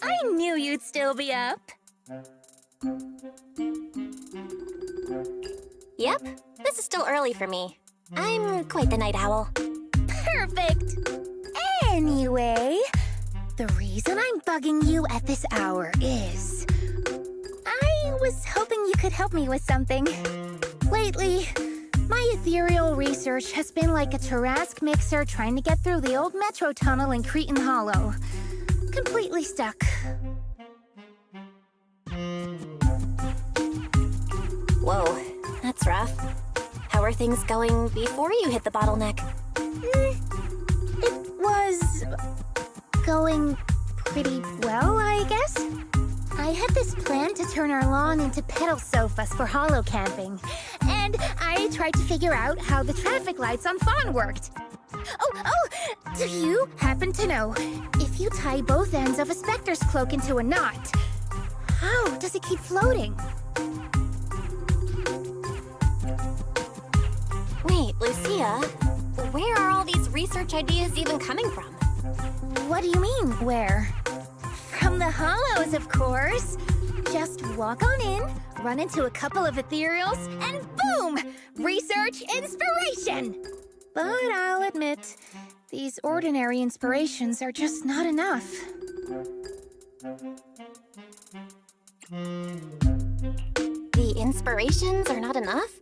I knew you'd still be up. Yep, this is still early for me. I'm quite the night owl. Perfect. Anyway, the reason I'm bugging you at this hour is... I was hoping you could help me with something. Lately, my ethereal research has been like a Tarrasque mixer trying to get through the old metro tunnel in Cretan Hollow. Completely stuck. Whoa, that's rough. How are things going before you hit the bottleneck? It was... going pretty well, I guess. I had this plan to turn our lawn into pedal sofas for hollow camping, and I tried to figure out how the traffic lights on Fawn worked. Oh, do you happen to know if you tie both ends of a specter's cloak into a knot, how does it keep floating? Wait, Lucia, where are all these research ideas even coming from? What do you mean, where? From the Hollows, of course. Just walk on in, run into a couple of ethereals, and boom! Research inspiration! But I'll admit, these ordinary inspirations are just not enough. The inspirations are not enough?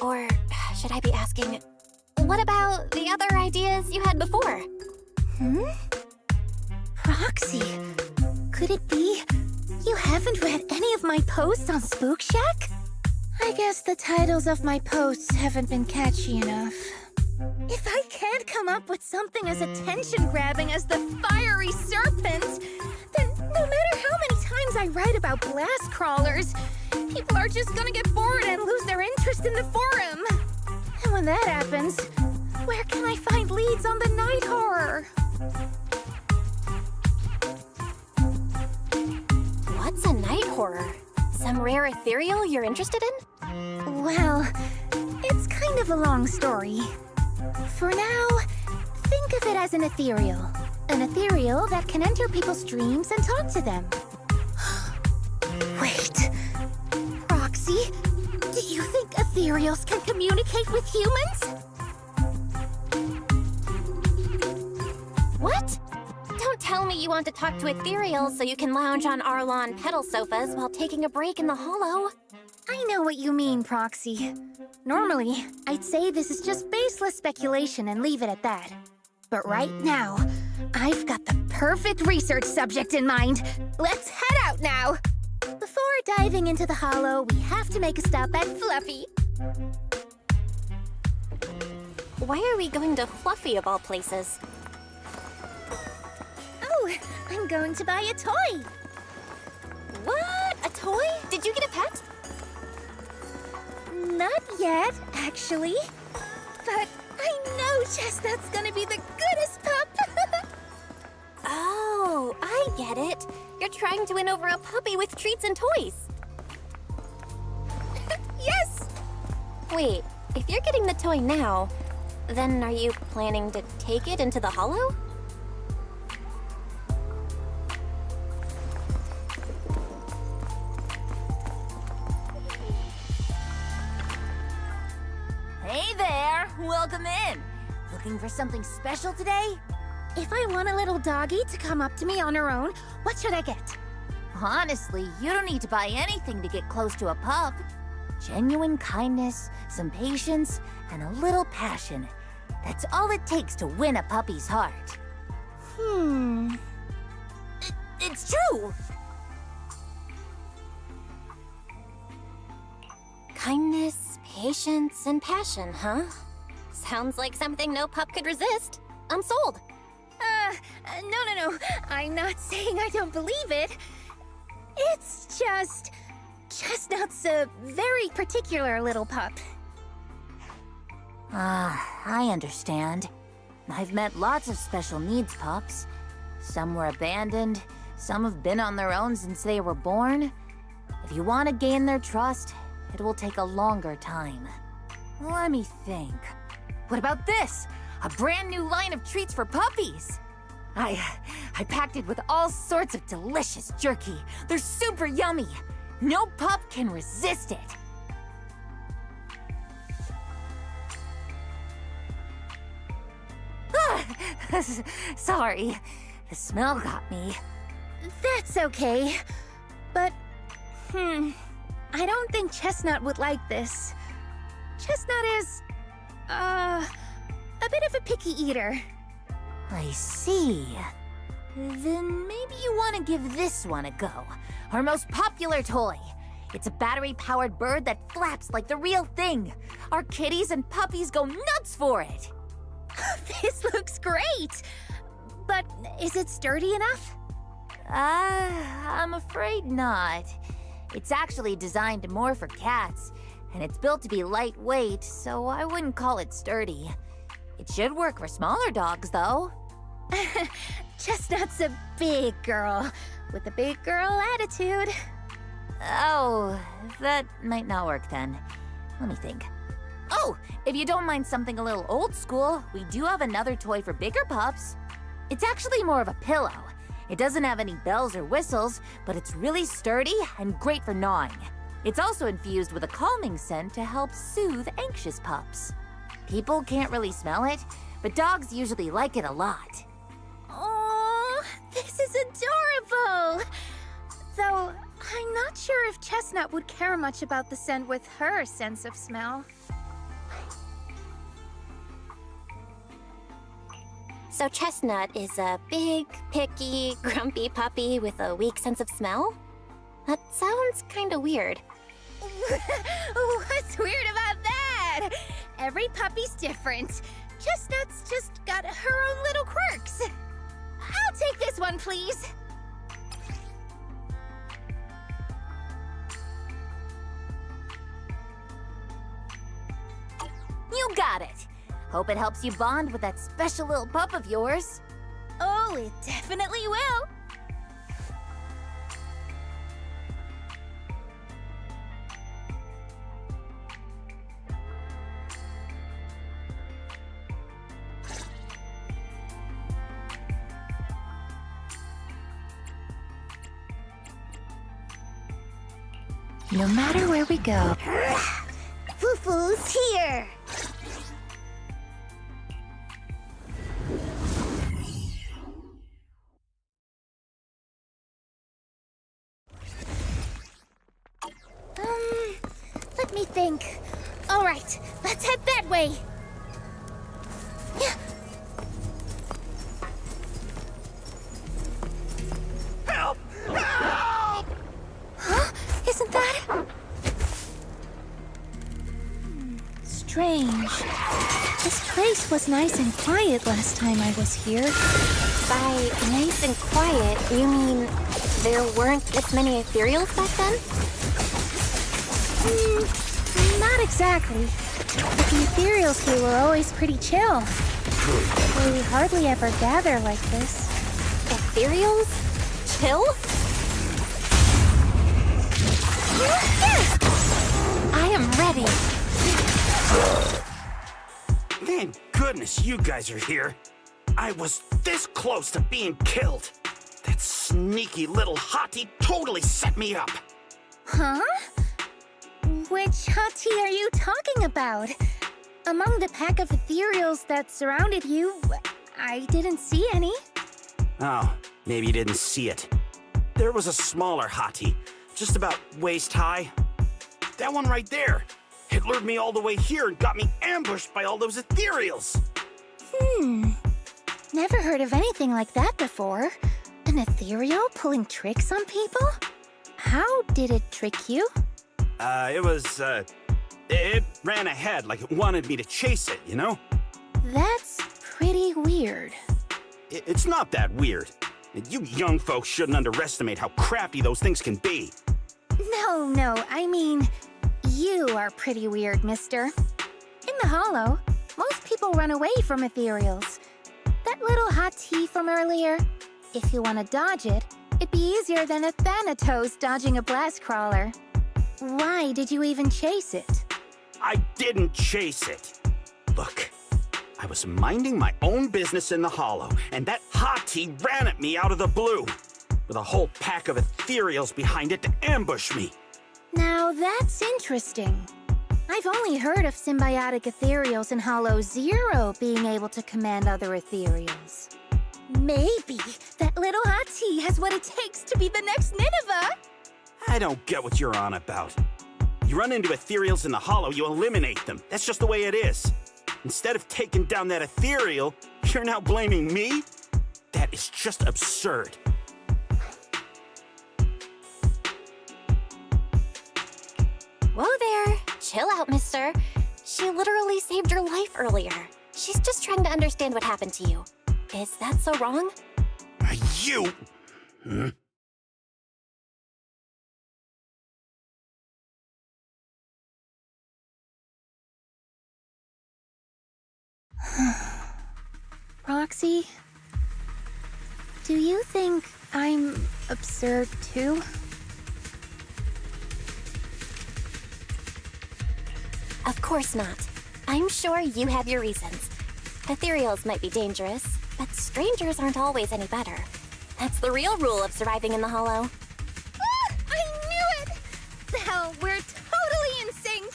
Or should I be asking, what about the other ideas you had before? Proxy, could it be you haven't read any of my posts on Spook Shack? I guess the titles of my posts haven't been catchy enough. If I can't come up with something as attention-grabbing as the fiery serpent, then no matter how many times I write about blast crawlers, people are just gonna get bored and lose their interest in the forum. And when that happens, where can I find leads on the night horror? What's a night horror? Some rare ethereal you're interested in? Well, it's kind of a long story. For now, think of it as an ethereal. An ethereal that can enter people's dreams and talk to them. Wait. Roxy, do you think ethereals can communicate with humans? What? Don't tell me you want to talk to ethereals so you can lounge on our lawn pedal sofas while taking a break in the hollow. I know what you mean, Proxy. Normally, I'd say this is just baseless speculation and leave it at that. But right now, I've got the perfect research subject in mind. Let's head out now! Before diving into the hollow, we have to make a stop at Fluffy. Why are we going to Fluffy of all places? Oh, I'm going to buy a toy. What? A toy? Did you get a pet? Not yet, actually. But I know Chestnut's gonna be the goodest pup. Oh, I get it. You're trying to win over a puppy with treats and toys. Yes! Wait, if you're getting the toy now, then are you planning to take it into the hollow? Hey there! Welcome in! Looking for something special today? If I want a little doggy to come up to me on her own, what should I get? Honestly, you don't need to buy anything to get close to a pup. Genuine kindness, some patience, and a little passion. That's all it takes to win a puppy's heart. It's true! Kindness, patience, and passion, huh? Sounds like something no pup could resist. I'm sold. No. I'm not saying I don't believe it. It's just... Chestnut's a very particular little pup. I understand. I've met lots of special needs pups. Some were abandoned, some have been on their own since they were born. If you want to gain their trust, it will take a longer time. Let me think. What about this? A brand new line of treats for puppies! I packed it with all sorts of delicious jerky. They're super yummy. No pup can resist it. Sorry, the smell got me. That's okay. But, I don't think Chestnut would like this. Chestnut is, a bit of a picky eater. I see. Then maybe you want to give this one a go. Our most popular toy. It's a battery-powered bird that flaps like the real thing. Our kitties and puppies go nuts for it. This looks great! But is it sturdy enough? I'm afraid not. It's actually designed more for cats, and it's built to be lightweight, so I wouldn't call it sturdy. It should work for smaller dogs, though. Chestnut's a big girl, with a big girl attitude. Oh, that might not work then. Let me think. Oh, if you don't mind something a little old school, we do have another toy for bigger pups. It's actually more of a pillow. It doesn't have any bells or whistles, but it's really sturdy and great for gnawing. It's also infused with a calming scent to help soothe anxious pups. People can't really smell it, but dogs usually like it a lot. Oh, this is adorable! Though, I'm not sure if Chestnut would care much about the scent with her sense of smell. So Chestnut is a big, picky, grumpy puppy with a weak sense of smell? That sounds kinda weird. What's weird about that? Every puppy's different. Chestnut's just got her own little quirks. I'll take this one, please. You got it! Hope it helps you bond with that special little pup of yours. Oh, it definitely will. No matter where we go, Fufu's here! Let me think. All right, let's head that way. Help! Help! Huh? Isn't that... Strange. This place was nice and quiet last time I was here. By nice and quiet, you mean there weren't this many ethereals back then? Not exactly. But the ethereals here were always pretty chill. We hardly ever gather like this. Ethereals? Chill? I am ready. Thank goodness you guys are here. I was this close to being killed. That sneaky little hottie totally set me up. Huh? Which hottie are you talking about? Among the pack of ethereals that surrounded you, I didn't see any. Oh, maybe you didn't see it. There was a smaller hottie, just about waist high. That one right there. It lured me all the way here and got me ambushed by all those ethereals. Never heard of anything like that before. An ethereal pulling tricks on people? How did it trick you? It ran ahead like it wanted me to chase it, you know? That's pretty weird. It's not that weird. You young folks shouldn't underestimate how crafty those things can be. No, I mean, you are pretty weird, mister. In the Hollow, most people run away from ethereals. That little hottie from earlier, if you want to dodge it, it'd be easier than a Thanatos dodging a blast crawler. Why did you even chase it? I didn't chase it. Look, I was minding my own business in the hollow, and that hottie ran at me out of the blue, with a whole pack of ethereals behind it to ambush me. Now that's interesting. I've only heard of symbiotic ethereals in Hollow Zero being able to command other ethereals. Maybe that little hottie has what it takes to be the next Nineveh. I don't get what you're on about. You run into ethereals in the hollow, you eliminate them. That's just the way it is. Instead of taking down that ethereal, you're now blaming me? That is just absurd. Whoa there. Chill out, mister. She literally saved your life earlier. She's just trying to understand what happened to you. Is that so wrong? You... Hmm? Roxy, do you think I'm absurd too? Of course not. I'm sure you have your reasons. Ethereals might be dangerous, but strangers aren't always any better. That's the real rule of surviving in the hollow. Ah, I knew it! Now we're totally in sync!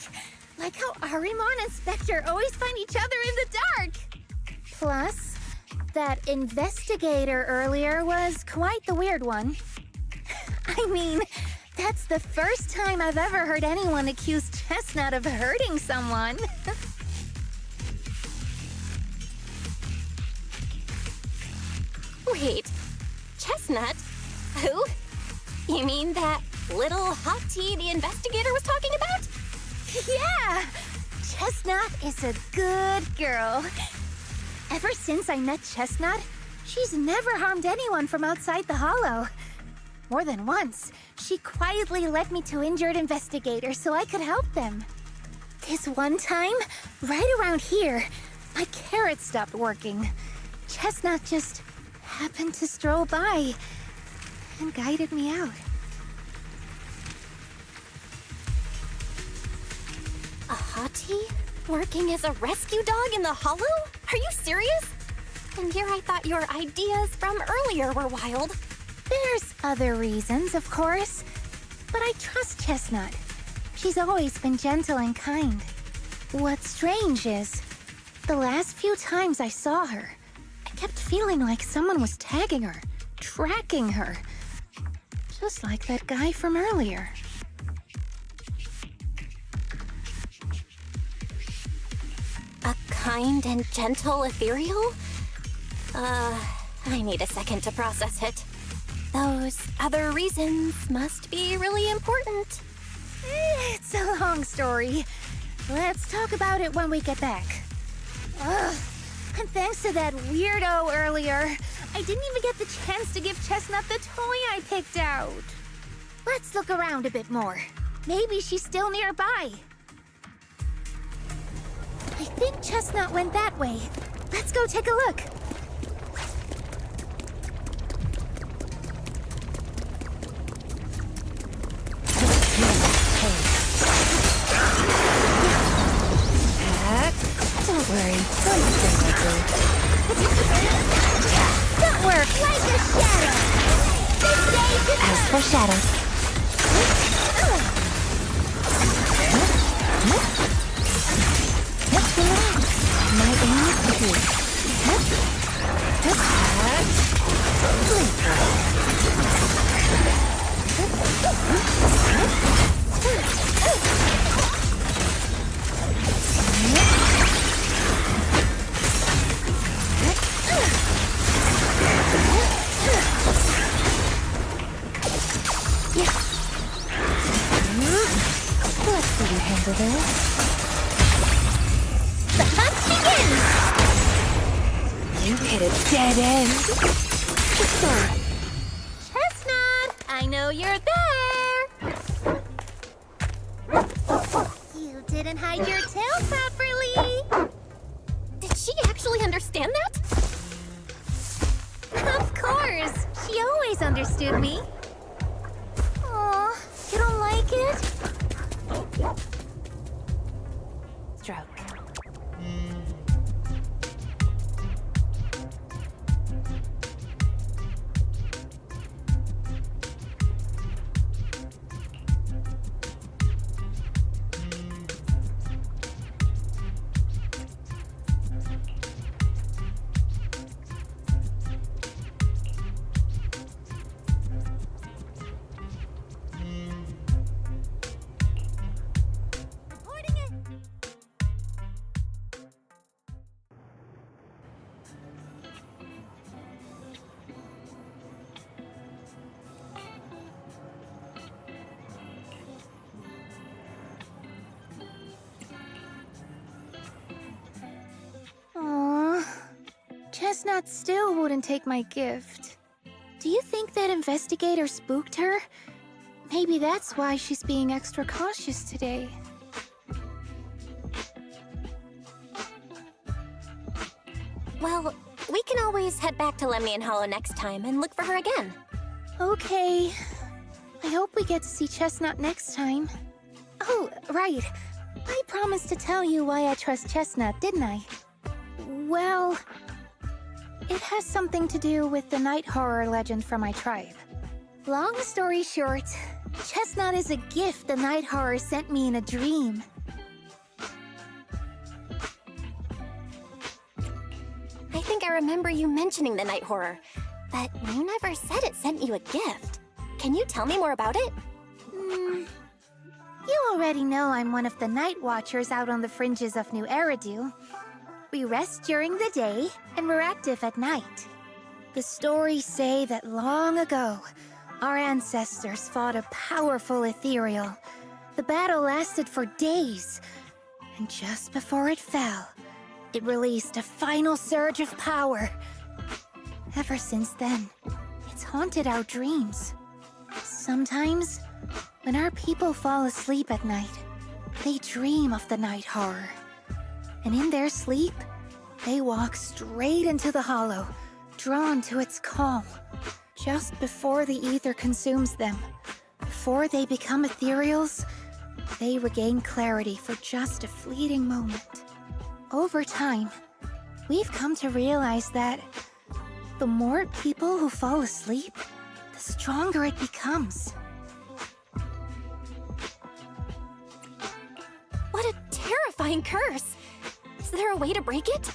Like how Arimon and Spectre always find each other in the dark! Plus, that investigator earlier was quite the weird one. I mean, that's the first time I've ever heard anyone accuse Chestnut of hurting someone. Wait, Chestnut? Who? You mean that little hottie the investigator was talking about? Yeah! Chestnut is a good girl. Ever since I met Chestnut, she's never harmed anyone from outside the hollow. More than once, she quietly led me to injured investigators so I could help them. This one time, right around here, my carrot stopped working. Chestnut just happened to stroll by and guided me out. A hottie? Working as a rescue dog in the hollow? Are you serious? And here I thought your ideas from earlier were wild. There's other reasons, of course, but I trust Chestnut. She's always been gentle and kind. What's strange is, the last few times I saw her, I kept feeling like someone was tagging her, tracking her. Just like that guy from earlier. A kind and gentle ethereal? I need a second to process it. Those other reasons must be really important. It's a long story. Let's talk about it when we get back. Ugh. And thanks to that weirdo earlier, I didn't even get the chance to give Chestnut the toy I picked out. Let's look around a bit more. Maybe she's still nearby. I think Chestnut went that way. Let's go take a look. Don't worry, something will do. Footwork like a shadow. This stage is As for shadows, my aim is clear. Let's see you handle this. the hunt begins. You hit a dead end. Chestnut, I know you're there. You didn't hide your tail properly. Did she actually understand that? Of course, she always understood me. Aw, you don't like it? Stroke. Chestnut still wouldn't take my gift. Do you think that investigator spooked her? Maybe that's why she's being extra cautious today. Well, we can always head back to Lemnian Hollow next time and look for her again. Okay. I hope we get to see Chestnut next time. Oh, right. I promised to tell you why I trust Chestnut, didn't I? Well, it has something to do with the night horror legend from my tribe. Long story short, Chestnut is a gift the night horror sent me in a dream. I think I remember you mentioning the night horror, but you never said it sent you a gift. Can you tell me more about it? You already know I'm one of the night watchers out on the fringes of New Eridu. We rest during the day, and we're active at night. The stories say that long ago, our ancestors fought a powerful ethereal. The battle lasted for days, and just before it fell, it released a final surge of power. Ever since then, it's haunted our dreams. Sometimes, when our people fall asleep at night, they dream of the night horror. And in their sleep, they walk straight into the hollow, drawn to its call. Just before the ether consumes them, before they become ethereals, they regain clarity for just a fleeting moment. Over time, we've come to realize that the more people who fall asleep, the stronger it becomes. What a terrifying curse! Is there a way to break it?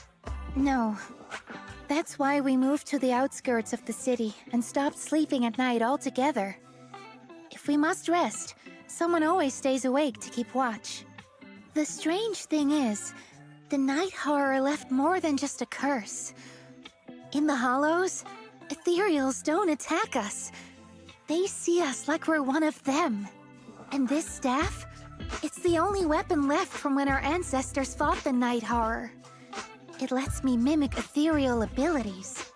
No. That's why we moved to the outskirts of the city and stopped sleeping at night altogether. If we must rest, someone always stays awake to keep watch. The strange thing is, the night horror left more than just a curse. In the hollows, ethereals don't attack us. They see us like we're one of them. And this staff, it's the only weapon left from when our ancestors fought the night horror. It lets me mimic ethereal abilities.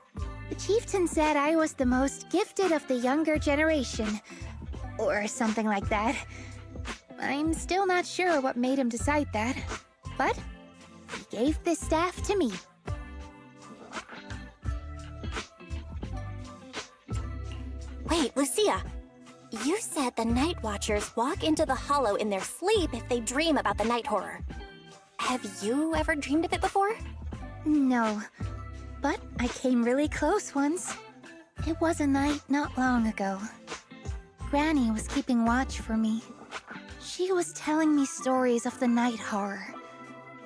The chieftain said I was the most gifted of the younger generation, or something like that. I'm still not sure what made him decide that, but he gave this staff to me. Wait, Lucia. You said the Night Watchers walk into the hollow in their sleep if they dream about the night horror. Have you ever dreamed of it before? No, but I came really close once. It was a night not long ago. Granny was keeping watch for me. She was telling me stories of the night horror,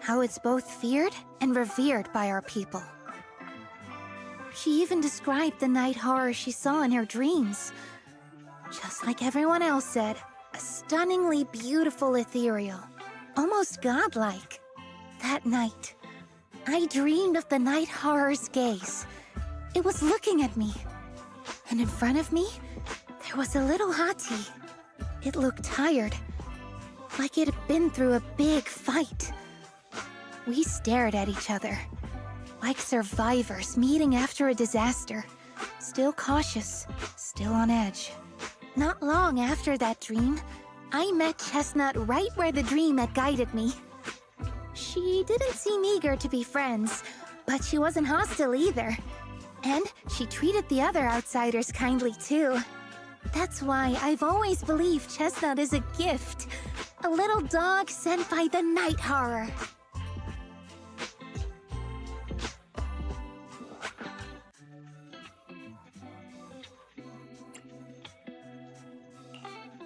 how it's both feared and revered by our people. She even described the night horror she saw in her dreams. Just like everyone else said, a stunningly beautiful ethereal, almost godlike. That night, I dreamed of the night horror's gaze. It was looking at me. And in front of me, there was a little hottie. It looked tired, like it had been through a big fight. We stared at each other, like survivors meeting after a disaster, still cautious, still on edge. Not long after that dream, I met Chestnut right where the dream had guided me. She didn't seem eager to be friends, but she wasn't hostile either. And she treated the other outsiders kindly too. That's why I've always believed Chestnut is a gift. A little dog sent by the night horror.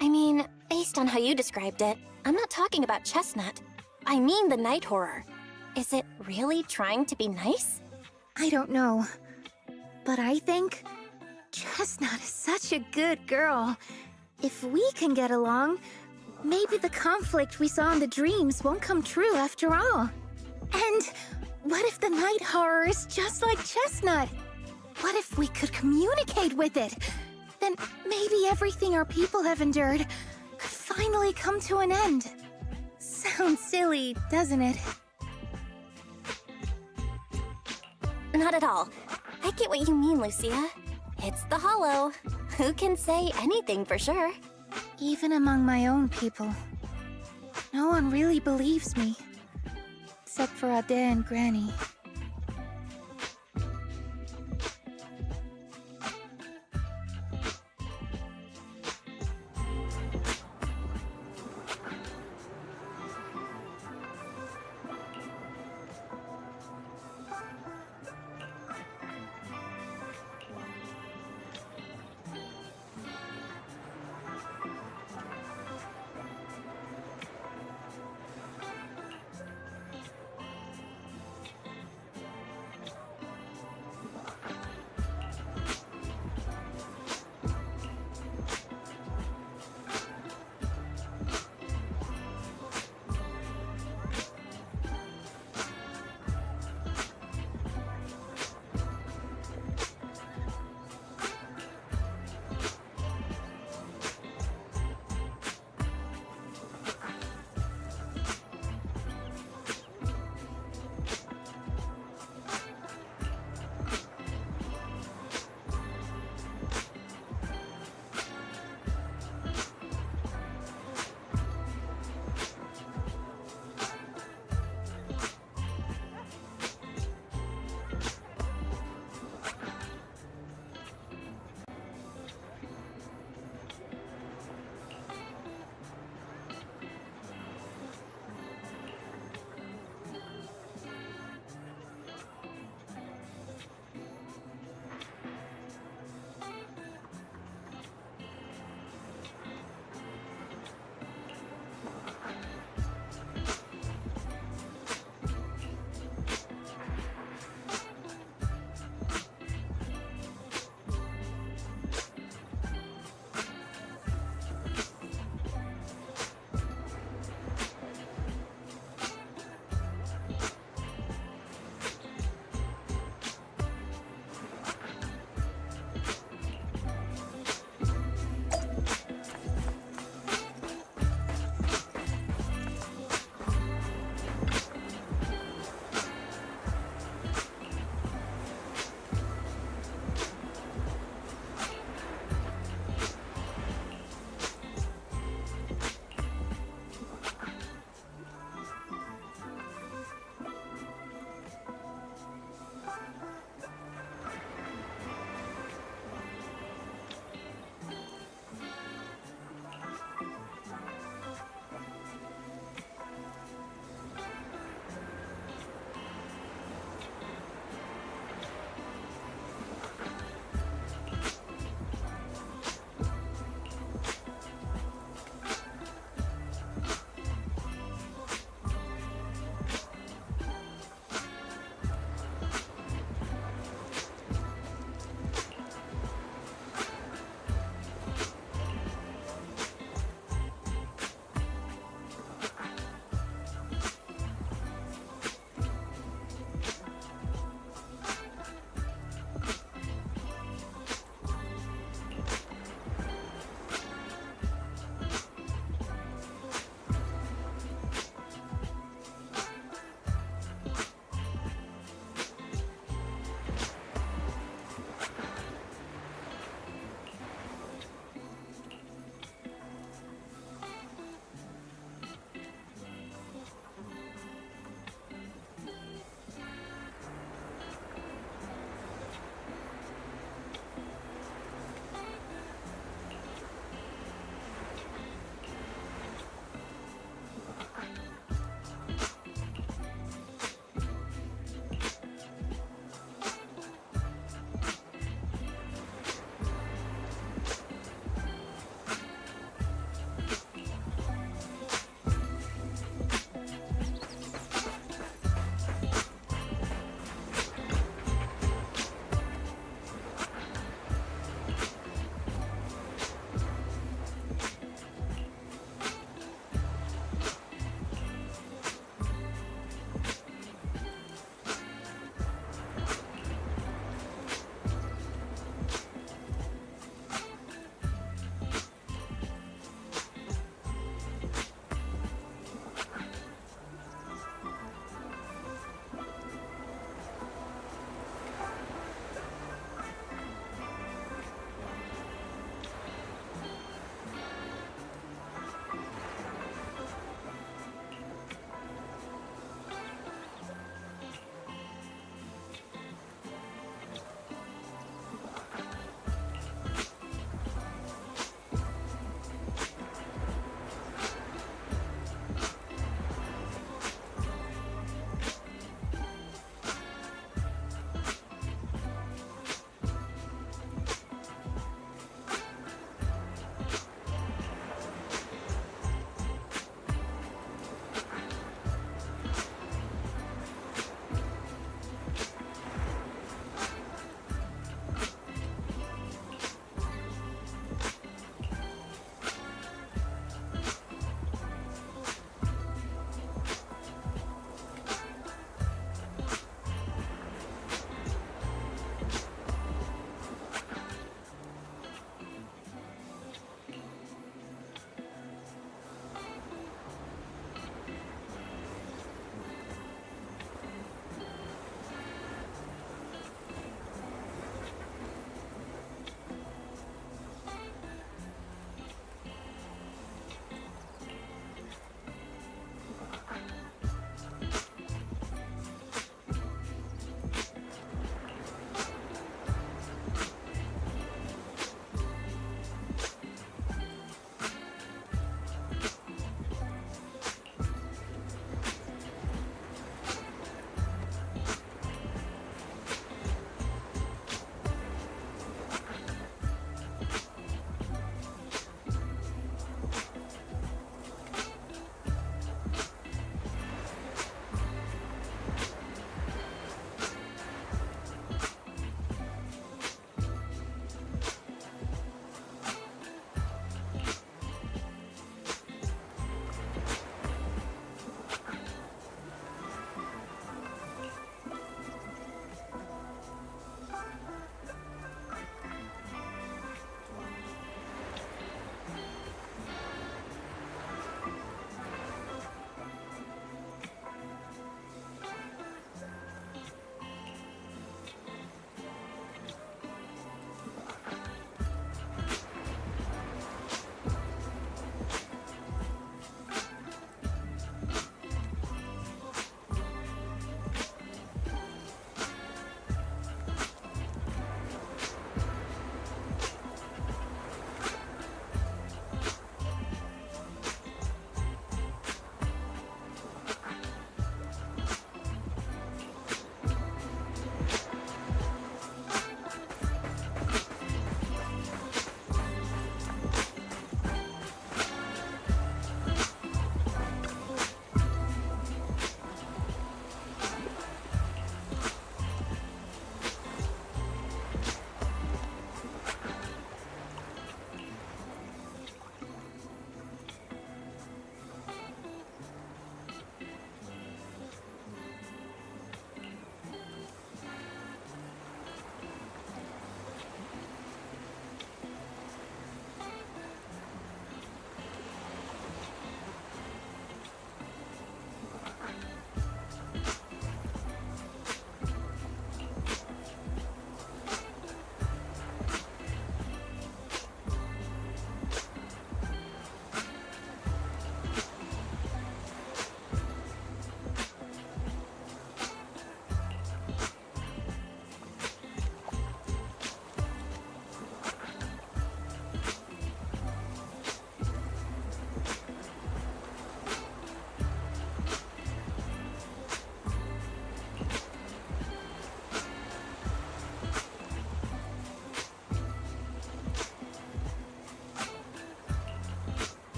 I mean, based on how you described it, I'm not talking about Chestnut. I mean the night horror. Is it really trying to be nice? I don't know, but I think Chestnut is such a good girl. If we can get along, maybe the conflict we saw in the dreams won't come true after all. And what if the night horror is just like Chestnut? What if we could communicate with it? Then maybe everything our people have endured could finally come to an end. Sounds silly, doesn't it? Not at all. I get what you mean, Lucia. It's the Hollow. Who can say anything for sure? Even among my own people, no one really believes me. Except for Ade and Granny.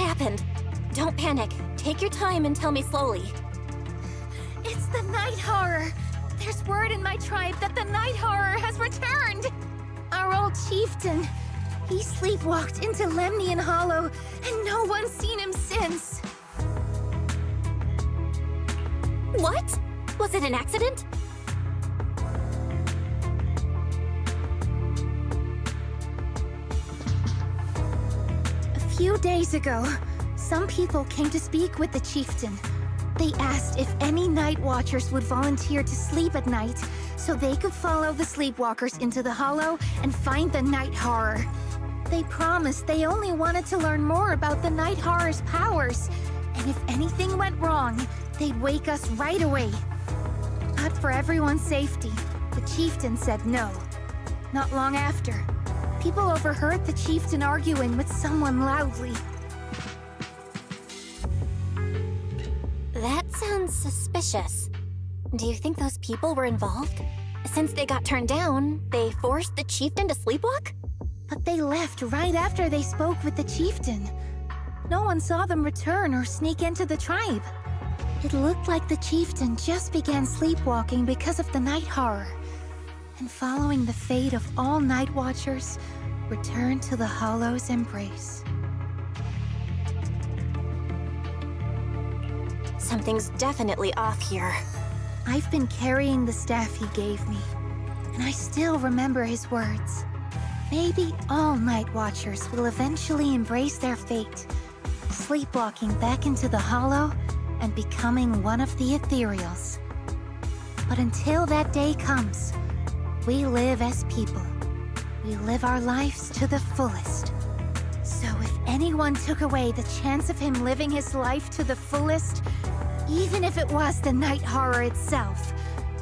happened? Don't panic. Take your time and tell me slowly. It's the Night Horror! There's word in my tribe that the Night Horror has returned! Our old chieftain. He sleepwalked into Lemnian Hollow, and no one's seen him since. What? Was it an accident? A few days ago, some people came to speak with the chieftain. They asked if any night watchers would volunteer to sleep at night so they could follow the sleepwalkers into the hollow and find the Night Horror. They promised they only wanted to learn more about the Night Horror's powers, and if anything went wrong, they'd wake us right away. But for everyone's safety, the chieftain said no. Not long after, people overheard the chieftain arguing with someone loudly. That sounds suspicious. Do you think those people were involved? Since they got turned down, they forced the chieftain to sleepwalk? But they left right after they spoke with the chieftain. No one saw them return or sneak into the tribe. It looked like the chieftain just began sleepwalking because of the Night Horror, and following the fate of all night watchers, returned to the Hollow's embrace. Something's definitely off here. I've been carrying the staff he gave me, and I still remember his words. Maybe all night watchers will eventually embrace their fate, sleepwalking back into the Hollow and becoming one of the ethereals. But until that day comes, we live as people. We live our lives to the fullest. So if anyone took away the chance of him living his life to the fullest, even if it was the Night Horror itself,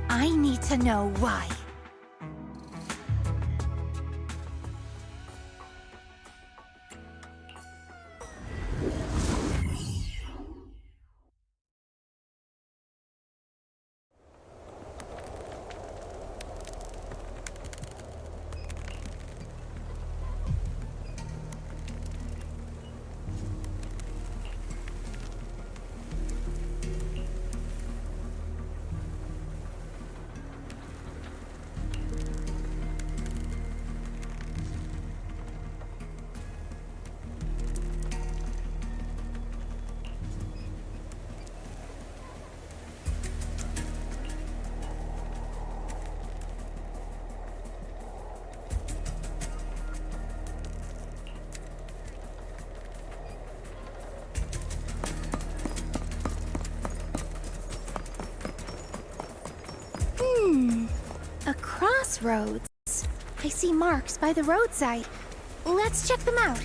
I need to know why. A crossroads. I see marks by the roadside. Let's check them out.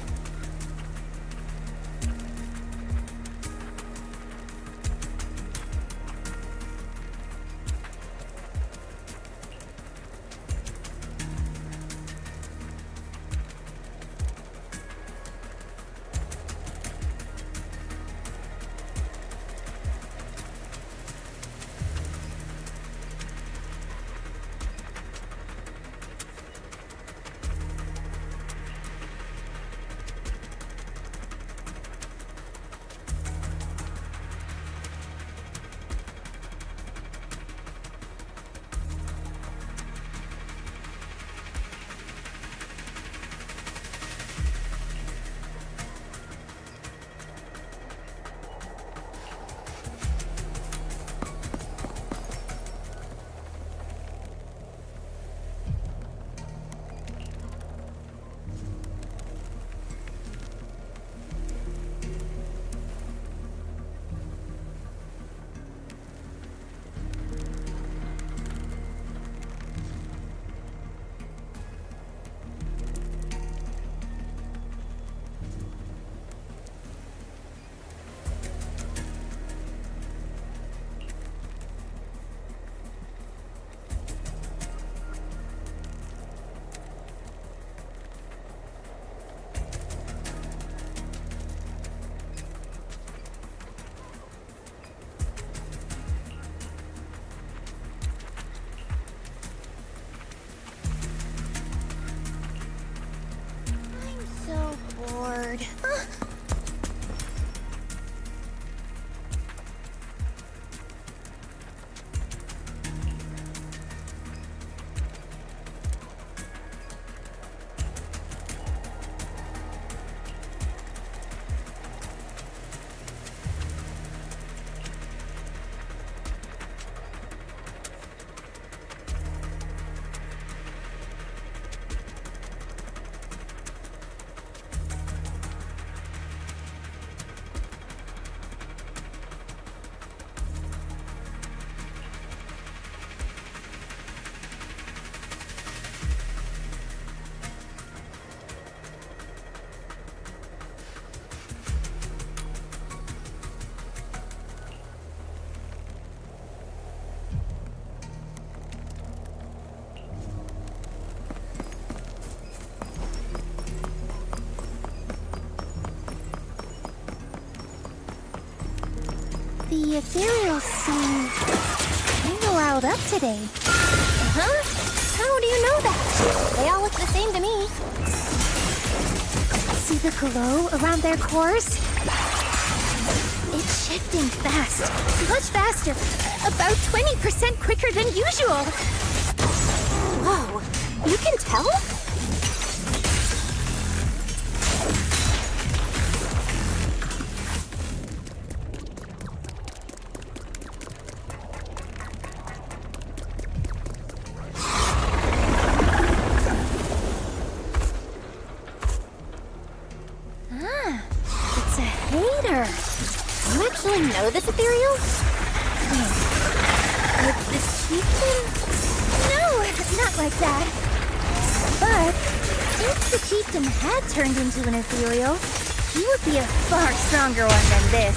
The ethereals seem kinda riled up today. Huh? How do you know that? They all look the same to me. See the glow around their cores? It's shifting fast. Much faster. About 20% quicker than usual. Whoa, you can tell? It's a hater. You actually know this ethereal? Like the chieftain? No, not like that. But if the chieftain had turned into an ethereal, he would be a far stronger one than this.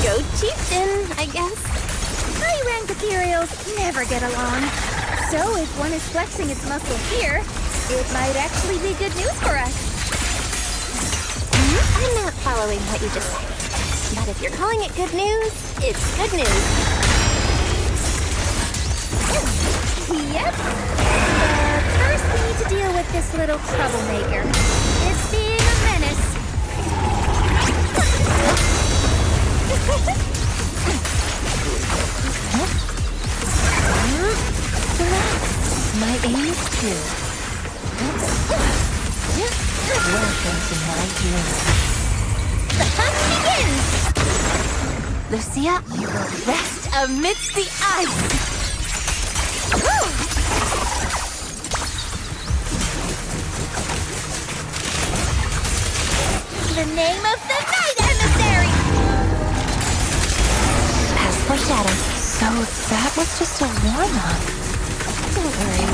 Go chieftain, I guess. High-rank ethereals never get along. So if one is flexing its muscle here, it might actually be good news for us. I'm not following what you just said. But if you're calling it good news, it's good news. Yep. But first we need to deal with this little troublemaker. It's being a menace. My aim is true. Welcome to my dream. The hunt begins! Lucia, you will rest amidst the ice! The name of the night, emissary! As foreshadowed. So that was just a warm-up. Don't worry.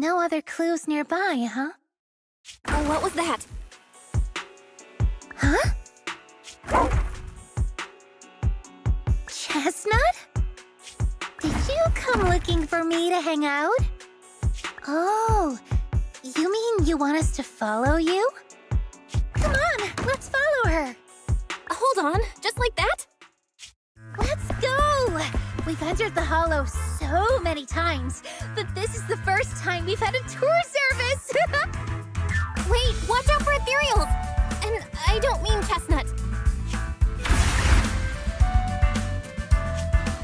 No other clues nearby, huh? Oh, what was that? Huh? Chestnut? Did you come looking for me to hang out? Oh, you mean you want us to follow you? Come on, let's follow her. Hold on, just like that? Let's go! We've entered the Hollow so many times, but this is the first time we've had a tour service! Wait, watch out for ethereals! And I don't mean Chestnut.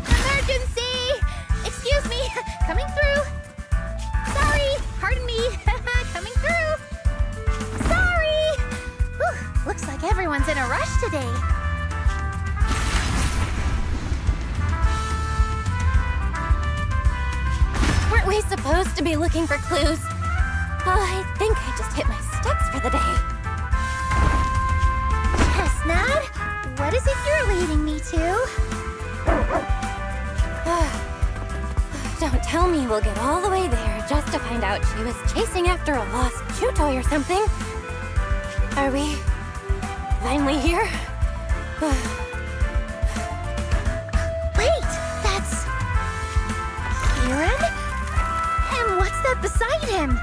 Emergency! Excuse me, coming through. Sorry, pardon me, coming through. Sorry! Whew, looks like everyone's in a rush today. Weren't we supposed to be looking for clues? I think I just hit my steps for the day. Chestnut, what is it you're leading me to? Don't tell me we'll get all the way there just to find out she was chasing after a lost chew toy or something. Are we finally here? Wait, that's... Kieran? And what's that beside him?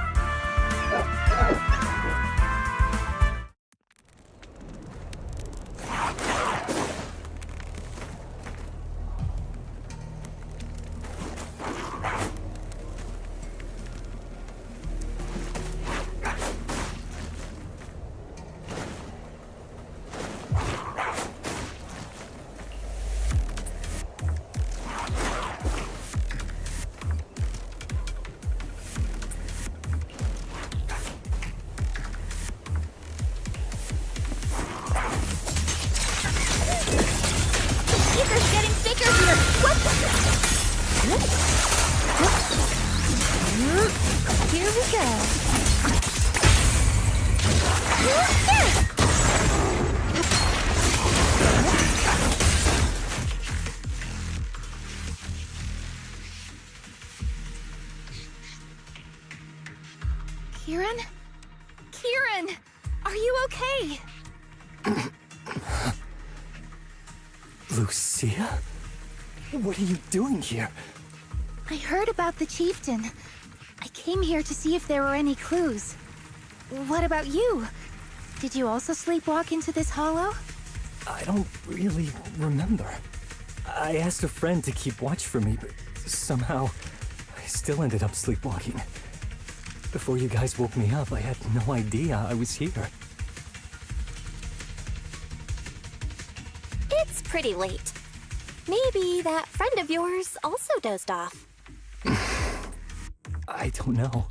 Ether's getting thicker here. What the... Here we go. Kieran? Kieran! Are you okay? Lucia? What are you doing here? I heard about the chieftain. I came here to see if there were any clues. What about you? Did you also sleepwalk into this hollow? I don't really remember. I asked a friend to keep watch for me, but somehow I still ended up sleepwalking. Before you guys woke me up, I had no idea I was here. It's pretty late. Maybe that friend of yours also dozed off. I don't know.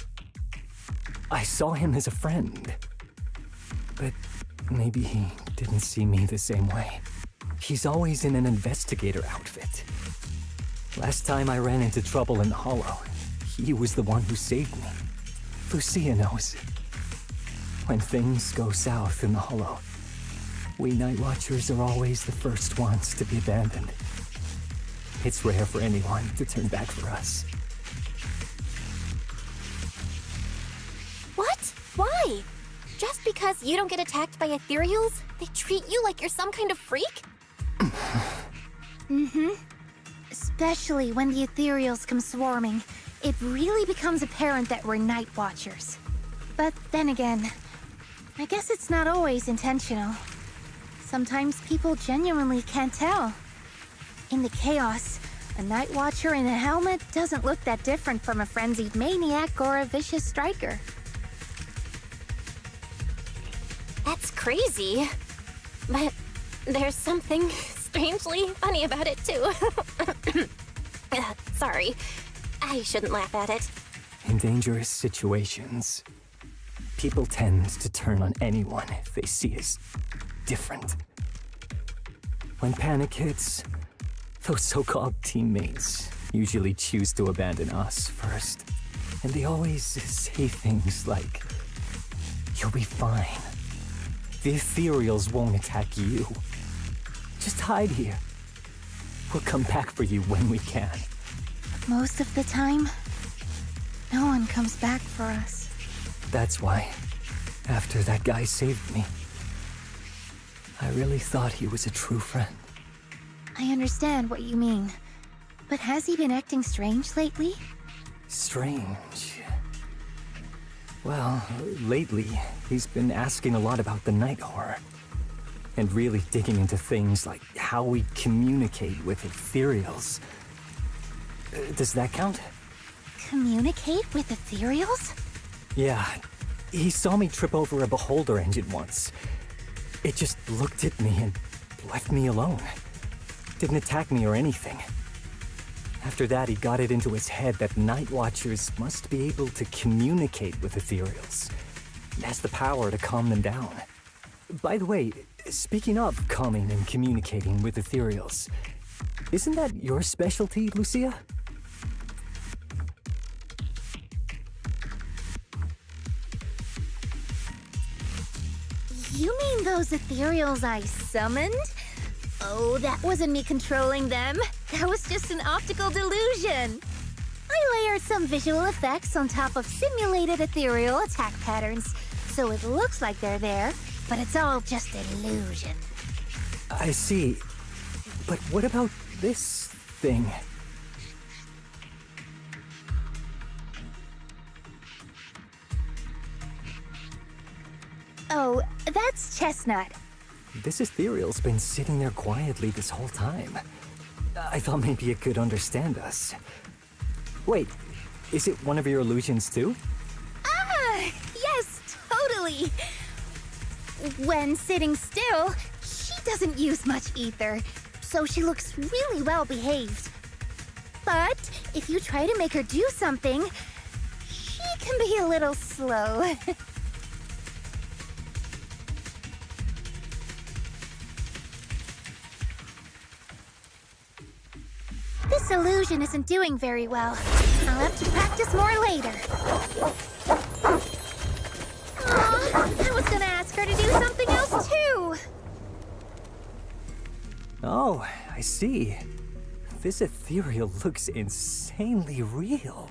I saw him as a friend. But maybe he didn't see me the same way. He's always in an investigator outfit. Last time I ran into trouble in the Hollow, he was the one who saved me. Lucia knows. When things go south in the Hollow, we Night Watchers are always the first ones to be abandoned. It's rare for anyone to turn back for us. What? Why? Just because you don't get attacked by ethereals, they treat you like you're some kind of freak? Especially when the ethereals come swarming. It really becomes apparent that we're Night Watchers. But then again, I guess it's not always intentional. Sometimes people genuinely can't tell. In the chaos, a Night Watcher in a helmet doesn't look that different from a frenzied maniac or a vicious striker. That's crazy. But there's something strangely funny about it, too. Sorry. I shouldn't laugh at it. In dangerous situations, people tend to turn on anyone they see as different. When panic hits, those so-called teammates usually choose to abandon us first. And they always say things like, "You'll be fine. The ethereals won't attack you. Just hide here. We'll come back for you when we can." Most of the time, no one comes back for us. That's why, After that guy saved me, I really thought he was a true friend. I understand what you mean. But has he been acting strange lately? Strange. Well, lately, he's been asking a lot about the night horror. And really digging into things like how we communicate with ethereals. Does that count? Communicate with ethereals? Yeah. He saw me trip over a beholder engine once. It just looked at me and left me alone. Didn't attack me or anything. After that, he got it into his head that Night Watchers must be able to communicate with ethereals. It has the power to calm them down. By the way, speaking of calming and communicating with ethereals, isn't that your specialty, Lucia? You mean those ethereals I summoned? Oh, that wasn't me controlling them. That was just an optical delusion. I layered some visual effects on top of simulated ethereal attack patterns, so it looks like they're there, but it's all just an illusion. I see. But what about this thing? Oh, that's Chestnut. This ethereal's been sitting there quietly this whole time. I thought maybe it could understand us. Wait, is it one of your illusions too? Ah, yes, totally. When sitting still, she doesn't use much ether, so she looks really well behaved. But if you try to make her do something, she can be a little slow. This illusion isn't doing very well. I'll have to practice more later. Aw, I was gonna ask her to do something else too. Oh, I see. This ethereal looks insanely real.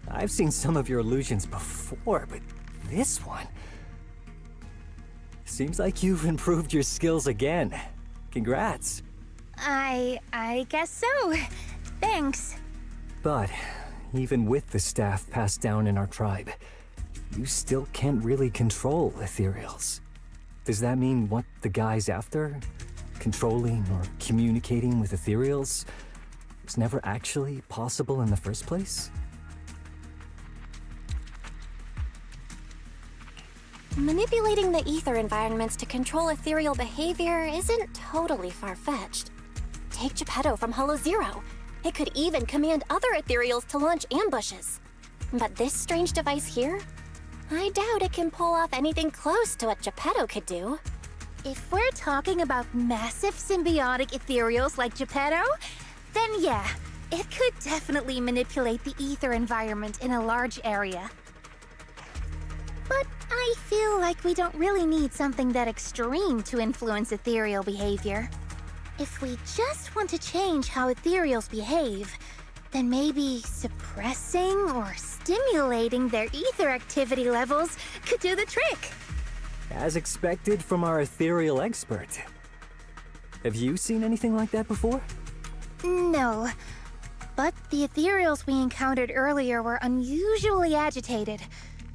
I've seen some of your illusions before, but this one... Seems like you've improved your skills again. Congrats. I guess so. Thanks. But even with the staff passed down in our tribe, you still can't really control ethereals. Does that mean what the guy's after? Controlling or communicating with ethereals was never actually possible in the first place? Manipulating the ether environments to control ethereal behavior isn't totally far-fetched. Take Geppetto from Hollow Zero. It could even command other ethereals to launch ambushes. But this strange device here? I doubt it can pull off anything close to what Geppetto could do. If we're talking about massive symbiotic ethereals like Geppetto, then yeah, it could definitely manipulate the ether environment in a large area. But I feel like we don't really need something that extreme to influence ethereal behavior. If we just want to change how ethereals behave, then maybe suppressing or stimulating their ether activity levels could do the trick. As expected from our ethereal expert. Have you seen anything like that before? No, but the ethereals we encountered earlier were unusually agitated,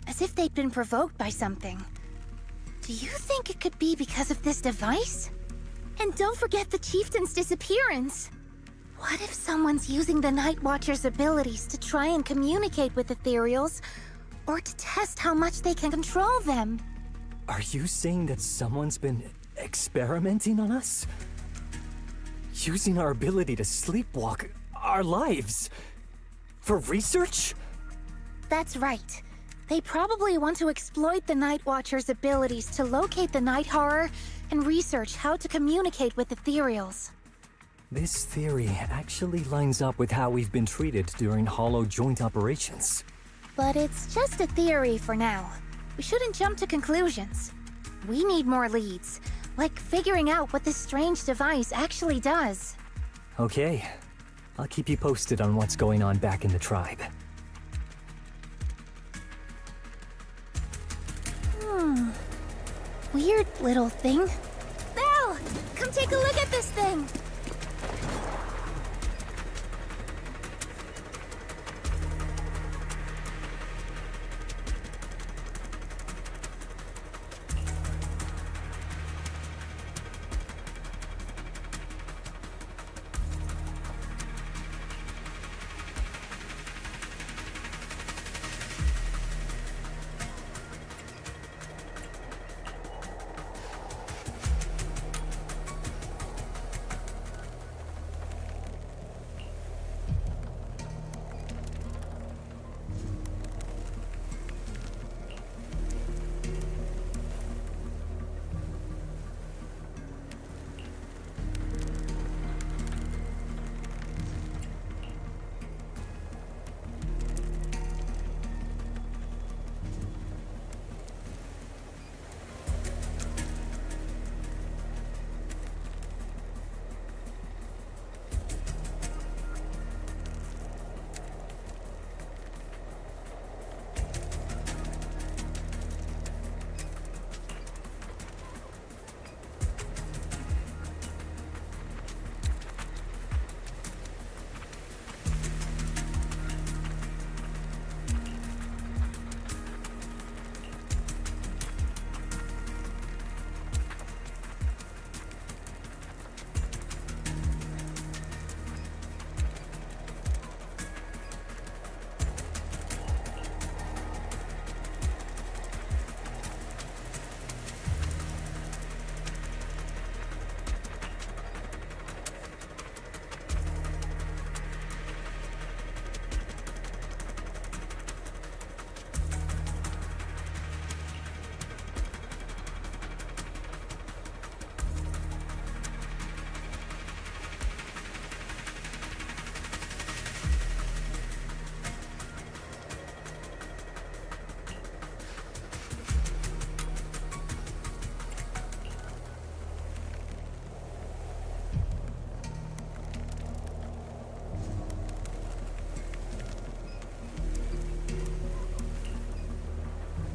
as if they'd been provoked by something. Do you think it could be because of this device? And don't forget the chieftain's disappearance. What if someone's using the Night Watcher's abilities to try and communicate with ethereals, or to test how much they can control them? Are you saying that someone's been experimenting on us? Using our ability to sleepwalk our lives? For research? That's right. They probably want to exploit the Night Watcher's abilities to locate the night horror and research how to communicate with ethereals. This theory actually lines up with how we've been treated during Hollow joint operations. But it's just a theory for now. We shouldn't jump to conclusions. We need more leads, like figuring out what this strange device actually does. Okay. I'll keep you posted on what's going on back in the tribe. Weird little thing. Belle! Come take a look at this thing!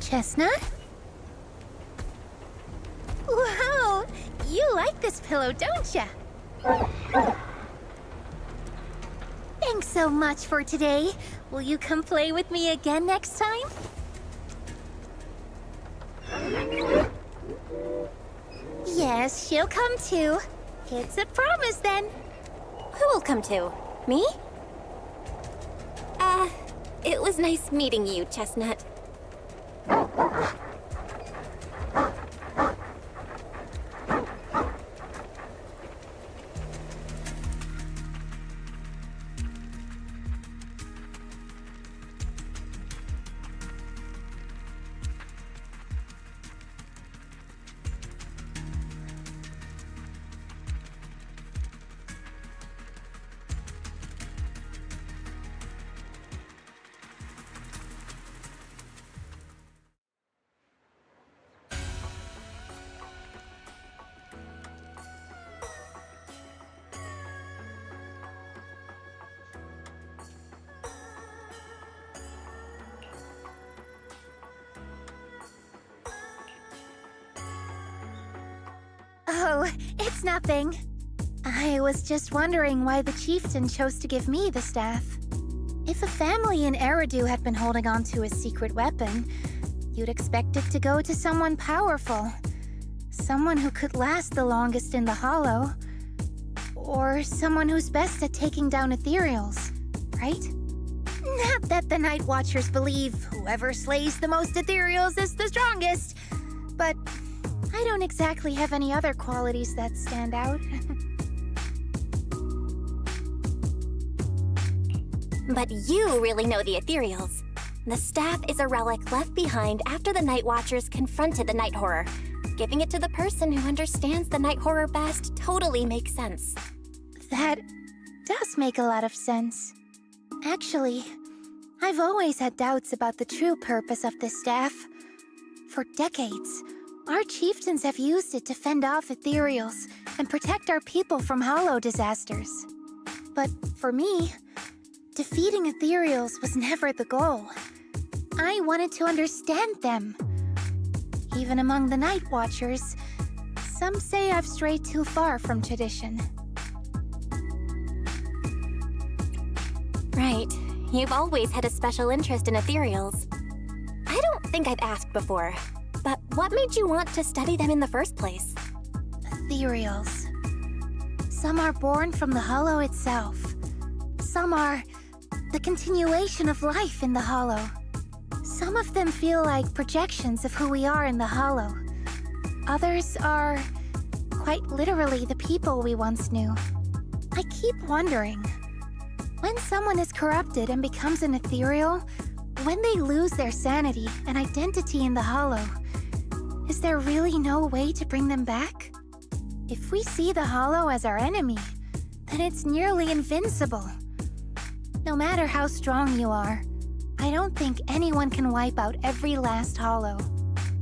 Chestnut? Wow! You like this pillow, don't ya? Thanks so much for today. Will you come play with me again next time? Yes, she'll come too. It's a promise then. Who will come to? Me? It was nice meeting you, Chestnut. Oh, it's nothing. I was just wondering why the chieftain chose to give me the staff. If a family in Eridu had been holding on to a secret weapon, you'd expect it to go to someone powerful. Someone who could last the longest in the Hollow. Or someone who's best at taking down ethereals, right? Not that the Night Watchers believe whoever slays the most ethereals is the strongest, but I don't exactly have any other qualities that stand out. But you really know the ethereals. The staff is a relic left behind after the Night Watchers confronted the Night Horror. Giving it to the person who understands the Night Horror best totally makes sense. That does make a lot of sense. Actually, I've always had doubts about the true purpose of this staff. For decades, our chieftains have used it to fend off ethereals and protect our people from hollow disasters. But for me, defeating ethereals was never the goal. I wanted to understand them. Even among the Night Watchers, some say I've strayed too far from tradition. Right. You've always had a special interest in ethereals. I don't think I've asked before, but what made you want to study them in the first place? Ethereals. Some are born from the Hollow itself. Some are the continuation of life in the Hollow. Some of them feel like projections of who we are in the Hollow. Others are quite literally the people we once knew. I keep wondering, when someone is corrupted and becomes an ethereal, when they lose their sanity and identity in the Hollow, is there really no way to bring them back? If we see the Hollow as our enemy, then it's nearly invincible. No matter how strong you are, I don't think anyone can wipe out every last Hollow.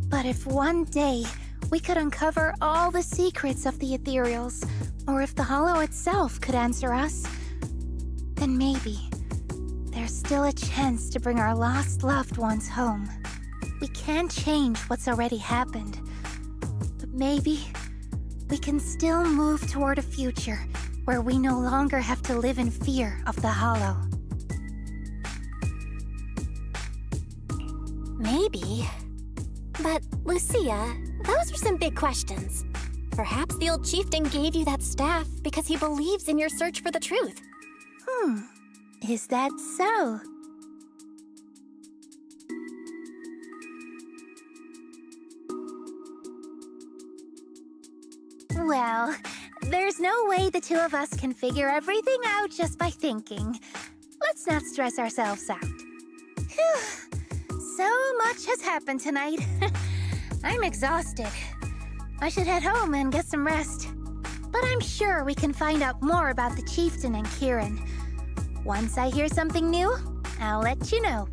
But if one day we could uncover all the secrets of the ethereals, or if the Hollow itself could answer us, then maybe there's still a chance to bring our lost loved ones home. We can't change what's already happened, but maybe we can still move toward a future where we no longer have to live in fear of the Hollow. Maybe. But, Lucia, those are some big questions. Perhaps the old chieftain gave you that staff because he believes in your search for the truth. Is that so? Well, there's no way the two of us can figure everything out just by thinking. Let's not stress ourselves out. Phew. So much has happened tonight. I'm exhausted. I should head home and get some rest. But I'm sure we can find out more about the chieftain and Kieran. Once I hear something new, I'll let you know.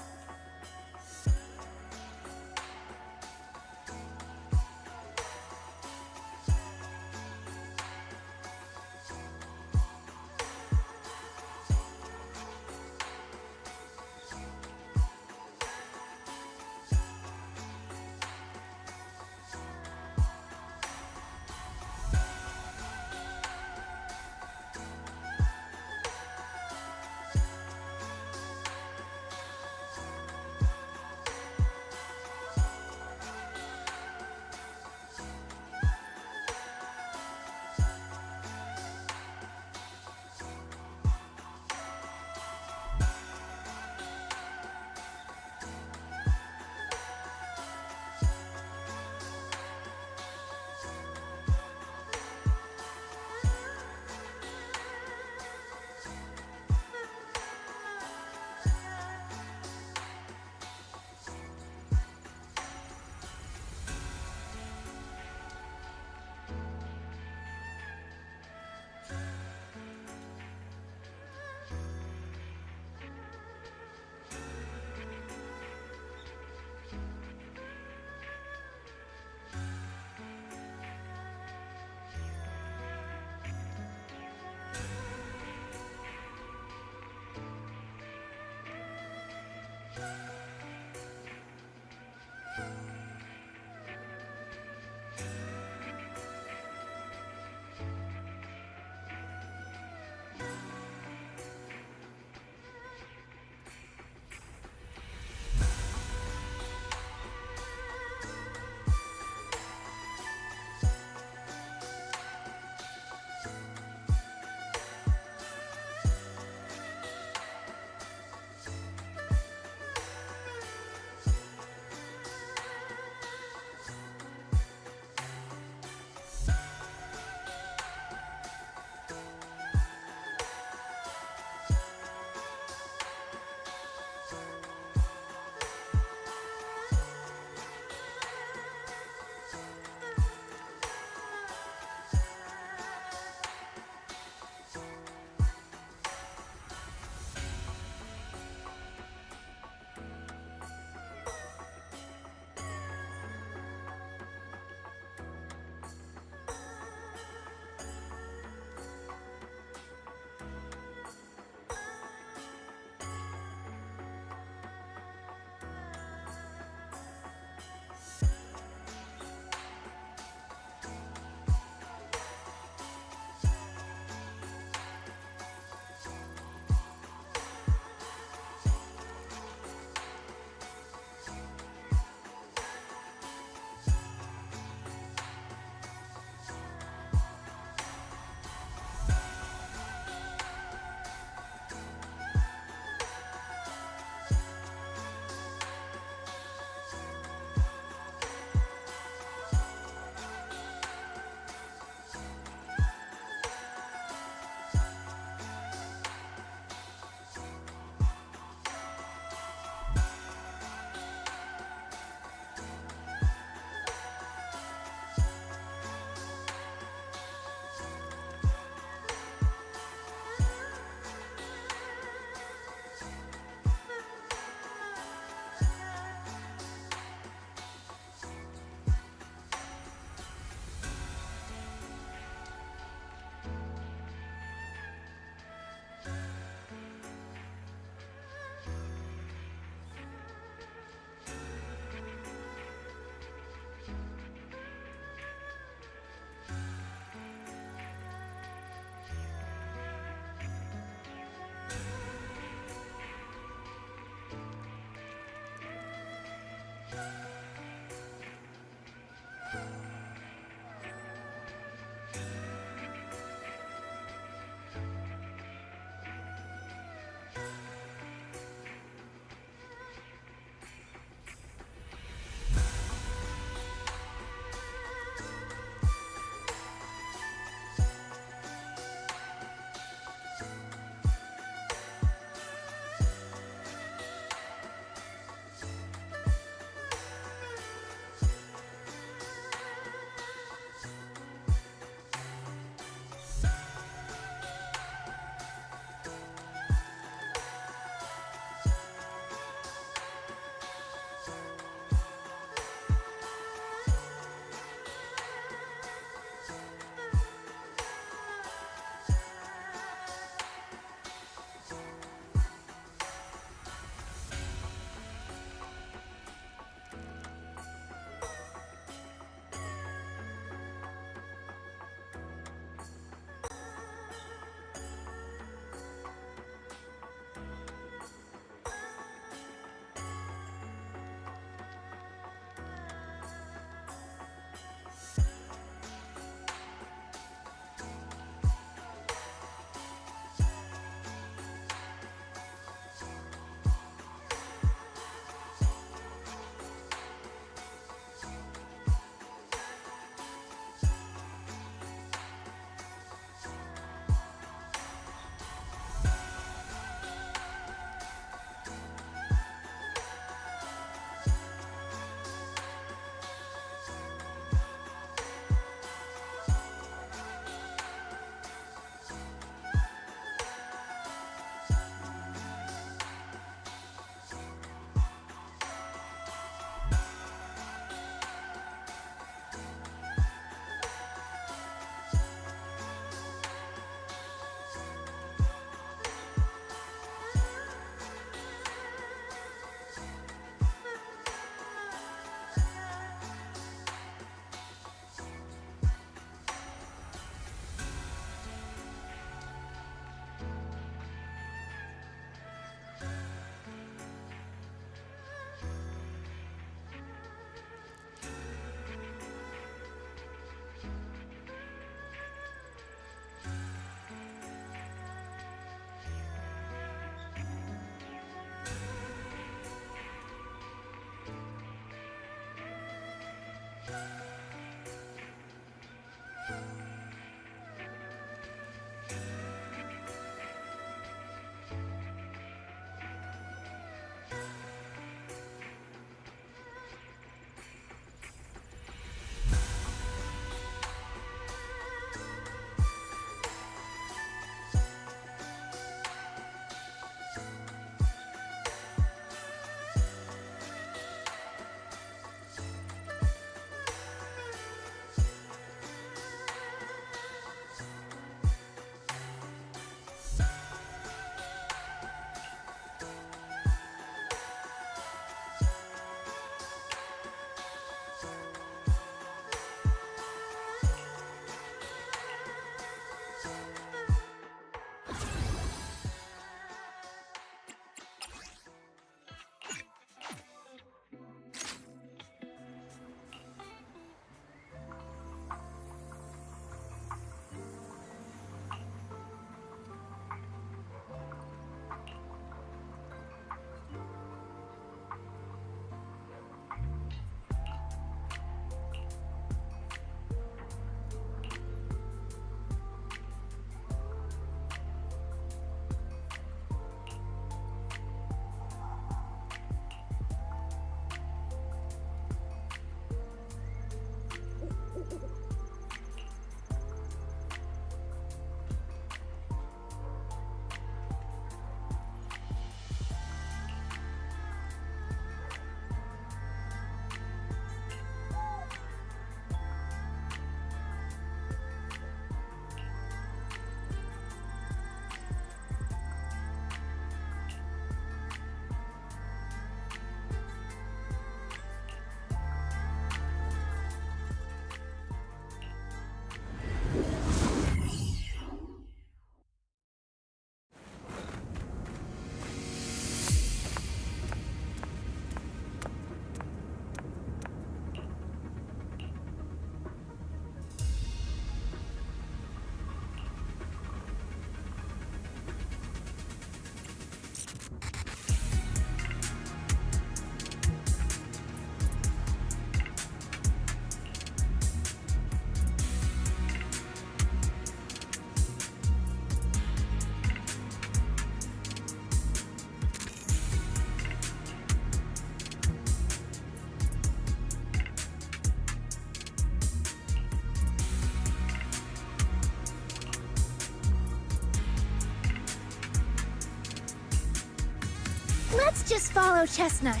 Let's just follow Chestnut.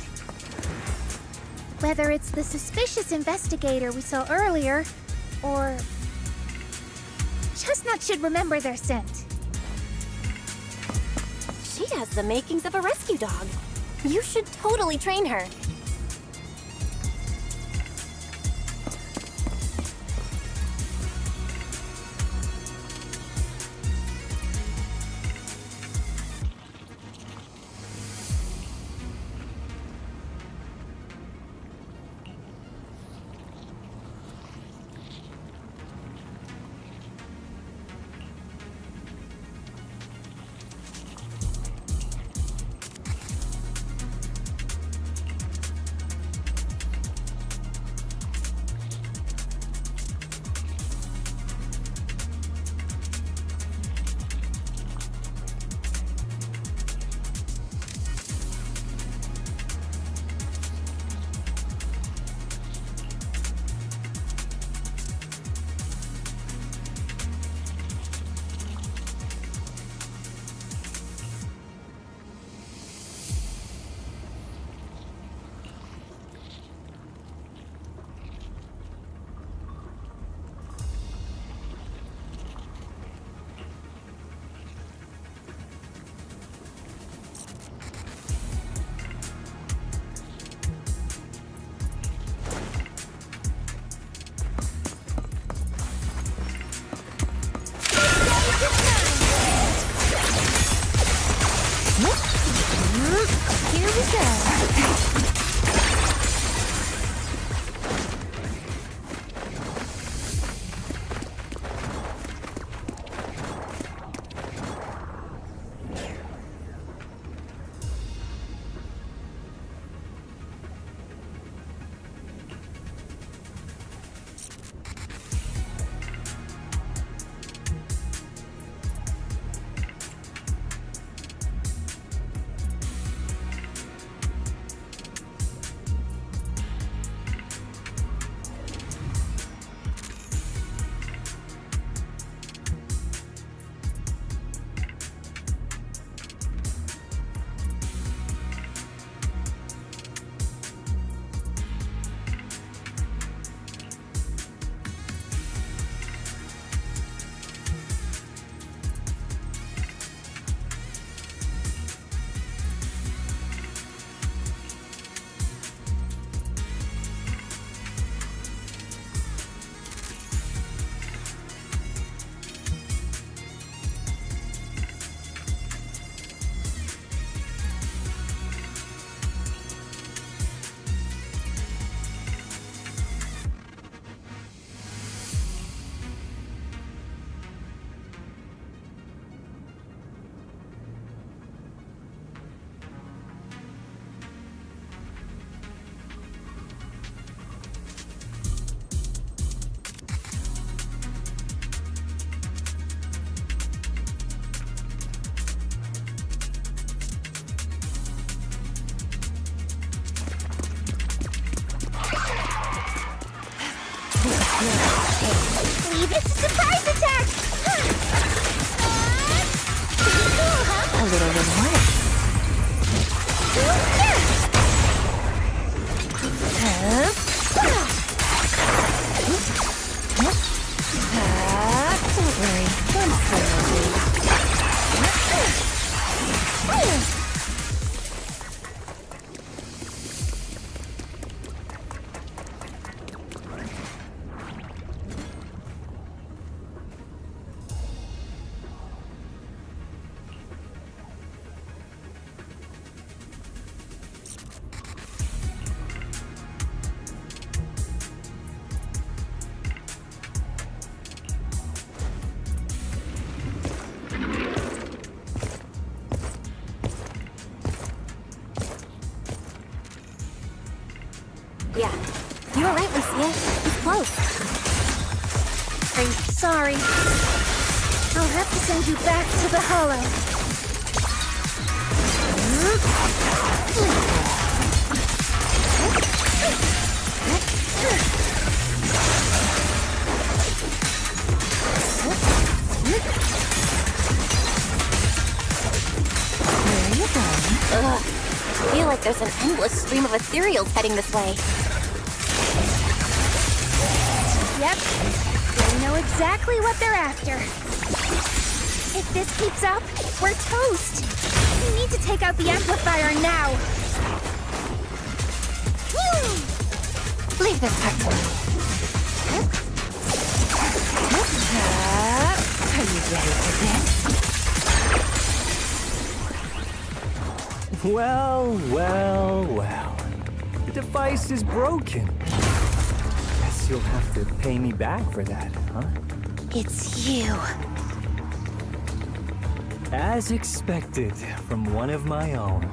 Whether it's the suspicious investigator we saw earlier, or... Chestnut should remember their scent. She has the makings of a rescue dog. You should totally train her. Here we go. Leave it to surprise attack! Cool, huh? A little reward. Don't worry, one thing will do. Yeah, you were right, Lucia. He's close. I'm sorry. I'll have to send you back to the Hollow. Where are you going? Ugh, there's an endless stream of ethereals heading this way. Yep. They know exactly what they're after. If this keeps up, we're toast. We need to take out the amplifier now. Leave this part to me. Are you ready for this? Well, well, well. The device is broken. Guess you'll have to pay me back for that, huh? It's you. As expected from one of my own.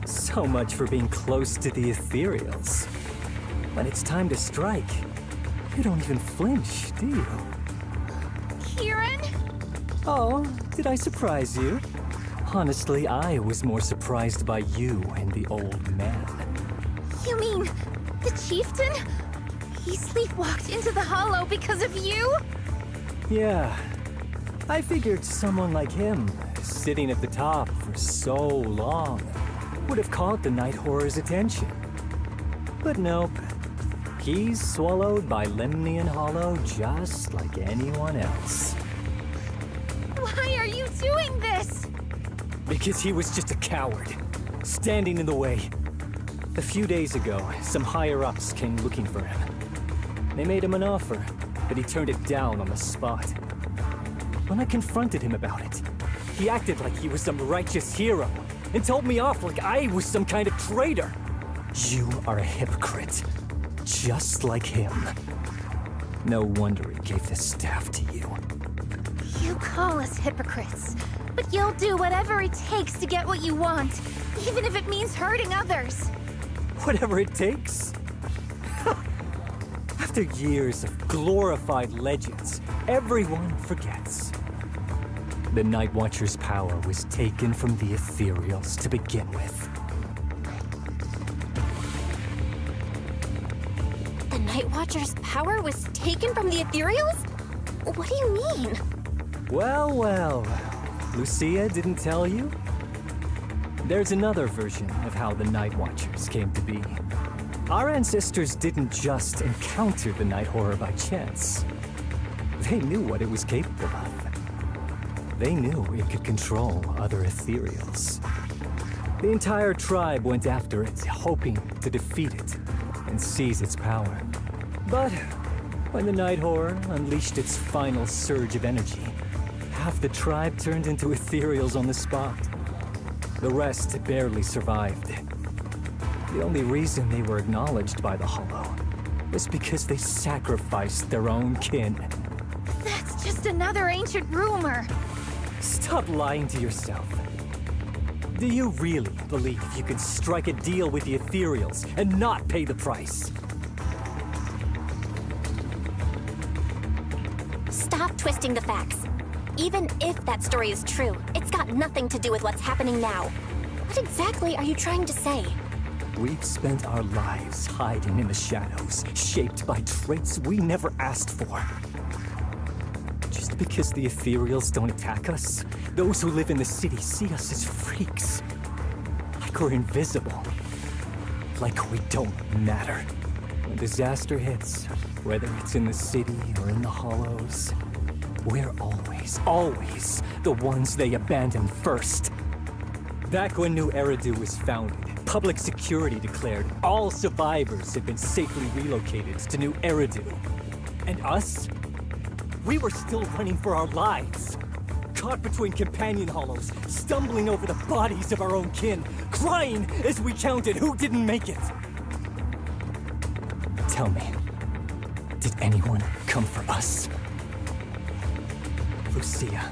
So much for being close to the ethereals. When it's time to strike, you don't even flinch, do you? Kieran? Oh, did I surprise you? Honestly, I was more surprised by you and the old man. You mean the chieftain? He sleepwalked into the hollow because of you? Yeah. I figured someone like him, sitting at the top for so long, would have caught the Night Horror's attention. But nope. He's swallowed by Lemnian Hollow just like anyone else. Why are you doing this? Because he was just a coward, standing in the way. A few days ago, some higher-ups came looking for him. They made him an offer, but he turned it down on the spot. When I confronted him about it, he acted like he was some righteous hero and told me off like I was some kind of traitor. You are a hypocrite, just like him. No wonder he gave the staff to you. You call us hypocrites, but you'll do whatever it takes to get what you want, even if it means hurting others. Whatever it takes. After years of glorified legends, everyone forgets. The Night Watcher's power was taken from the ethereals to begin with. The Night Watcher's power was taken from the ethereals? What do you mean? Well, well. Lucia didn't tell you? There's another version of how the Night Watchers came to be. Our ancestors didn't just encounter the Night Horror by chance. They knew what it was capable of. They knew it could control other ethereals. The entire tribe went after it, hoping to defeat it and seize its power. But when the Night Horror unleashed its final surge of energy, half the tribe turned into ethereals on the spot. The rest barely survived. The only reason they were acknowledged by the Hollow was because they sacrificed their own kin. That's just another ancient rumor. Stop lying to yourself. Do you really believe you can strike a deal with the ethereals and not pay the price? Stop twisting the facts. Even if that story is true, it's got nothing to do with what's happening now. What exactly are you trying to say? We've spent our lives hiding in the shadows, shaped by traits we never asked for. Just because the ethereals don't attack us, those who live in the city see us as freaks. Like we're invisible. Like we don't matter. When disaster hits, whether it's in the city or in the hollows, we're always the ones they abandon first. Back when New Eridu was founded, public security declared all survivors had been safely relocated to New Eridu. And us? We were still running for our lives. Caught between companion hollows, stumbling over the bodies of our own kin, crying as we counted who didn't make it. Tell me, did anyone come for us? Lucia,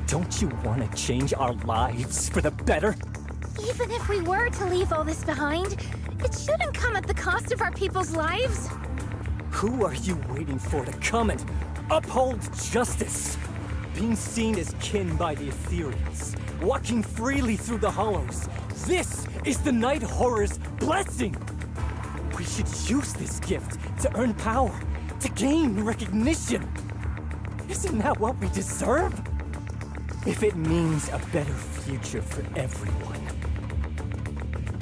don't you want to change our lives for the better? Even if we were to leave all this behind, it shouldn't come at the cost of our people's lives. Who are you waiting for to come and uphold justice? Being seen as kin by the ethereals, walking freely through the hollows. This is the Night Horror's blessing! We should use this gift to earn power, to gain recognition. Isn't that what we deserve? If it means a better future for everyone,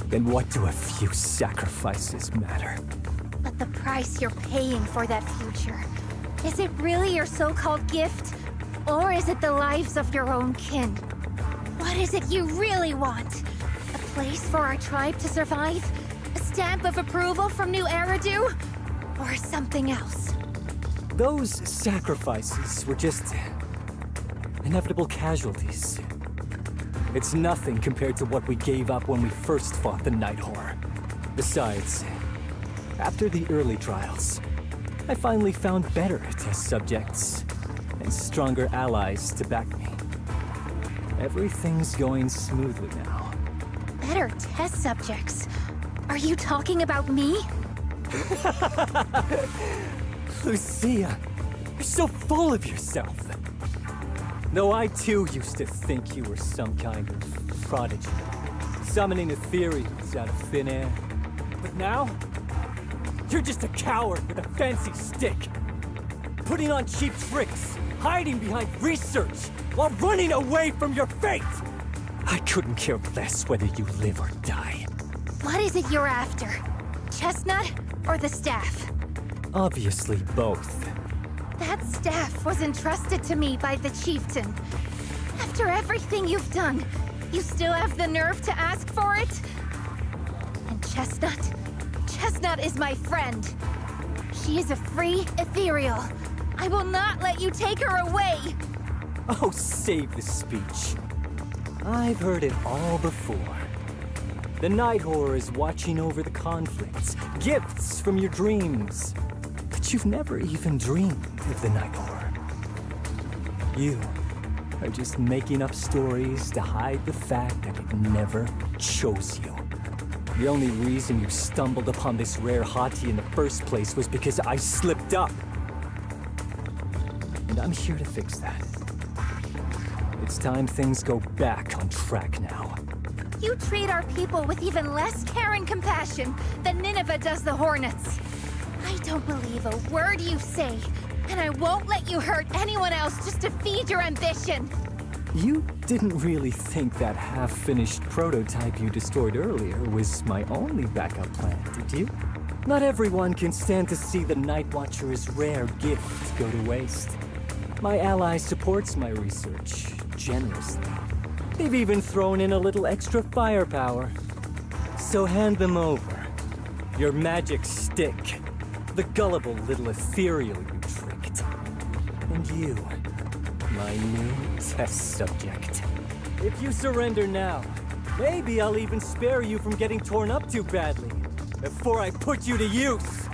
then what do a few sacrifices matter? But the price you're paying for that future, is it really your so-called gift? Or is it the lives of your own kin? What is it you really want? A place for our tribe to survive? A stamp of approval from New Eridu? Or something else? Those sacrifices were just inevitable casualties. It's nothing compared to what we gave up when we first fought the Night Horror. Besides, after the early trials, I finally found better test subjects and stronger allies to back me. Everything's going smoothly now. Better test subjects? Are you talking about me? Lucia, you're so full of yourself. Though I too used to think you were some kind of prodigy, summoning ethereals out of thin air. But now, you're just a coward with a fancy stick, putting on cheap tricks, hiding behind research, while running away from your fate! I couldn't care less whether you live or die. What is it you're after? Chestnut or the staff? Obviously both. That staff was entrusted to me by the chieftain. After everything you've done, you still have the nerve to ask for it? And Chestnut? Chestnut is my friend. She is a free ethereal. I will not let you take her away! Oh, save the speech. I've heard it all before. The Night Horror is watching over the conflicts, gifts from your dreams. But you've never even dreamed of the Night Horror. You are just making up stories to hide the fact that it never chose you. The only reason you stumbled upon this rare hottie in the first place was because I slipped up. And I'm here to fix that. It's time things go back on track now. You treat our people with even less care and compassion than Nineveh does the Hornets. I don't believe a word you say, and I won't let you hurt anyone else just to feed your ambition. You didn't really think that half-finished prototype you destroyed earlier was my only backup plan, did you? Not everyone can stand to see the Night Watcher's rare gift go to waste. My ally supports my research generously. They've even thrown in a little extra firepower. So hand them over. Your magic stick. The gullible little ethereal you tricked. And you, my new test subject. If you surrender now, maybe I'll even spare you from getting torn up too badly before I put you to use.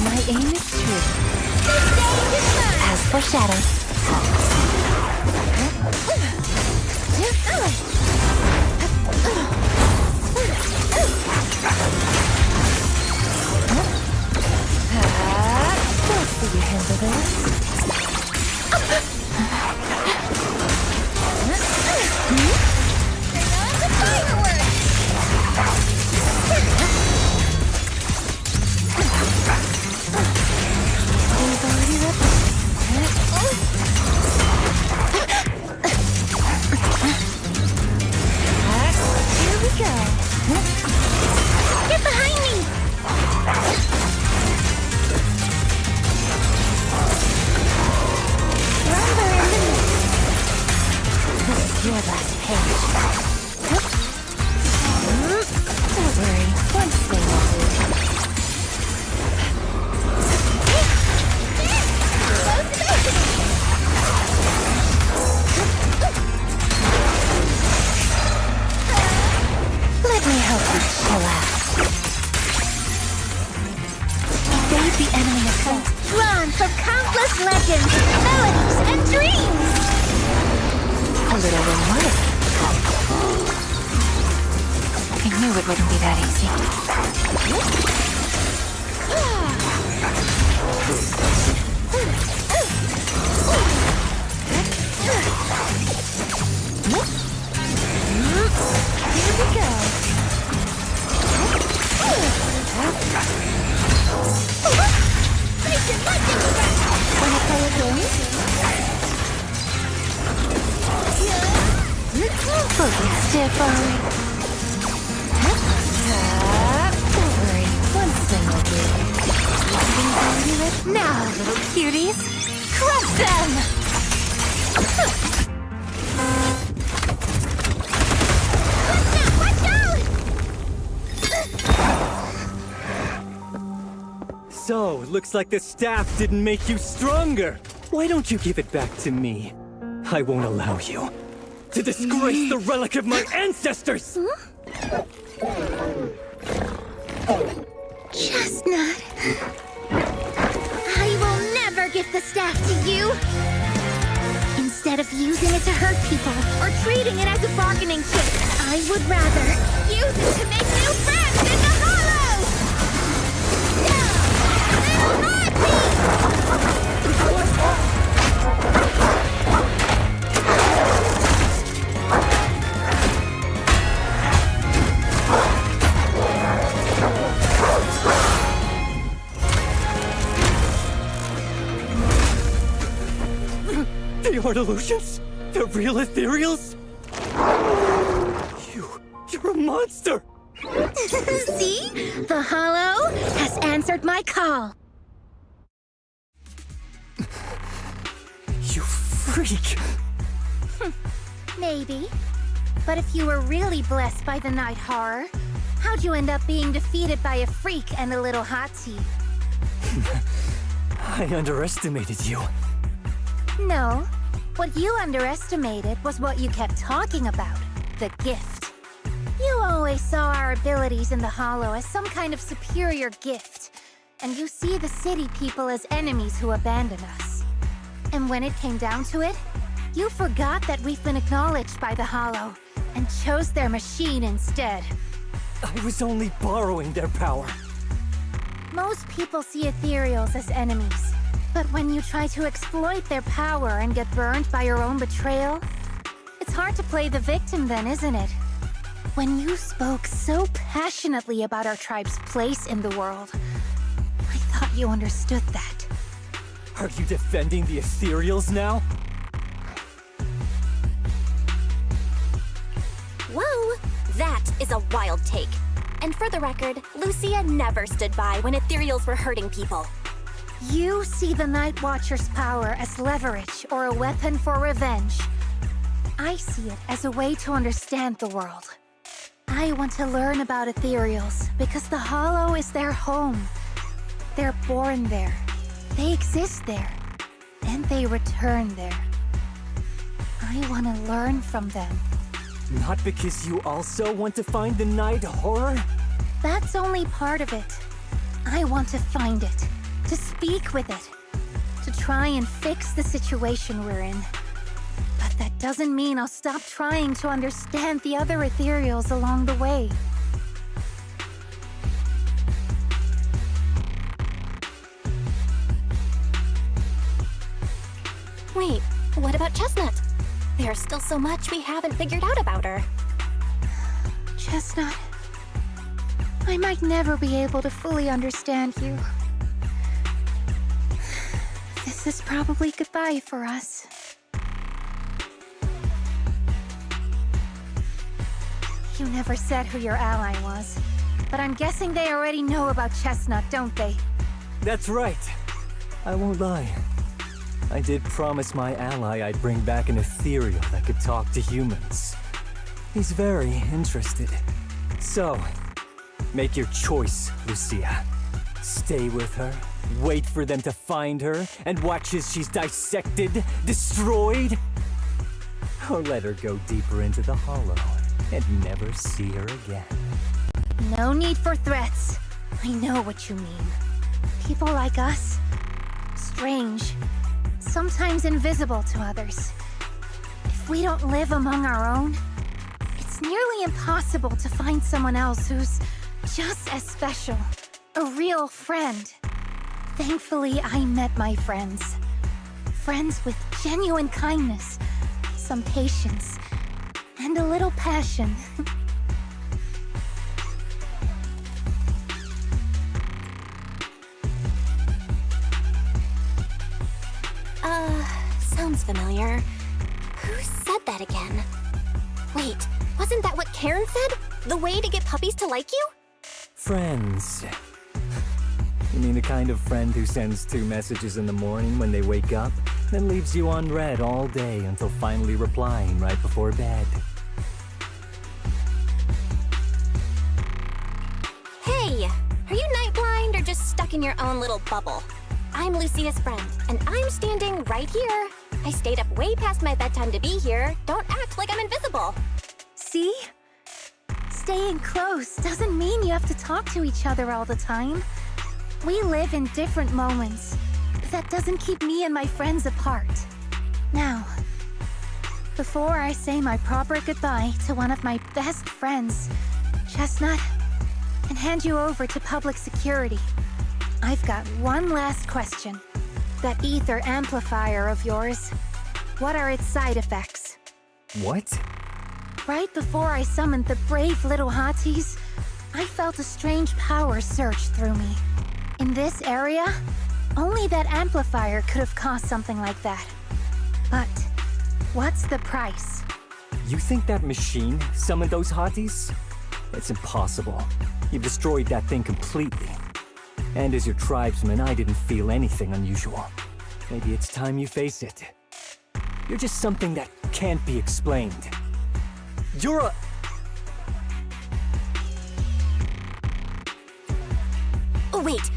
My aim is true. As foreshadowed. We'll see you handle this. Here we go. Get behind me! Rumble in the mix. This is your last page. Don't worry, one thing will do. Let me help you chill out. Evade the enemy assault. Drawn from countless legends, melodies, and dreams! A little reward. I knew it wouldn't be that easy. Here we go. Make it legend! stiff, are we? Don't worry, one swing will do. Now, little cuties, crush them! Watch out! So, looks like the staff didn't make you stronger. Why don't you give it back to me? I won't allow you to disgrace the relic of my ancestors! Chestnut, I will never give the staff to you. Instead of using it to hurt people or treating it as a bargaining chip, I would rather use it to make new friends in the hollow! They aren't illusions? The real ethereals? You're a monster! See? The hollow has answered my call. You freak! Maybe. But if you were really blessed by the night horror, how'd you end up being defeated by a freak and a little hot tea? I underestimated you. No. What you underestimated was what you kept talking about, the gift. You always saw our abilities in the Hollow as some kind of superior gift, and you see the city people as enemies who abandon us. And when it came down to it, you forgot that we've been acknowledged by the Hollow, and chose their machine instead. I was only borrowing their power. Most people see ethereals as enemies. But when you try to exploit their power and get burned by your own betrayal, it's hard to play the victim then, isn't it? When you spoke so passionately about our tribe's place in the world, I thought you understood that. Are you defending the ethereals now? Whoa! That is a wild take. And for the record, Lucia never stood by when ethereals were hurting people. You see the Night Watcher's power as leverage or a weapon for revenge. I see it as a way to understand the world. I want to learn about ethereals because the Hollow is their home. They're born there. They exist there. And they return there. I want to learn from them. Not because you also want to find the night horror? That's only part of it. I want to find it. To speak with it. To try and fix the situation we're in. But that doesn't mean I'll stop trying to understand the other ethereals along the way. Wait, what about Chestnut? There's still so much we haven't figured out about her. Chestnut, I might never be able to fully understand you. This is probably goodbye for us. You never said who your ally was, but I'm guessing they already know about Chestnut, don't they? That's right. I won't lie. I did promise my ally I'd bring back an ethereal that could talk to humans. He's very interested. So, make your choice, Lucia. Stay with her, wait for them to find her, and watch as she's dissected, destroyed? Or let her go deeper into the Hollow and never see her again. No need for threats. I know what you mean. People like us, strange, sometimes invisible to others. If we don't live among our own, it's nearly impossible to find someone else who's just as special. A real friend. Thankfully, I met my friends. Friends with genuine kindness, some patience, and a little passion. Sounds familiar. Who said that again? Wait, wasn't Karen said? The way to get puppies to like you? Friends. You mean the kind of friend who sends 2 messages in the morning when they wake up, then leaves you unread all day until finally replying right before bed? Hey, are you night blind or just stuck in your own little bubble? I'm Lucia's friend, and I'm standing right here. I stayed up way past my bedtime to be here. Don't act like I'm invisible. See? Staying close doesn't mean you have to talk to each other all the time. We live in different moments, but that doesn't keep me and my friends apart. Now, before I say my proper goodbye to one of my best friends, Chestnut, and hand you over to public security, I've got one last question. That ether amplifier of yours, what are its side effects? What? Right before I summoned the brave little hotties, I felt a strange power surge through me. In this area, only that amplifier could have caused something like that. But what's the price? You think that machine summoned those hotties? It's impossible. You've destroyed that thing completely. And as your tribesman, I didn't feel anything unusual. Maybe it's time you face it. You're just something that can't be explained. You're a... Oh, wait.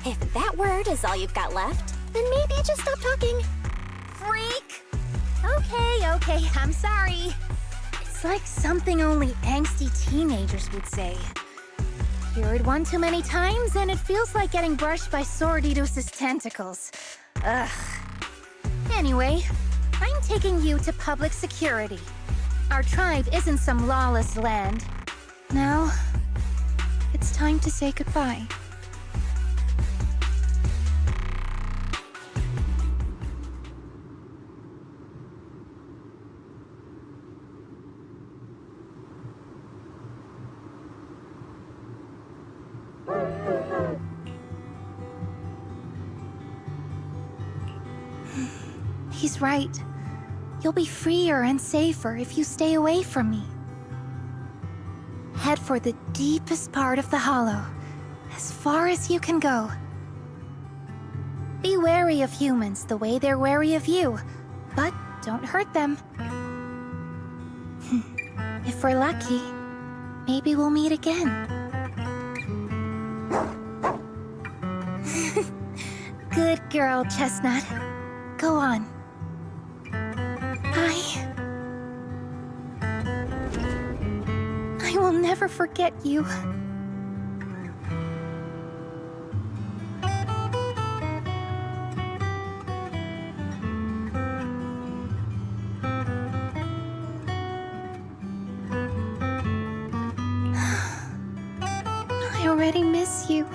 If that word is all you've got left, then maybe just stop talking. Freak! Okay, I'm sorry. It's like something only angsty teenagers would say. Hear it one too many times, and it feels like getting brushed by Swordidus's tentacles. Ugh. Anyway, I'm taking you to public security. Our tribe isn't some lawless land. Now, it's time to say goodbye. He's right. You'll be freer and safer if you stay away from me. Head for the deepest part of the hollow, as far as you can go. Be wary of humans the way they're wary of you, but don't hurt them. If we're lucky, maybe we'll meet again. Good girl, Chestnut. Go on. I will never forget you. I already miss you.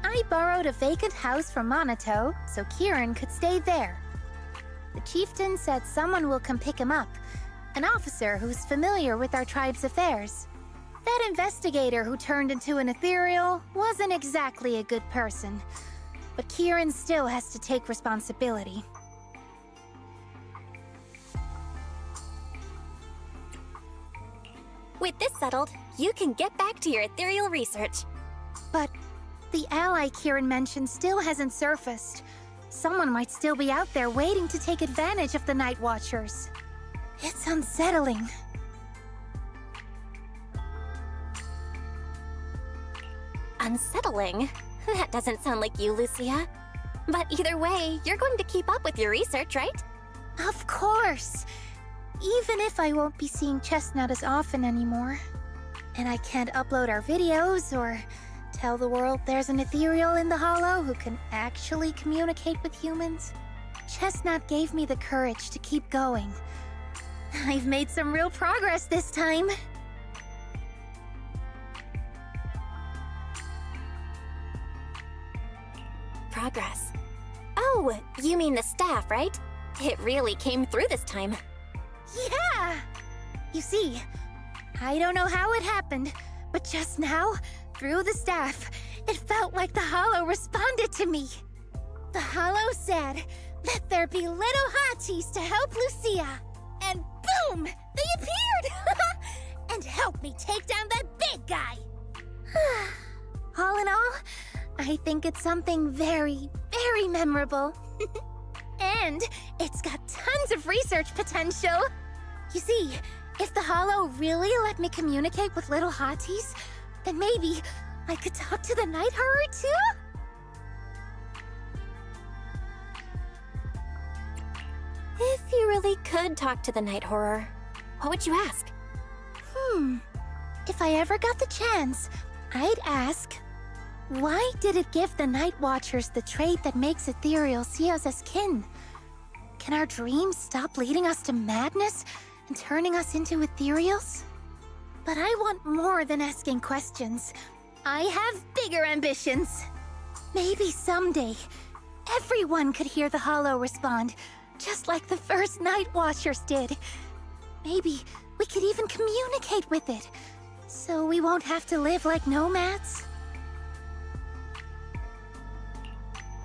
I borrowed a vacant house from Monato so Kieran could stay there. The chieftain said someone will come pick him up, an officer who's familiar with our tribe's affairs. That investigator who turned into an ethereal wasn't exactly a good person, but Kieran still has to take responsibility. With this settled, you can get back to your ethereal research. But the ally Kieran mentioned still hasn't surfaced. Someone might still be out there waiting to take advantage of the Night Watchers. It's unsettling. Unsettling? That doesn't sound like you, Lucia. But either way, you're going to keep up with your research, right? Of course! Even if I won't be seeing Chestnut as often anymore. And I can't upload our videos or tell the world there's an ethereal in the Hollow who can actually communicate with humans. Chestnut gave me the courage to keep going. I've made some real progress this time. Progress. Oh, you mean the staff, right? It really came through this time. Yeah! You see, I don't know how it happened, but just now, through the staff, it felt like the Hollow responded to me. The Hollow said, "Let there be little hotties to help Lucia." And boom! They appeared! And helped me take down that big guy! All in all, I think it's something very, very memorable. And it's got tons of research potential. You see, if the Hollow really let me communicate with little hotties, then maybe I could talk to the Night Horror too? If you really could talk to the Night Horror, what would you ask? If I ever got the chance, I'd ask, why did it give the Night Watchers the trait that makes Ethereal see us as kin? Can our dreams stop leading us to madness and turning us into Ethereals? But I want more than asking questions. I have bigger ambitions. Maybe someday, everyone could hear the Hollow respond, just like the first Night Watchers did. Maybe we could even communicate with it, so we won't have to live like nomads.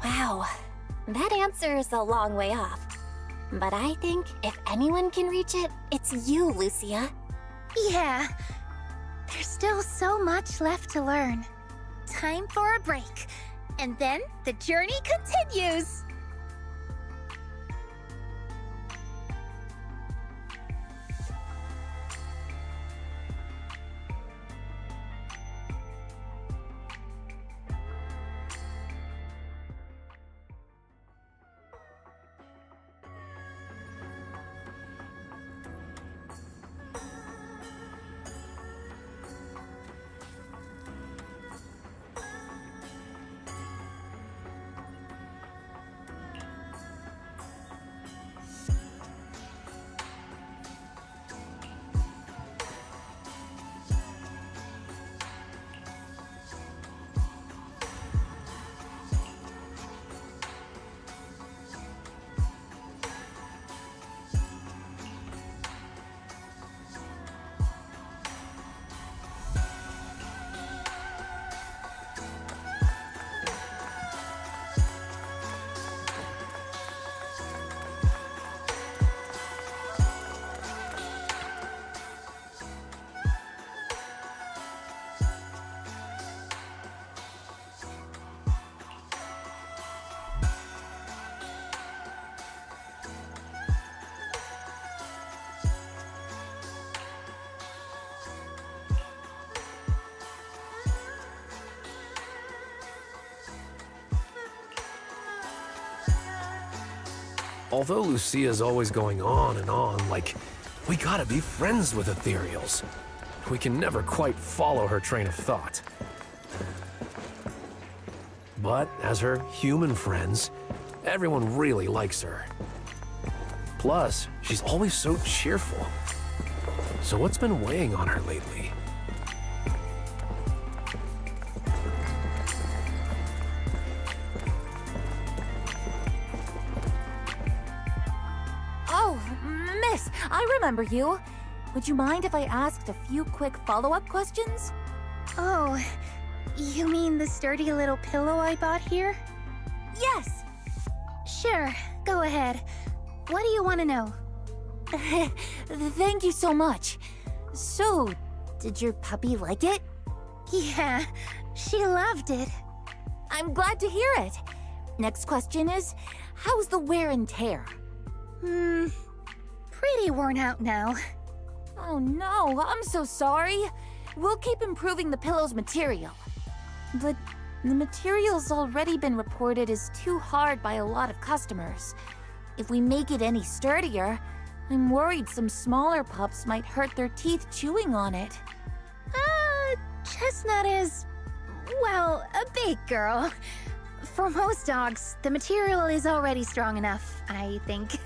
Wow, that answer is a long way off. But I think if anyone can reach it, it's you, Lucia. Yeah, there's still so much left to learn. Time for a break, and then the journey continues. Although Lucia's always going on and on, like, we gotta be friends with Ethereals. We can never quite follow her train of thought. But as her human friends, everyone really likes her. Plus, she's always so cheerful. So what's been weighing on her lately? Oh, miss, I remember you. Would you mind if I asked a few quick follow-up questions? Oh, you mean the sturdy little pillow I bought here? Yes. Sure, go ahead. What do you want to know? Thank you so much. So, did your puppy like it? Yeah, she loved it. I'm glad to hear it. Next question is, how's the wear and tear? Pretty pretty worn out now. Oh no, I'm so sorry. We'll keep improving the pillow's material. But the material's already been reported as too hard by a lot of customers. If we make it any sturdier, I'm worried some smaller pups might hurt their teeth chewing on it. Chestnut is, well, a big girl. For most dogs, the material is already strong enough, I think.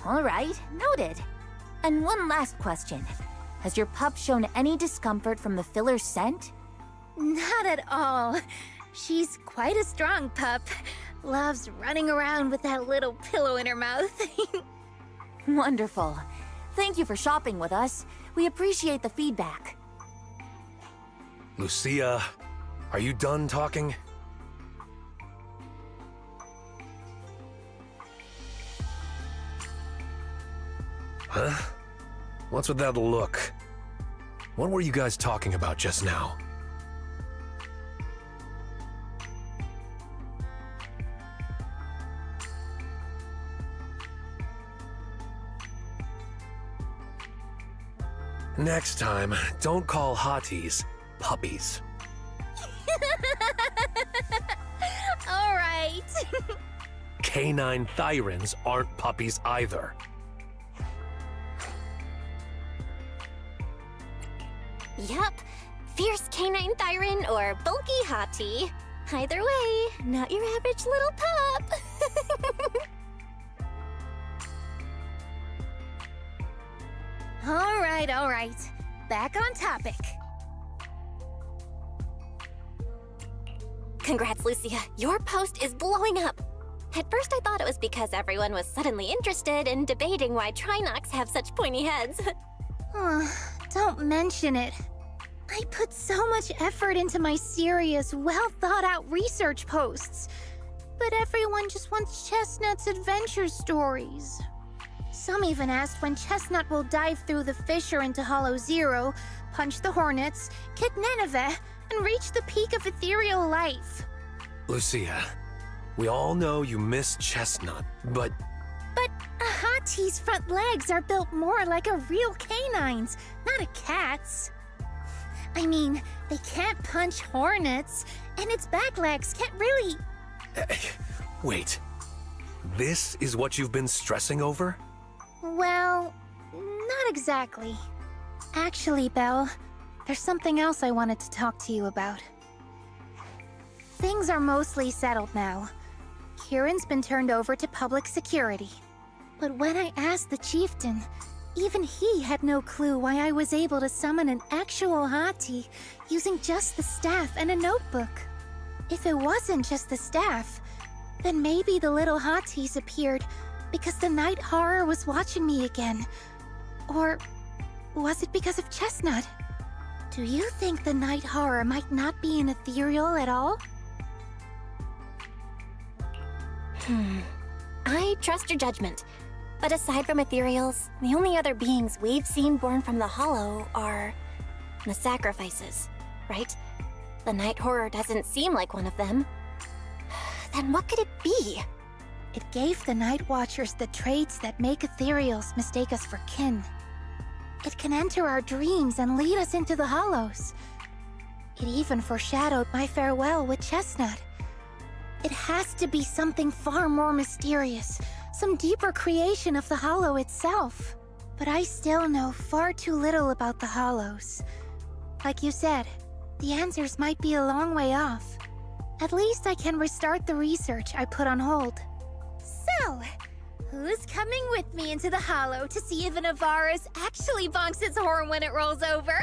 All right, noted. And one last question. Has your pup shown any discomfort from the filler's scent? Not at all. She's quite a strong pup. Loves running around with that little pillow in her mouth. Wonderful. Thank you for shopping with us. We appreciate the feedback. Lucia, are you done talking? Huh? What's with that look? What were you guys talking about just now? Next time, don't call hotties puppies. All right. Canine thyrans aren't puppies either. Yup. Fierce canine thyran or bulky hottie. Either way, not your average little pup. All right. Back on topic. Congrats, Lucia. Your post is blowing up. At first, I thought it was because everyone was suddenly interested in debating why Trinocs have such pointy heads. Don't mention it. I put so much effort into my serious, well-thought-out research posts. But everyone just wants Chestnut's adventure stories. Some even asked when Chestnut will dive through the fissure into Hollow Zero, punch the Hornets, kick Nineveh, and reach the peak of ethereal life. Lucia, we all know you miss Chestnut, but... But a hottie's front legs are built more like a real canine's, not a cat's. I mean, they can't punch hornets, and its back legs can't really... Wait. This is what you've been stressing over? Well, not exactly. Actually, Belle, there's something else I wanted to talk to you about. Things are mostly settled now. Kieran's been turned over to public security. But when I asked the chieftain, even he had no clue why I was able to summon an actual hottie using just the staff and a notebook. If it wasn't just the staff, then maybe the little hotties appeared because the night horror was watching me again. Or was it because of Chestnut? Do you think the night horror might not be an ethereal at all? I trust your judgment. But aside from ethereals, the only other beings we've seen born from the Hollow are... the sacrifices, right? The night horror doesn't seem like one of them. Then what could it be? It gave the Night Watchers the traits that make ethereals mistake us for kin. It can enter our dreams and lead us into the Hollows. It even foreshadowed my farewell with Chestnut. It has to be something far more mysterious, some deeper creation of the Hollow itself. But I still know far too little about the Hollows. Like you said, the answers might be a long way off. At least I can restart the research I put on hold. So, who's coming with me into the Hollow to see if an Avaris actually bonks its horn when it rolls over?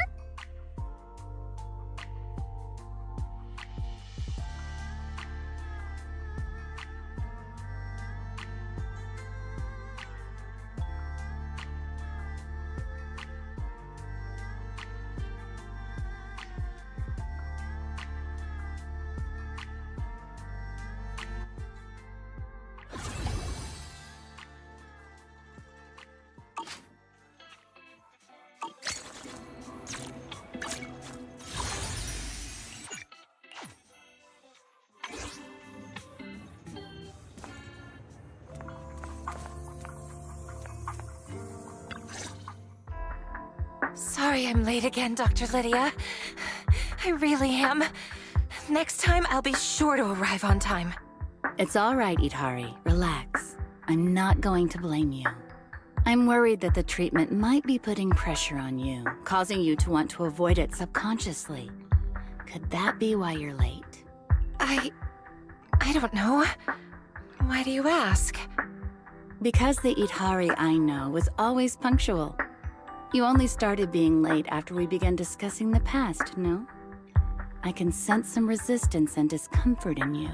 sorry I'm late again, Dr. Lydia. I really am. Next time, I'll be sure to arrive on time. It's all right, Itari. Relax. I'm not going to blame you. I'm worried that the treatment might be putting pressure on you, causing you to want to avoid it subconsciously. Could that be why you're late? I don't know. Why do you ask? Because the Itari I know was always punctual. You only started being late after we began discussing the past, no? I can sense some resistance and discomfort in you.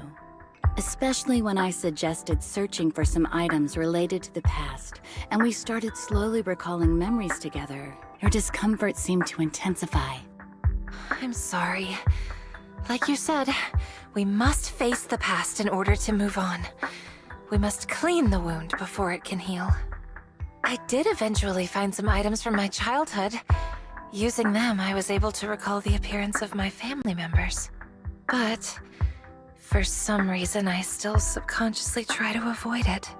Especially when I suggested searching for some items related to the past, and we started slowly recalling memories together. Your discomfort seemed to intensify. I'm sorry. Like you said, we must face the past in order to move on. We must clean the wound before it can heal. I did eventually find some items from my childhood. Using them, I was able to recall the appearance of my family members. But for some reason, I still subconsciously try to avoid it.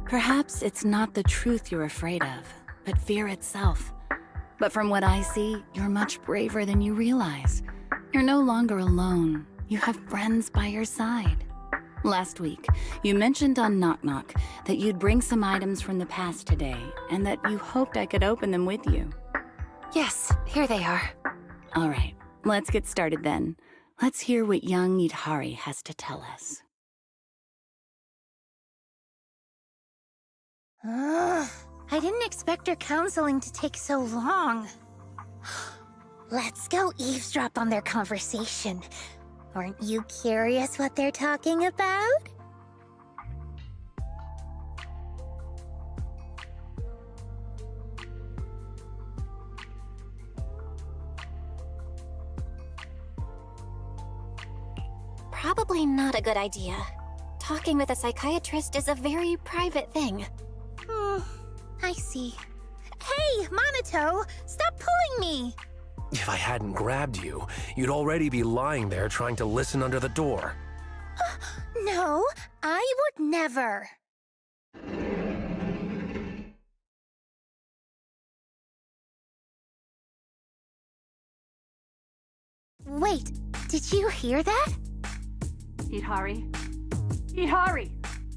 Perhaps it's not the truth you're afraid of, but fear itself. But from what I see, you're much braver than you realize. You're no longer alone. You have friends by your side. Last week, you mentioned on Knock Knock that you'd bring some items from the past today, and that you hoped I could open them with you. Yes, here they are. All right, let's get started then. Let's hear what young Itari has to tell us. I didn't expect her counseling to take so long. Let's go eavesdrop on their conversation. Aren't you curious what they're talking about? Probably not a good idea. Talking with a psychiatrist is a very private thing. I see. Hey, Monato! Stop pulling me! If I hadn't grabbed you, you'd already be lying there trying to listen under the door. No, I would never. Wait, did you hear that? Itari? Itari!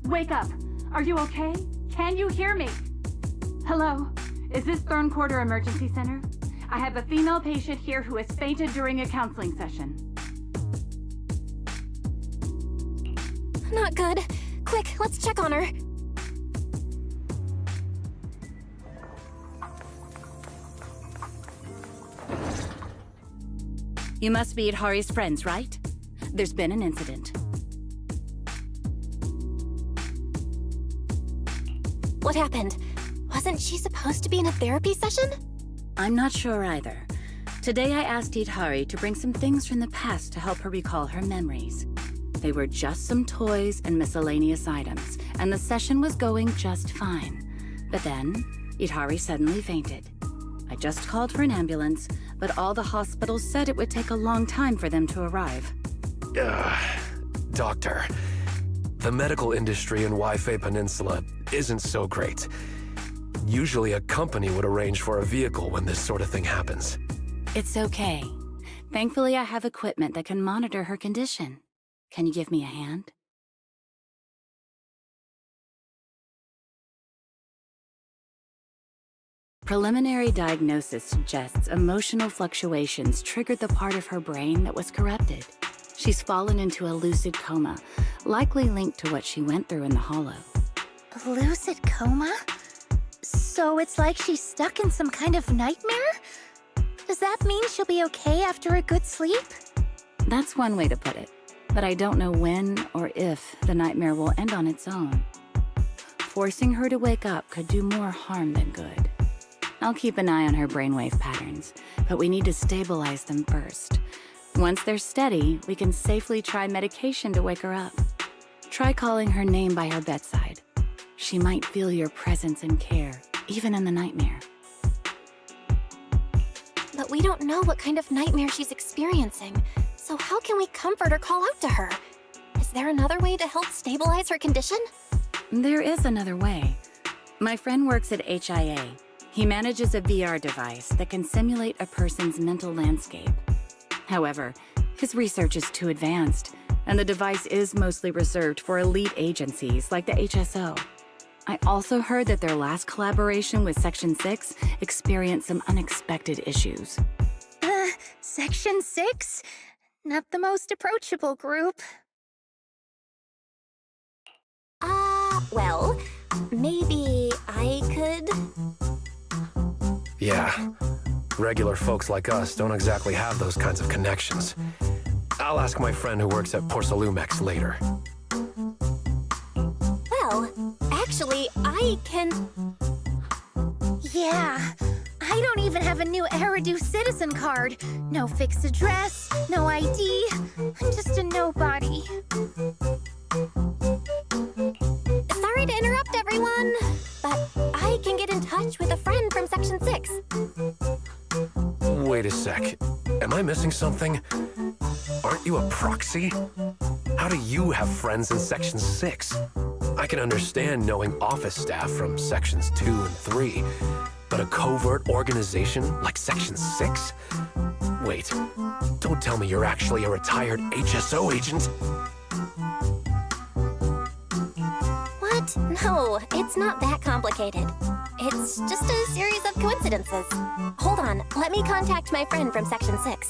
Wake up! Are you okay? Can you hear me? Hello? Is this Thorn Quarter Emergency Center? I have a female patient here who has fainted during a counseling session. Not good. Quick, let's check on her. You must be Itari's friends, right? There's been an incident. What happened? Wasn't she supposed to be in a therapy session? I'm not sure either. Today I asked Itari to bring some things from the past to help her recall her memories. They were just some toys and miscellaneous items, and the session was going just fine. But then, Itari suddenly fainted. I just called for an ambulance, but all the hospitals said it would take a long time for them to arrive. Doctor, the medical industry in Waifei Peninsula isn't so great. Usually a company would arrange for a vehicle when this sort of thing happens. It's okay. Thankfully, I have equipment that can monitor her condition. Can you give me a hand? Preliminary diagnosis suggests emotional fluctuations triggered the part of her brain that was corrupted. She's fallen into a lucid coma, likely linked to what she went through in the Hollow. A lucid coma? So it's like she's stuck in some kind of nightmare? Does that mean she'll be okay after a good sleep? That's one way to put it, but I don't know when or if the nightmare will end on its own. Forcing her to wake up could do more harm than good. I'll keep an eye on her brainwave patterns, but we need to stabilize them first. Once they're steady, we can safely try medication to wake her up. Try calling her name by her bedside. She might feel your presence and care, even in the nightmare. But we don't know what kind of nightmare she's experiencing, so how can we comfort or call out to her? Is there another way to help stabilize her condition? There is another way. My friend works at HIA. He manages a VR device that can simulate a person's mental landscape. However, his research is too advanced, and the device is mostly reserved for elite agencies like the HSO. I also heard that their last collaboration with Section 6 experienced some unexpected issues. Section 6? Not the most approachable group. Well, maybe I could... Yeah, regular folks like us don't exactly have those kinds of connections. I'll ask my friend who works at Porcelumex later. Well, actually, I can... Yeah, I don't even have a new Eridu citizen card. No fixed address, no ID. I'm just a nobody. Sorry to interrupt, everyone, but I can get in touch with a friend from Section 6. Wait a sec. Am I missing something? Aren't you a proxy? How do you have friends in Section 6? I can understand knowing office staff from Sections 2 and 3, but a covert organization like Section 6? Wait, don't tell me you're actually a retired HSO agent. What? No, it's not that complicated. It's just a series of coincidences. Hold on, let me contact my friend from Section 6.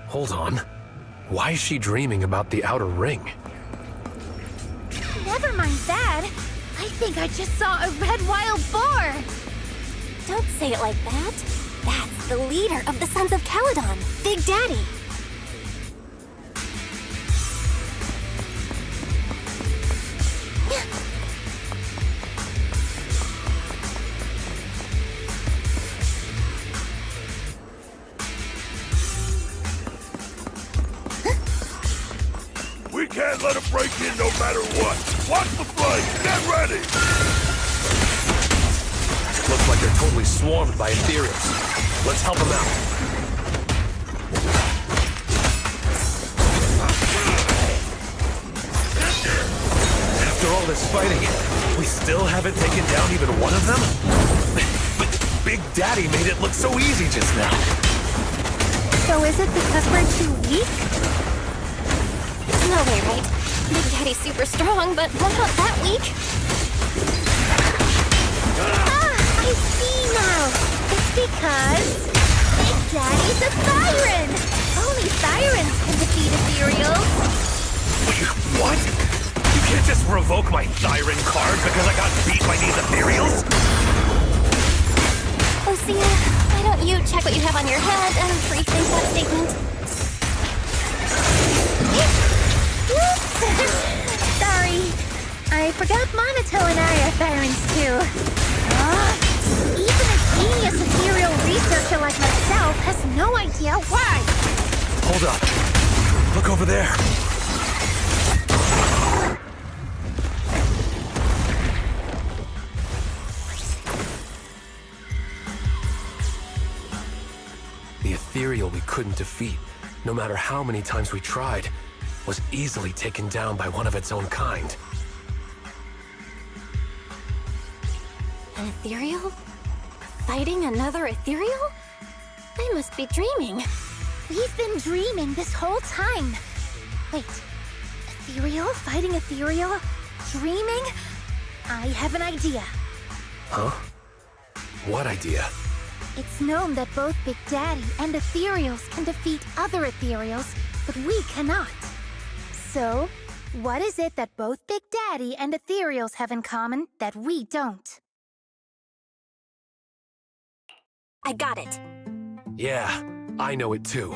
Hold on. Why is she dreaming about the outer ring? Never mind that. I think I just saw a red wild boar. Don't say it like that. That's the leader of the Sons of Caledon, Big Daddy. We can't let him break in no matter what. Watch the flank. Get ready. Looks like they're totally swarmed by Ethereals. Let's help them out. After all this fighting, we still haven't taken down even one of them? Big Daddy made it look so easy just now. So is it because we're too weak? No way, right? Big Daddy's super strong, but we're not that weak. I see now. It's because Big Daddy's a Siren. Only Sirens can defeat Ethereals. What? You can't just revoke my Siren card because I got beat by these Ethereals? Lucia, why don't you check what you have on your head and rethink that statement? Sorry. I forgot Monato and I are Sirens too. Even a genius ethereal researcher like myself has no idea why. Hold up. Look over there. The ethereal we couldn't defeat, no matter how many times we tried, was easily taken down by one of its own kind. An ethereal? Fighting another ethereal? I must be dreaming. We've been dreaming this whole time. Wait, ethereal fighting ethereal? Dreaming? I have an idea. Huh? What idea? It's known that both Big Daddy and ethereals can defeat other ethereals, but we cannot. So, what is it that both Big Daddy and ethereals have in common that we don't? I got it. Yeah, I know it too.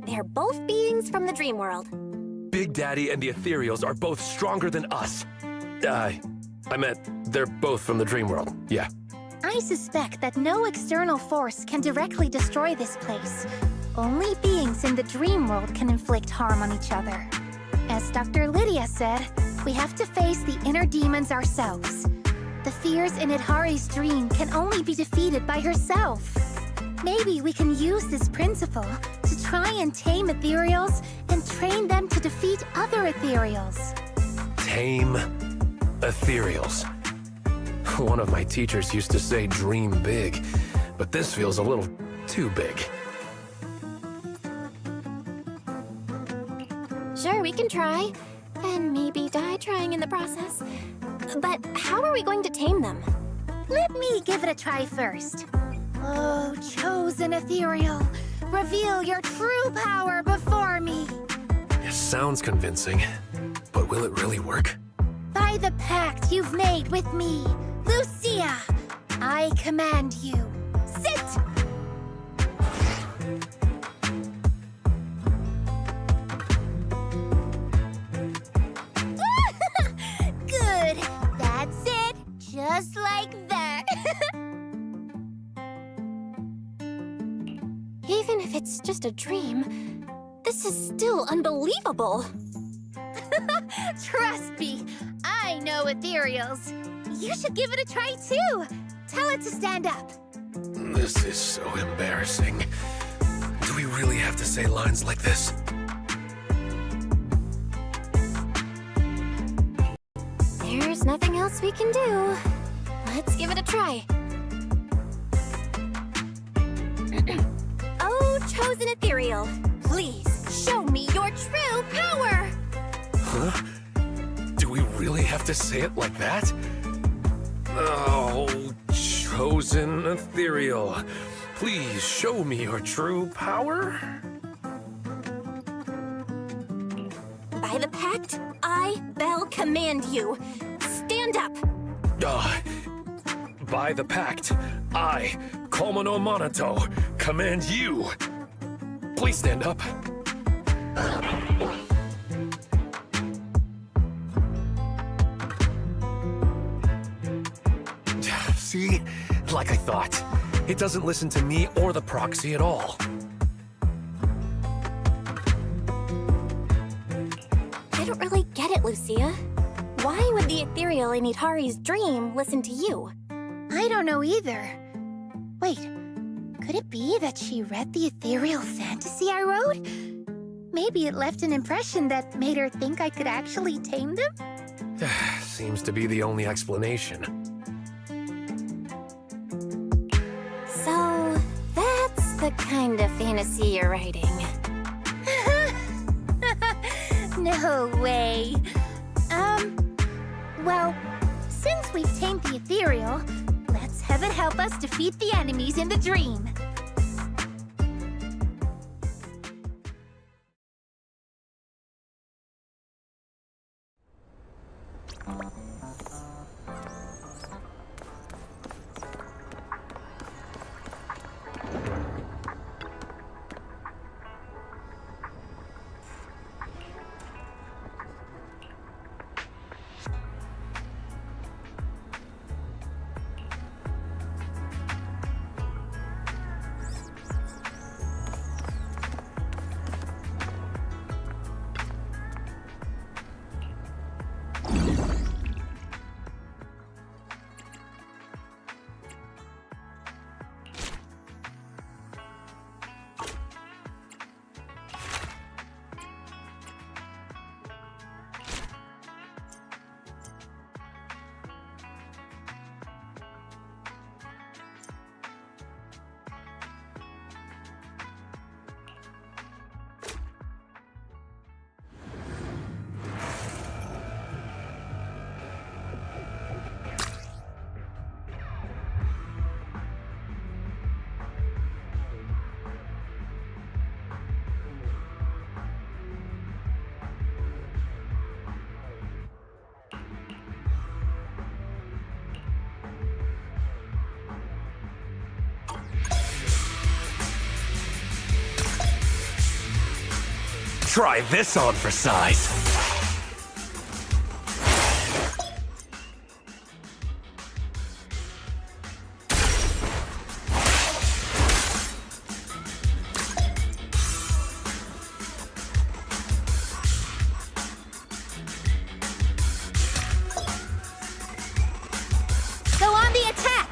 They're both beings from the dream world. Big Daddy and the ethereals are both stronger than us. I meant they're both from the dream world, yeah. I suspect that no external force can directly destroy this place. Only beings in the dream world can inflict harm on each other. As Dr. Lydia said, we have to face the inner demons ourselves. The fears in Idhari's dream can only be defeated by herself. Maybe we can use this principle to try and tame ethereals and train them to defeat other ethereals. Tame ethereals. One of my teachers used to say dream big, but this feels a little too big. Sure, we can try. And maybe die trying in the process. But how are we going to tame them? Let me give it a try first. Oh, chosen ethereal, reveal your true power before me. It sounds convincing, but will it really work? By the pact you've made with me, Lucia, I command you. Sit! Good. That's it. Just like that. Even if it's just a dream, this is still unbelievable. Trust me, I know ethereals. You should give it a try too. Tell it to stand up. This is so embarrassing. Do we really have to say lines like this? There's nothing else we can do. Let's give it a try. Oh, chosen ethereal, please show me your true power! Huh? Do we really have to say it like that? Oh, Chosen ethereal, please show me your true power. By the pact, I, Belle, command you. Stand up! By the pact, I, Komono Monato, command you. Please stand up. See? Like I thought. It doesn't listen to me or the proxy at all. I don't really get it, Lucia. Why would the ethereal in Itari's dream listen to you? I don't know either. Wait, could it be that she read the ethereal fantasy I wrote? Maybe it left an impression that made her think I could actually tame them? Seems to be the only explanation. So, that's the kind of fantasy you're writing. No way. Well, since we've tamed the ethereal, let's have it help us defeat the enemies in the dream. Try this on for size. Go on the attack!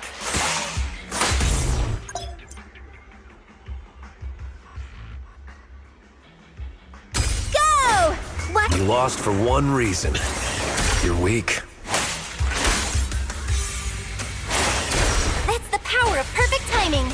Go! What? You lost for one reason. You're weak. That's the power of perfect timing!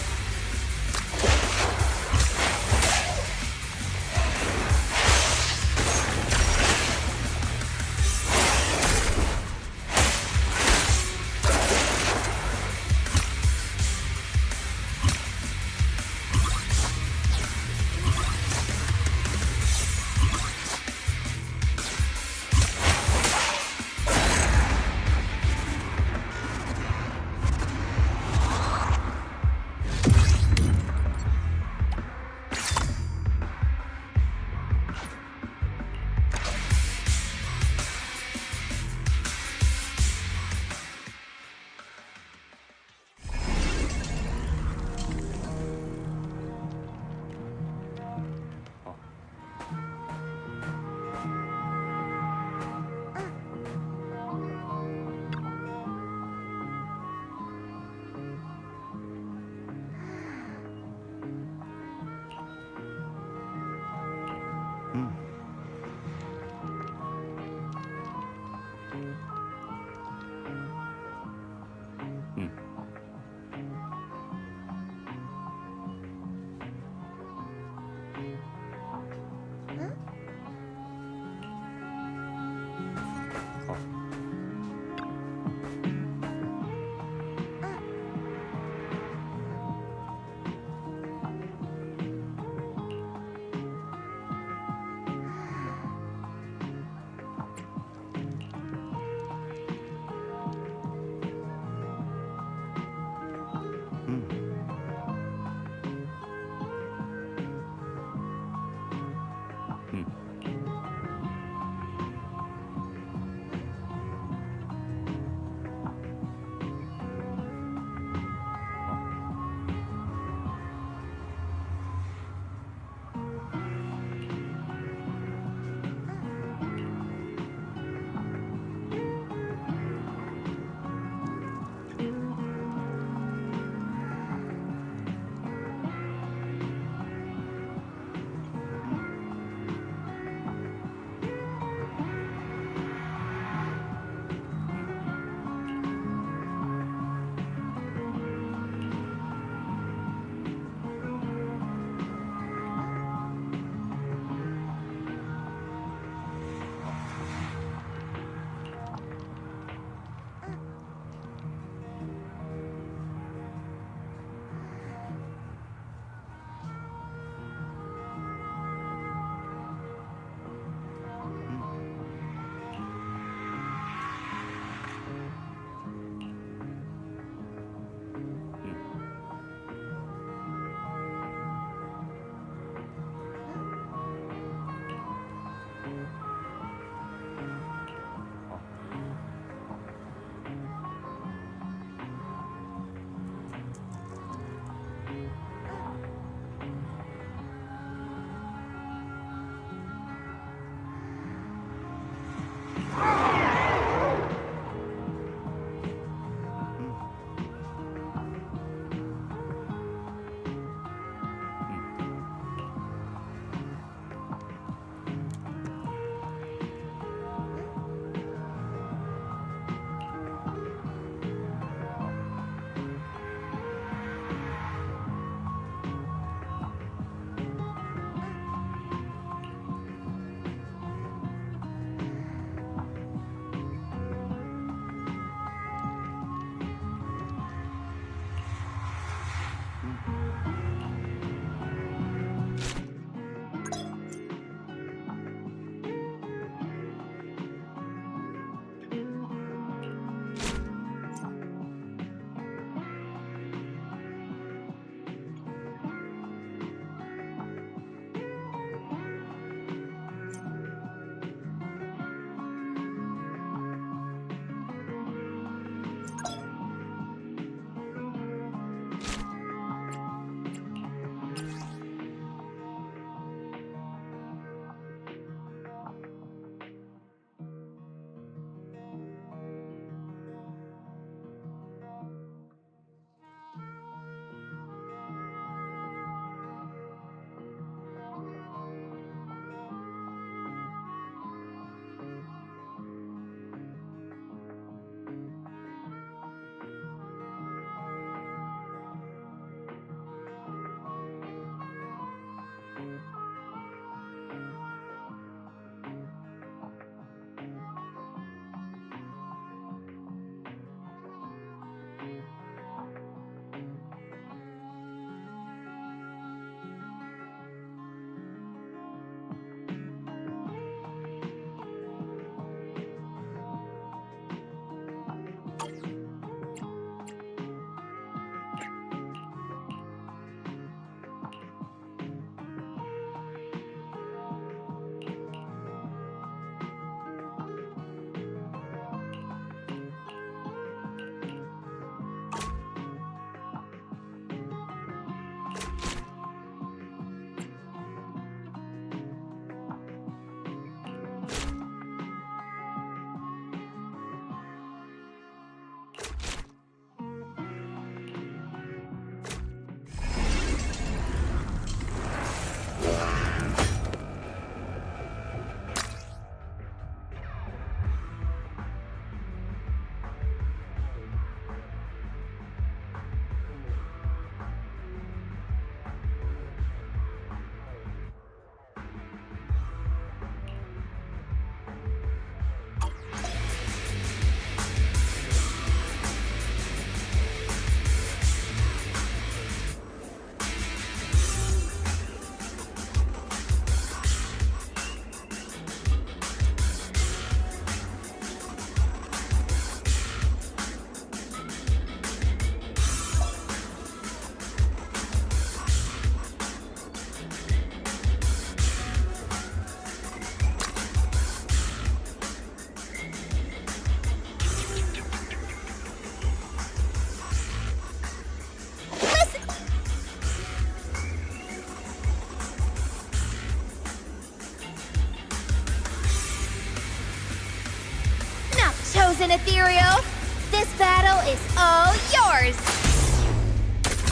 Frozen Ethereal! This battle is all yours!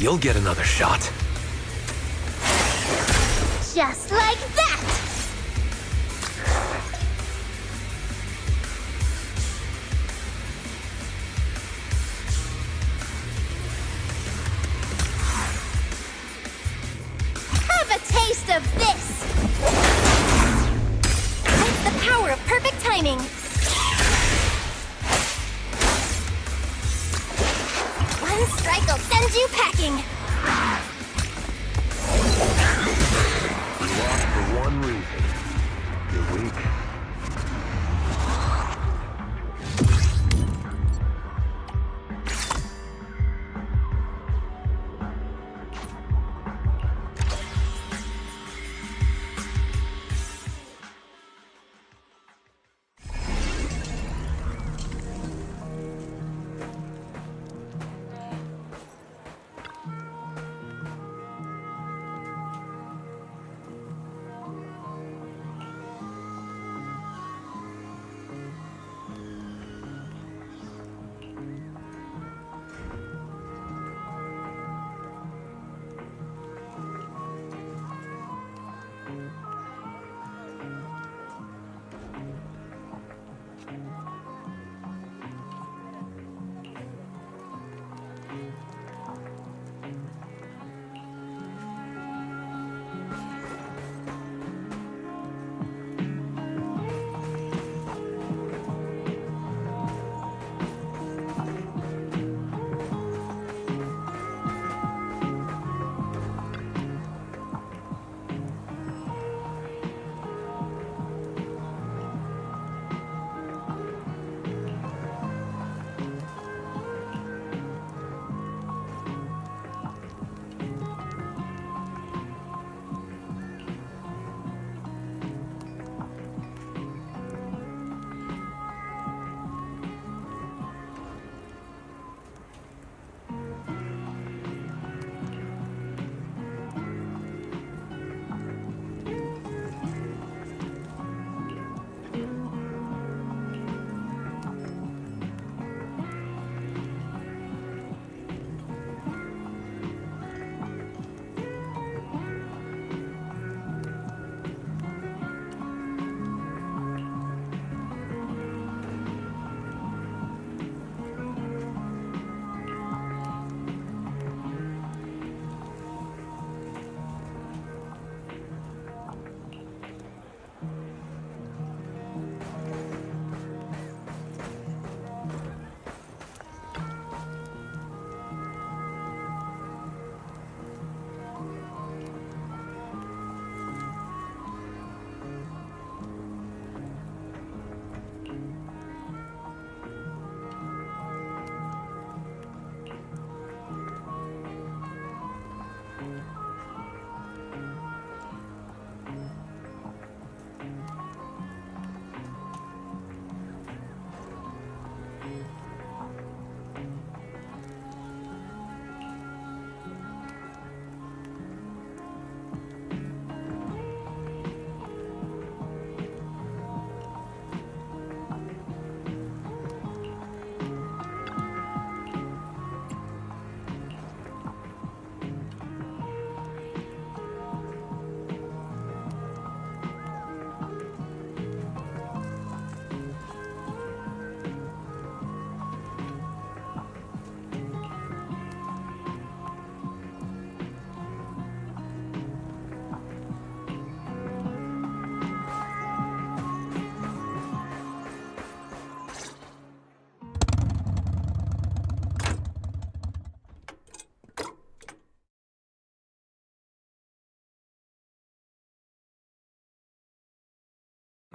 You'll get another shot. Just like that! Have a taste of this! That's the power of perfect timing. One strike will send you packing. You lost for one reason. You're weak.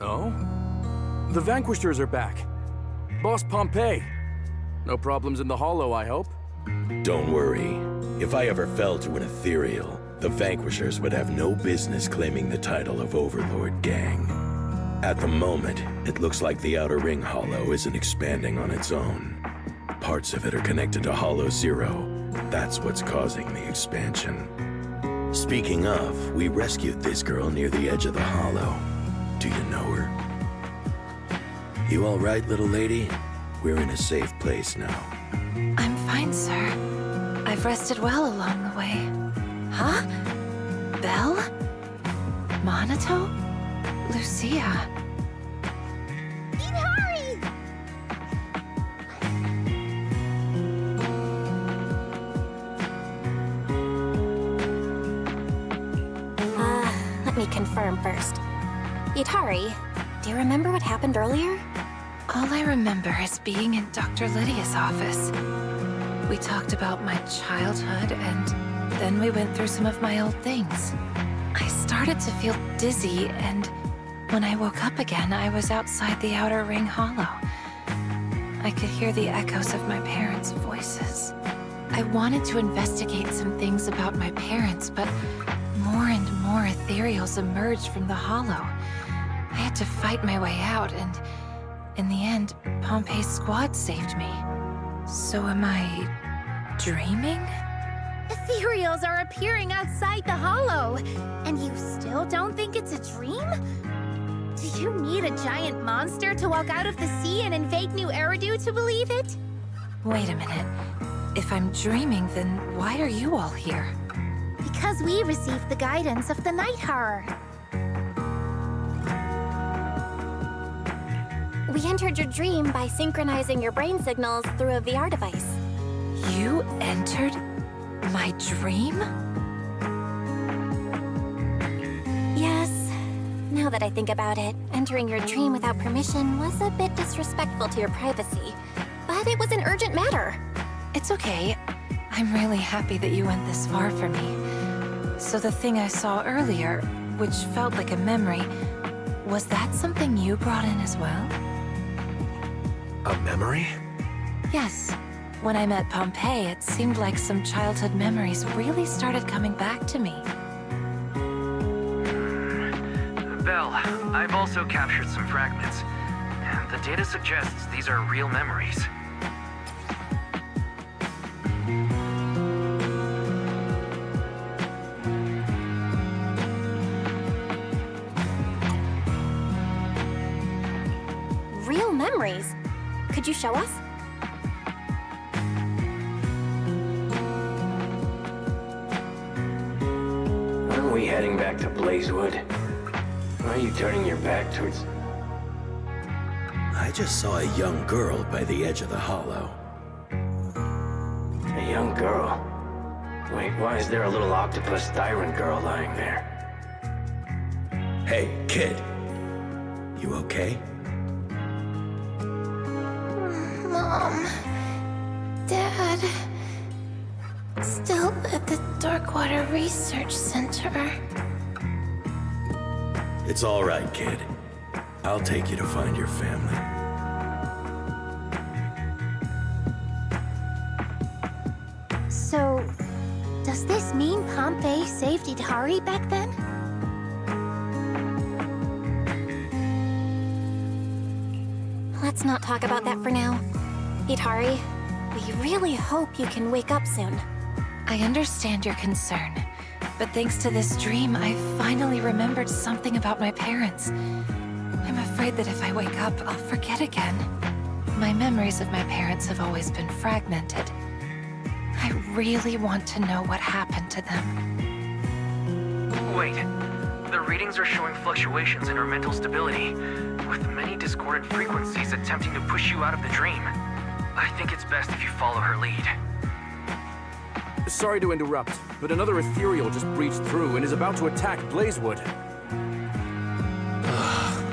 Oh? The Vanquishers are back. Boss Pompeii. No problems in the Hollow, I hope? Don't worry. If I ever fell to an ethereal, the Vanquishers would have no business claiming the title of Overlord Gang. At the moment, it looks like the Outer Ring Hollow isn't expanding on its own. Parts of it are connected to Hollow Zero. That's what's causing the expansion. Speaking of, we rescued this girl near the edge of the Hollow. Do you know her? You all right, little lady? We're in a safe place now. I'm fine, sir. I've rested well along the way. Huh? Belle? Monato? Lucia? Hurry! Let me confirm first. Itari, do you remember what happened earlier? All I remember is being in Dr. Lydia's office. We talked about my childhood, and then we went through some of my old things. I started to feel dizzy, and when I woke up again, I was outside the Outer Ring Hollow. I could hear the echoes of my parents' voices. I wanted to investigate some things about my parents, but more and more ethereals emerged from the hollow. I had to fight my way out, and in the end, Pompey's squad saved me. So am I dreaming? Ethereals are appearing outside the hollow, and you still don't think it's a dream? Do you need a giant monster to walk out of the sea and invade New Eridu to believe it? Wait a minute. If I'm dreaming, then why are you all here? Because we received the guidance of the Night Horror. We entered your dream by synchronizing your brain signals through a VR device. You entered my dream? Yes. Now that I think about it, entering your dream without permission was a bit disrespectful to your privacy. But it was an urgent matter. It's okay. I'm really happy that you went this far for me. So the thing I saw earlier, which felt like a memory, was that something you brought in as well? A memory? Yes. When I met Pompey, it seemed like some childhood memories really started coming back to me. Belle, I've also captured some fragments. The data suggests these are real memories. Real memories? Could you show us? Aren't we heading back to Blazewood? Why are you turning your back towards... I just saw a young girl by the edge of the hollow. A young girl? Wait, why is there a little octopus Tyrant girl lying there? Hey, kid. You okay? Mom. Dad. Still at the Darkwater Research Center. It's all right, kid. I'll take you to find your family. So, does this mean Pompey saved Itari back then? Let's not talk about that for now. Itari, we really hope you can wake up soon. I understand your concern, but thanks to this dream, I finally remembered something about my parents. I'm afraid that if I wake up, I'll forget again. My memories of my parents have always been fragmented. I really want to know what happened to them. Wait, the readings are showing fluctuations in her mental stability, with many discordant frequencies attempting to push you out of the dream. I think it's best if you follow her lead. Sorry to interrupt, but another ethereal just breached through and is about to attack Blazewood.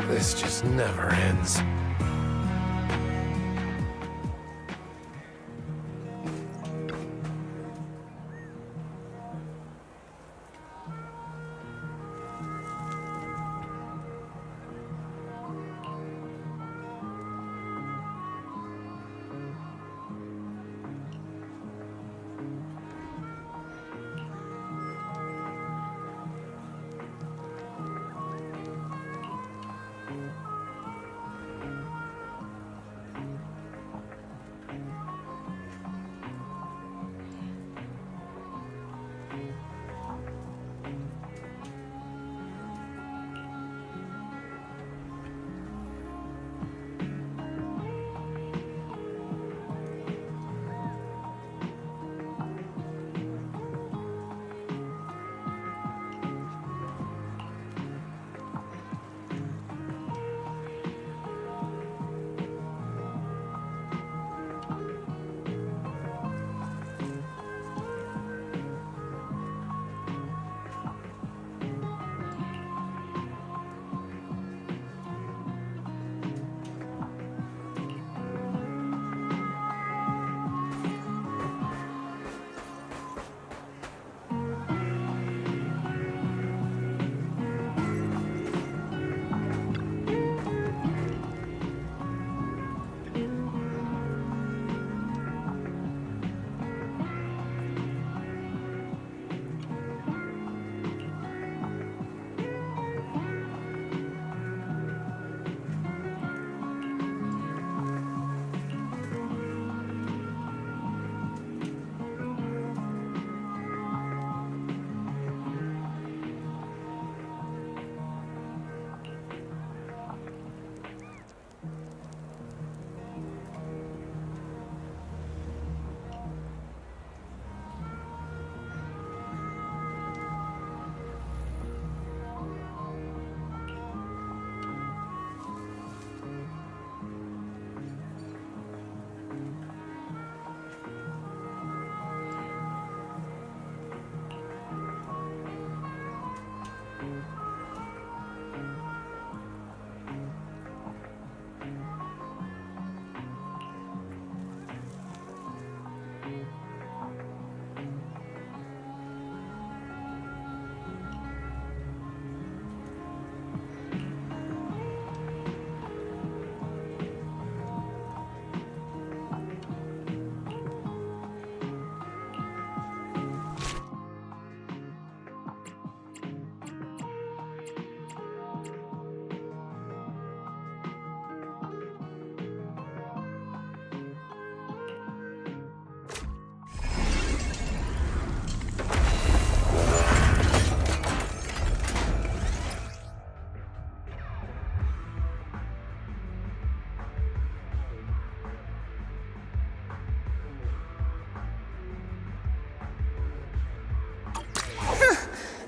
This just never ends.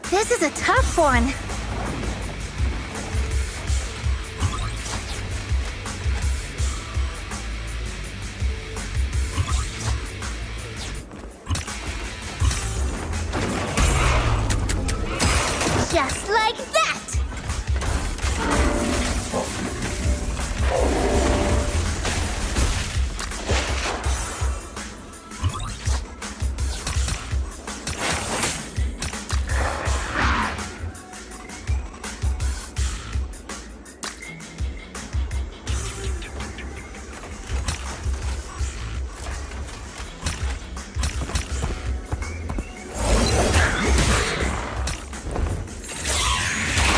This is a tough one. Just like that!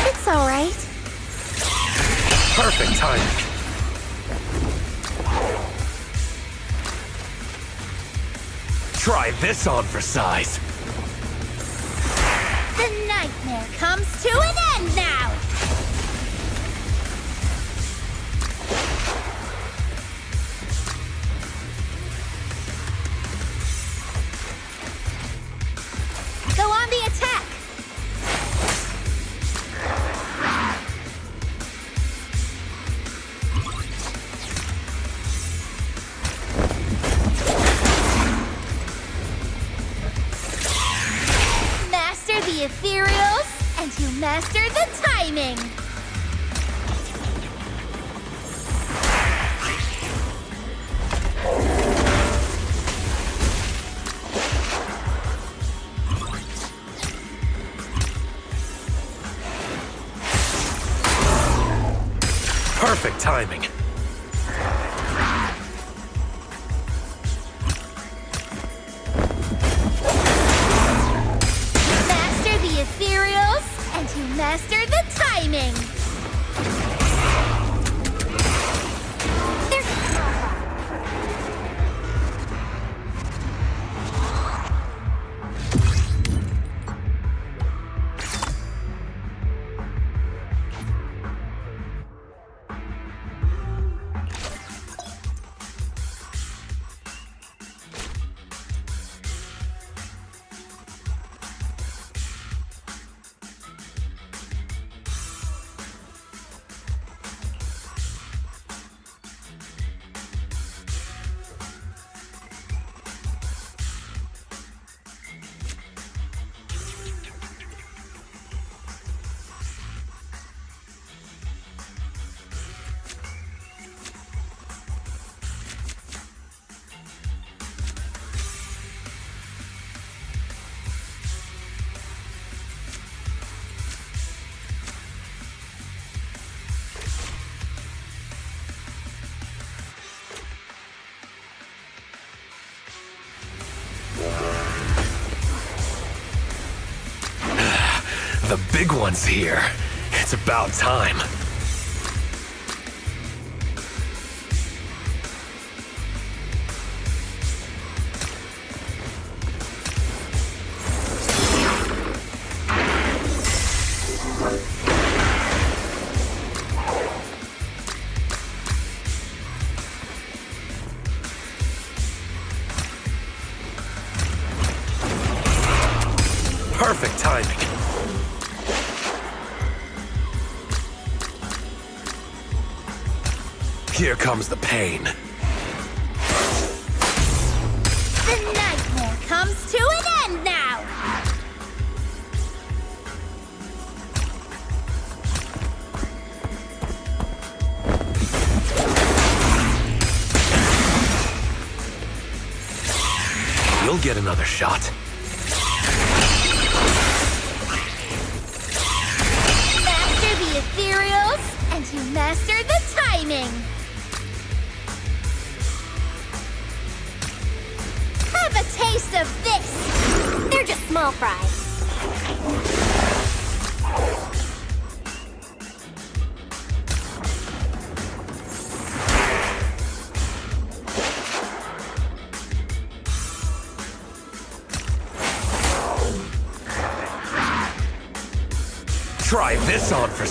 It's all right. Perfect timing. Try this on for size. The nightmare comes to an end now! Go on the attack! Master the ethereals, and you master the timing! Perfect timing. Master the ethereals, and you master the timing! The big one's here. It's about time. Perfect timing. Here comes the pain. The nightmare comes to an end now! You'll get another shot. Master the ethereals, and you master the timing! Have a taste of this! They're just small fry. Try this on for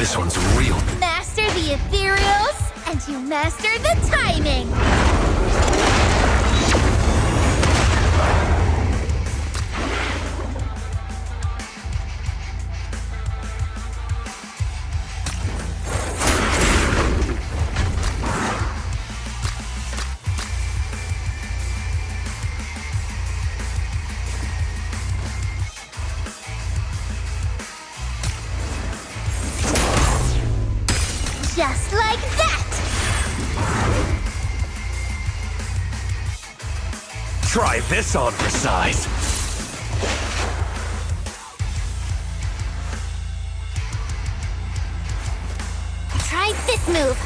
This one's real. Master the ethereals, and you master the timing! Just like that! Try this on for size. Try this move!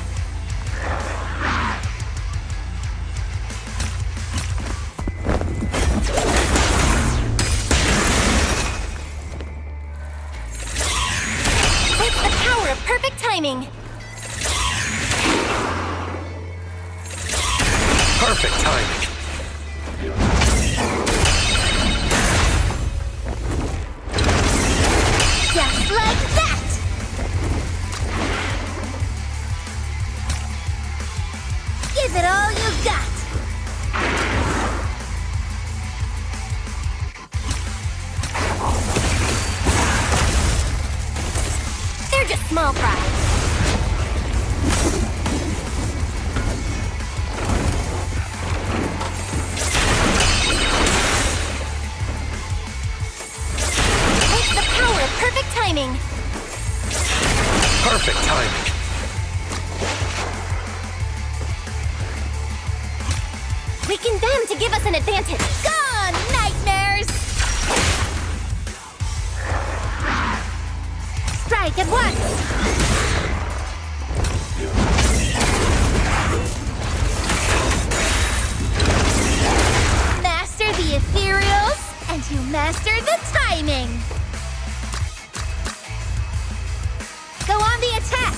That's the power of perfect timing! Perfect timing. Just like that! Give it all you got! They're just small fries. Perfect timing! Perfect timing. Weaken them to give us an advantage! Gone, nightmares! Strike at once! Master the ethereals, and you master the timing! Go on the attack!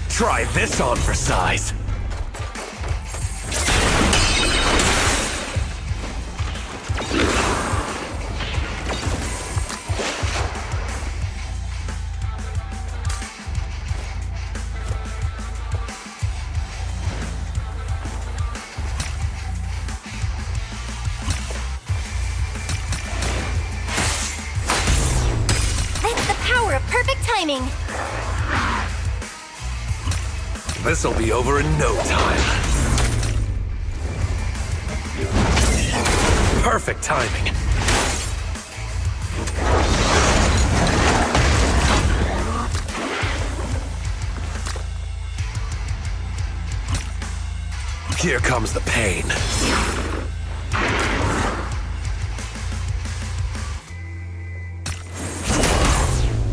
Try this on for size. Perfect timing! This'll be over in no time. Perfect timing. Here comes the pain.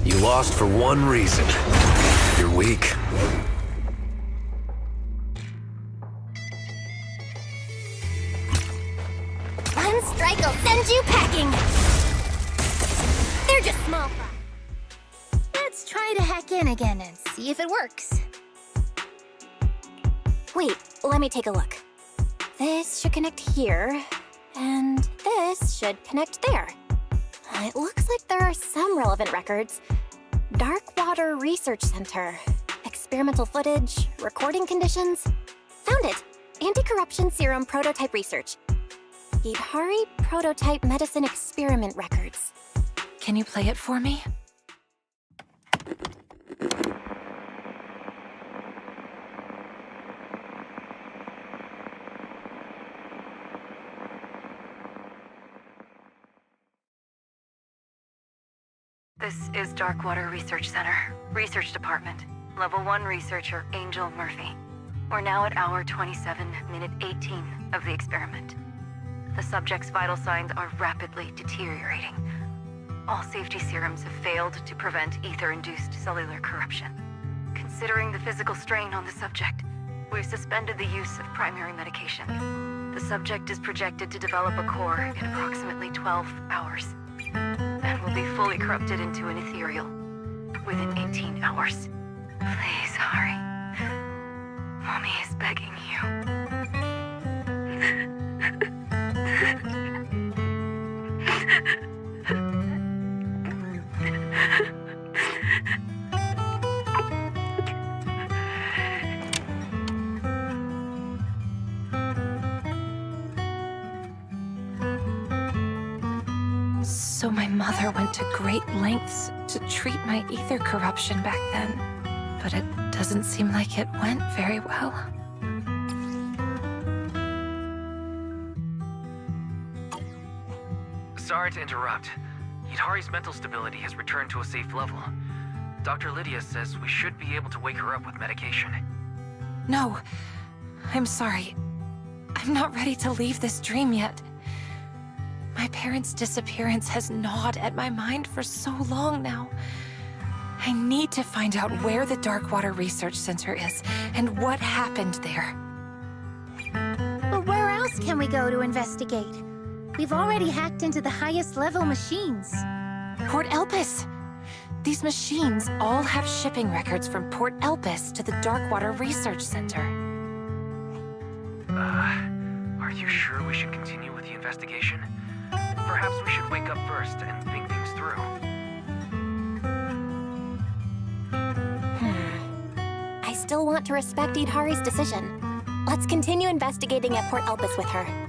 You lost for one reason. You're weak. One strike will send you packing! They're just small fry. Let's try to hack in again and see if it works. Wait, let me take a look. This should connect here, and this should connect there. It looks like there are some relevant records. Darkwater Research Center. Experimental footage, recording conditions. Found it! Anti-corruption serum prototype research. Idhari prototype medicine experiment records. Can you play it for me? This is Darkwater Research Center, Research Department. Level 1 researcher Angel Murphy. We're now at hour 27, minute 18 of the experiment. The subject's vital signs are rapidly deteriorating. All safety serums have failed to prevent ether-induced cellular corruption. Considering the physical strain on the subject, we've suspended the use of primary medication. The subject is projected to develop a core in approximately 12 hours. And will be fully corrupted into an ethereal within 18 hours. Please, hurry. Mommy is begging you. So my mother went to great lengths to treat my ether corruption back then. But it doesn't seem like it went very well. Sorry to interrupt. Hidari's mental stability has returned to a safe level. Dr. Lydia says we should be able to wake her up with medication. No, I'm sorry. I'm not ready to leave this dream yet. My parents' disappearance has gnawed at my mind for so long now. I need to find out where the Darkwater Research Center is and what happened there. But where else can we go to investigate? We've already hacked into the highest level machines. Port Elpis! These machines all have shipping records from Port Elpis to the Darkwater Research Center. Are you sure we should continue with the investigation? Perhaps we should wake up first and think things through. I still want to respect Hidari's decision. Let's continue investigating at Port Elpis with her.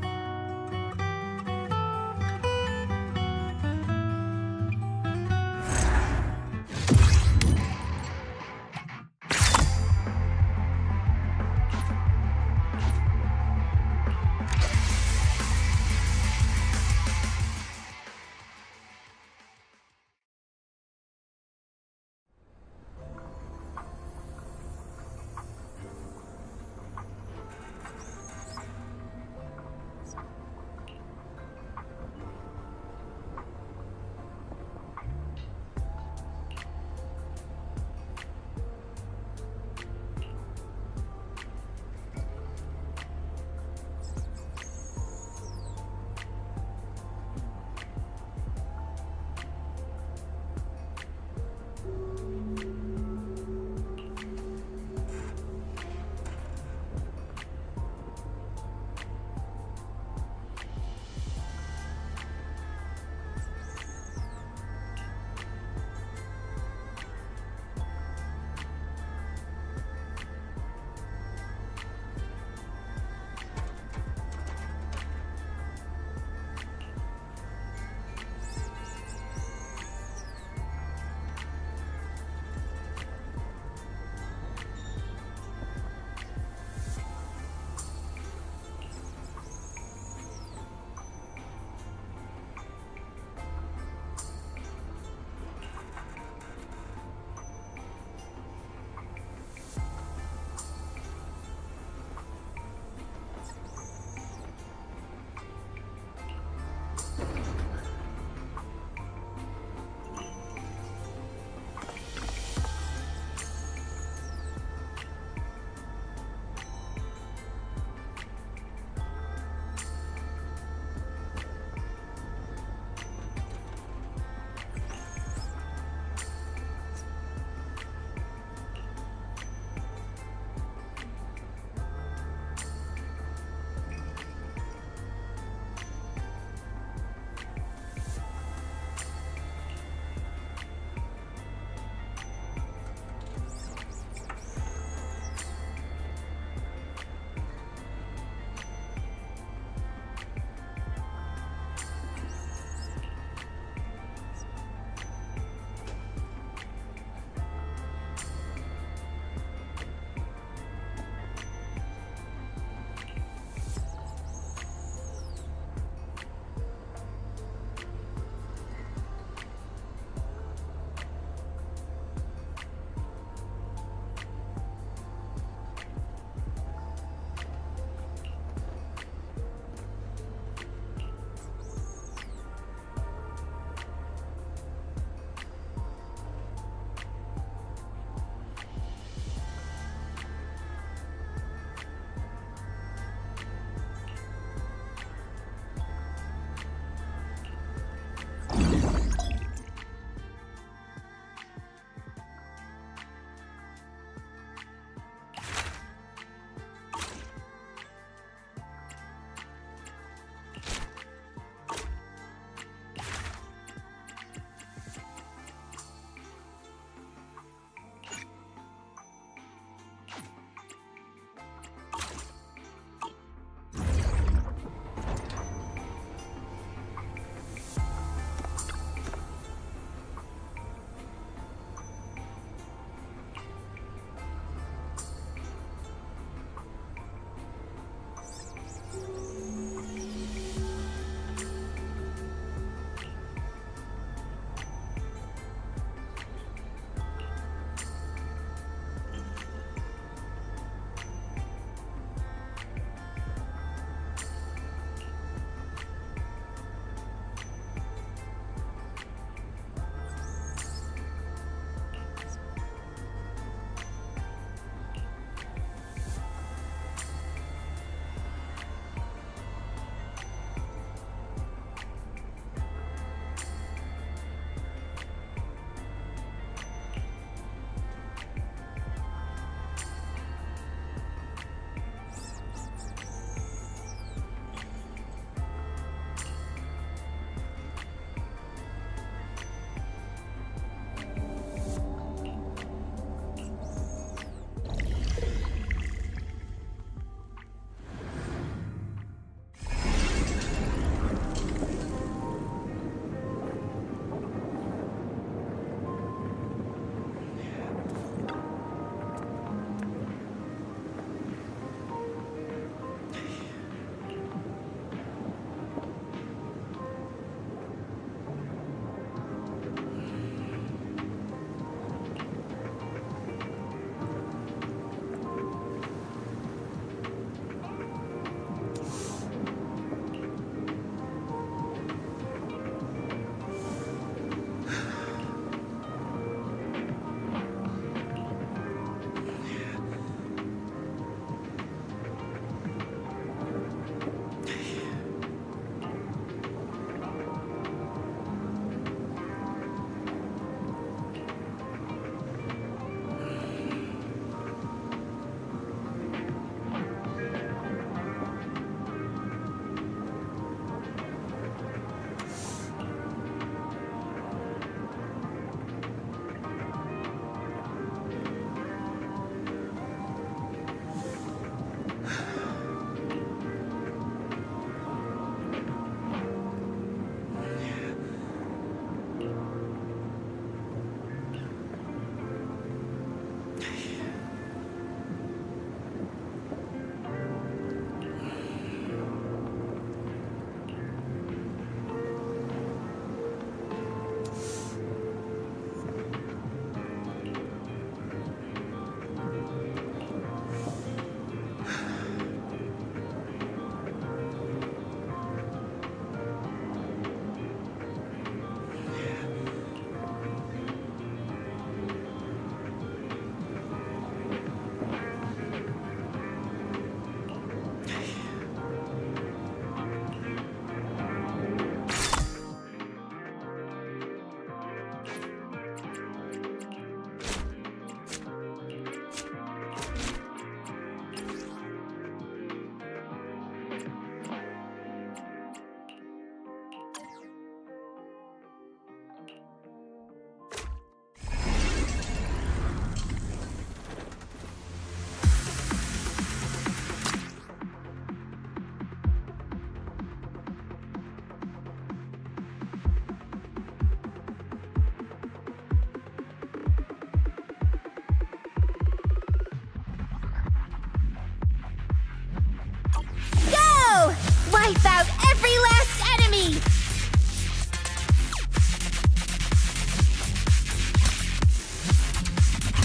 Wipe out every last enemy!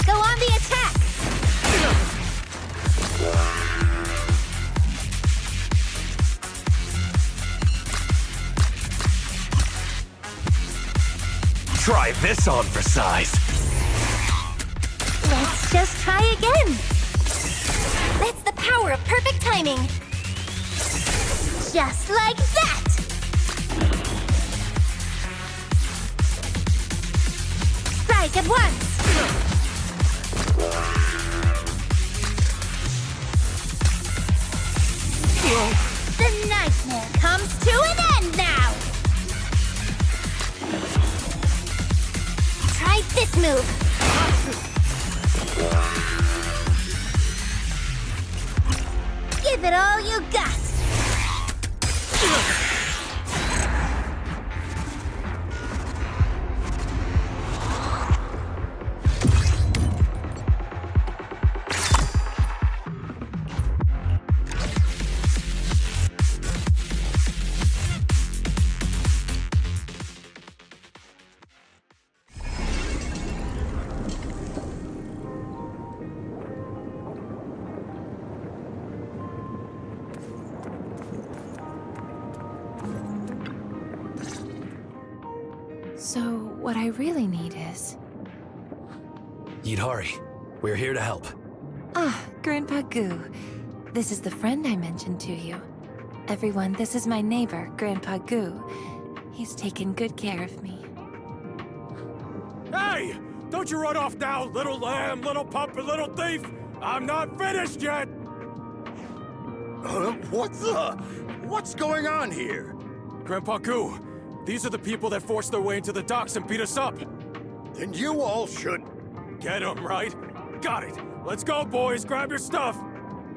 Go on the attack! Try this on for size. Let's just try again! That's the power of perfect timing. Just like that! Strike at once! The nightmare comes to an end now! Try this move. Give it all you got! So, what I really need is... Yidhari, we're here to help. Ah, Grandpa Goo. This is the friend I mentioned to you. Everyone, this is my neighbor, Grandpa Goo. He's taken good care of me. Hey! Don't you run off now, little lamb, little pup, and little thief! I'm not finished yet! What's going on here? Grandpa Goo, these are the people that forced their way into the docks and beat us up. Then you all should... Get them, right? Got it. Let's go, boys. Grab your stuff.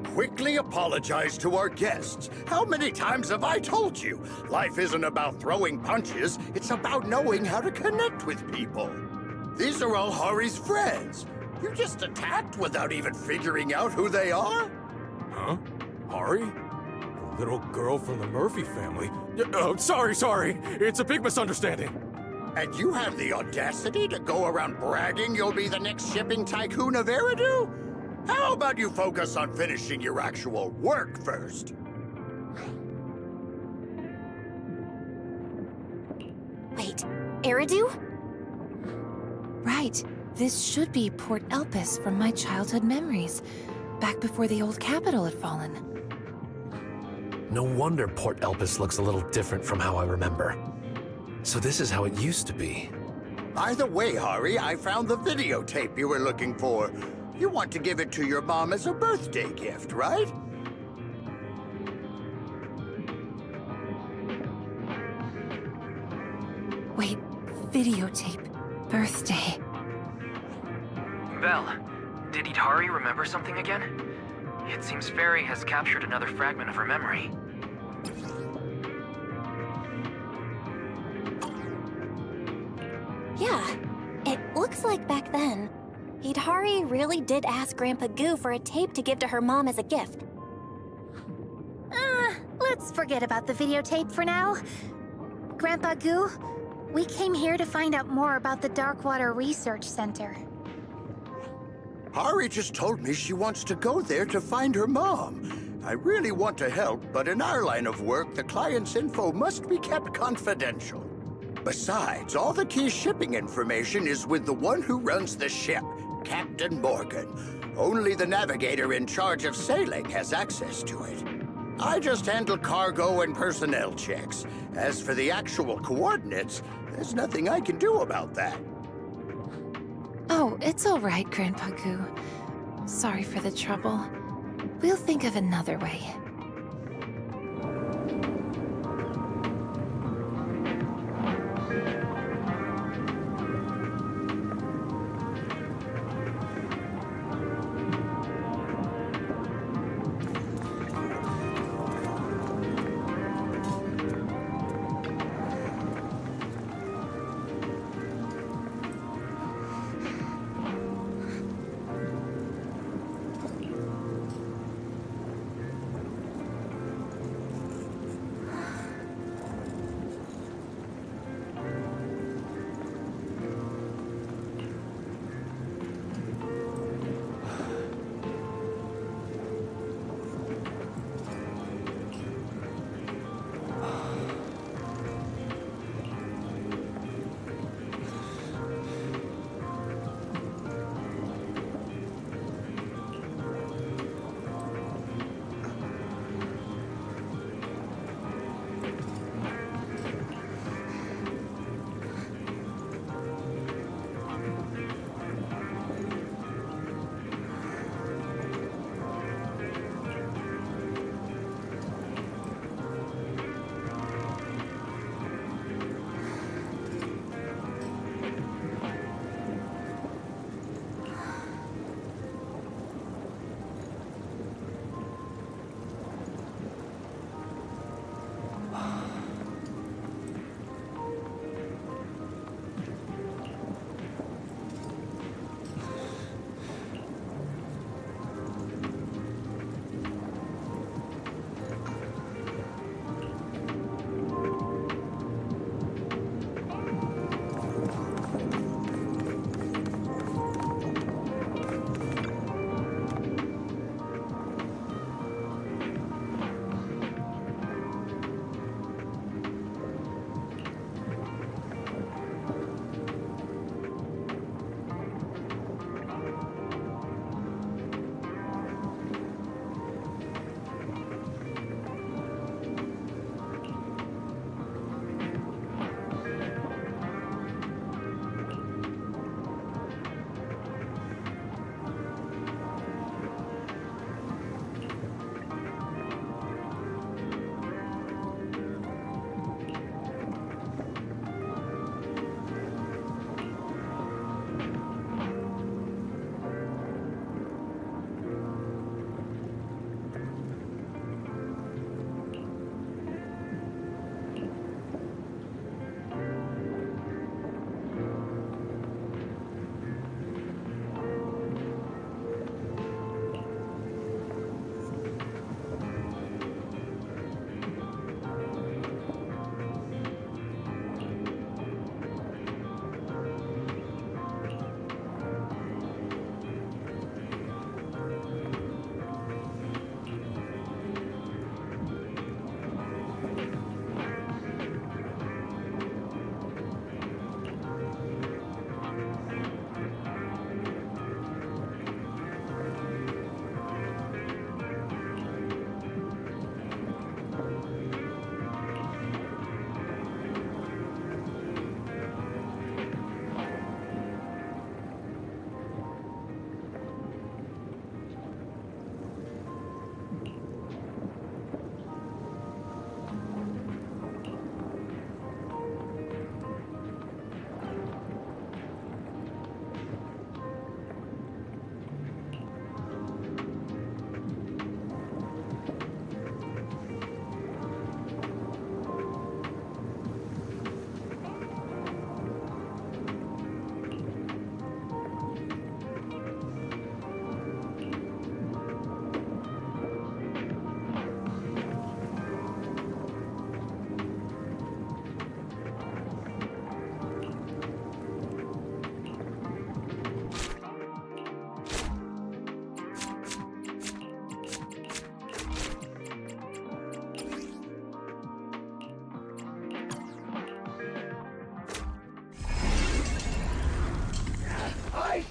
quickly apologize to our guests. How many times have I told you? Life isn't about throwing punches, it's about knowing how to connect with people. These are all Hari's friends. You just attacked without even figuring out who they are? Huh? Hari? The little girl from the Murphy family? Oh, sorry. It's a big misunderstanding. And you have the audacity to go around bragging you'll be the next shipping tycoon of Eridu? How about you focus on finishing your actual work first? Wait, Eridu? Right. This should be Port Elpis from my childhood memories, back before the old capital had fallen. No wonder Port Elpis looks a little different from how I remember. So this is how it used to be. By the way, Hari, I found the videotape you were looking for. You want to give it to your mom as a birthday gift, right? Wait, videotape. Birthday. Vel, did Idari remember something again? It seems Fairy has captured another fragment of her memory. Yeah, it looks like back then, Hidari really did ask Grandpa Goo for a tape to give to her mom as a gift. Let's forget about the videotape for now. Grandpa Goo, we came here to find out more about the Darkwater Research Center. Hari just told me she wants to go there to find her mom. I really want to help, but in our line of work, the client's info must be kept confidential. Besides, all the key shipping information is with the one who runs the ship, Captain Morgan. Only the navigator in charge of sailing has access to it. I just handle cargo and personnel checks. As for the actual coordinates, there's nothing I can do about that. Oh, it's all right, Grandpa Goo. Sorry for the trouble. We'll think of another way.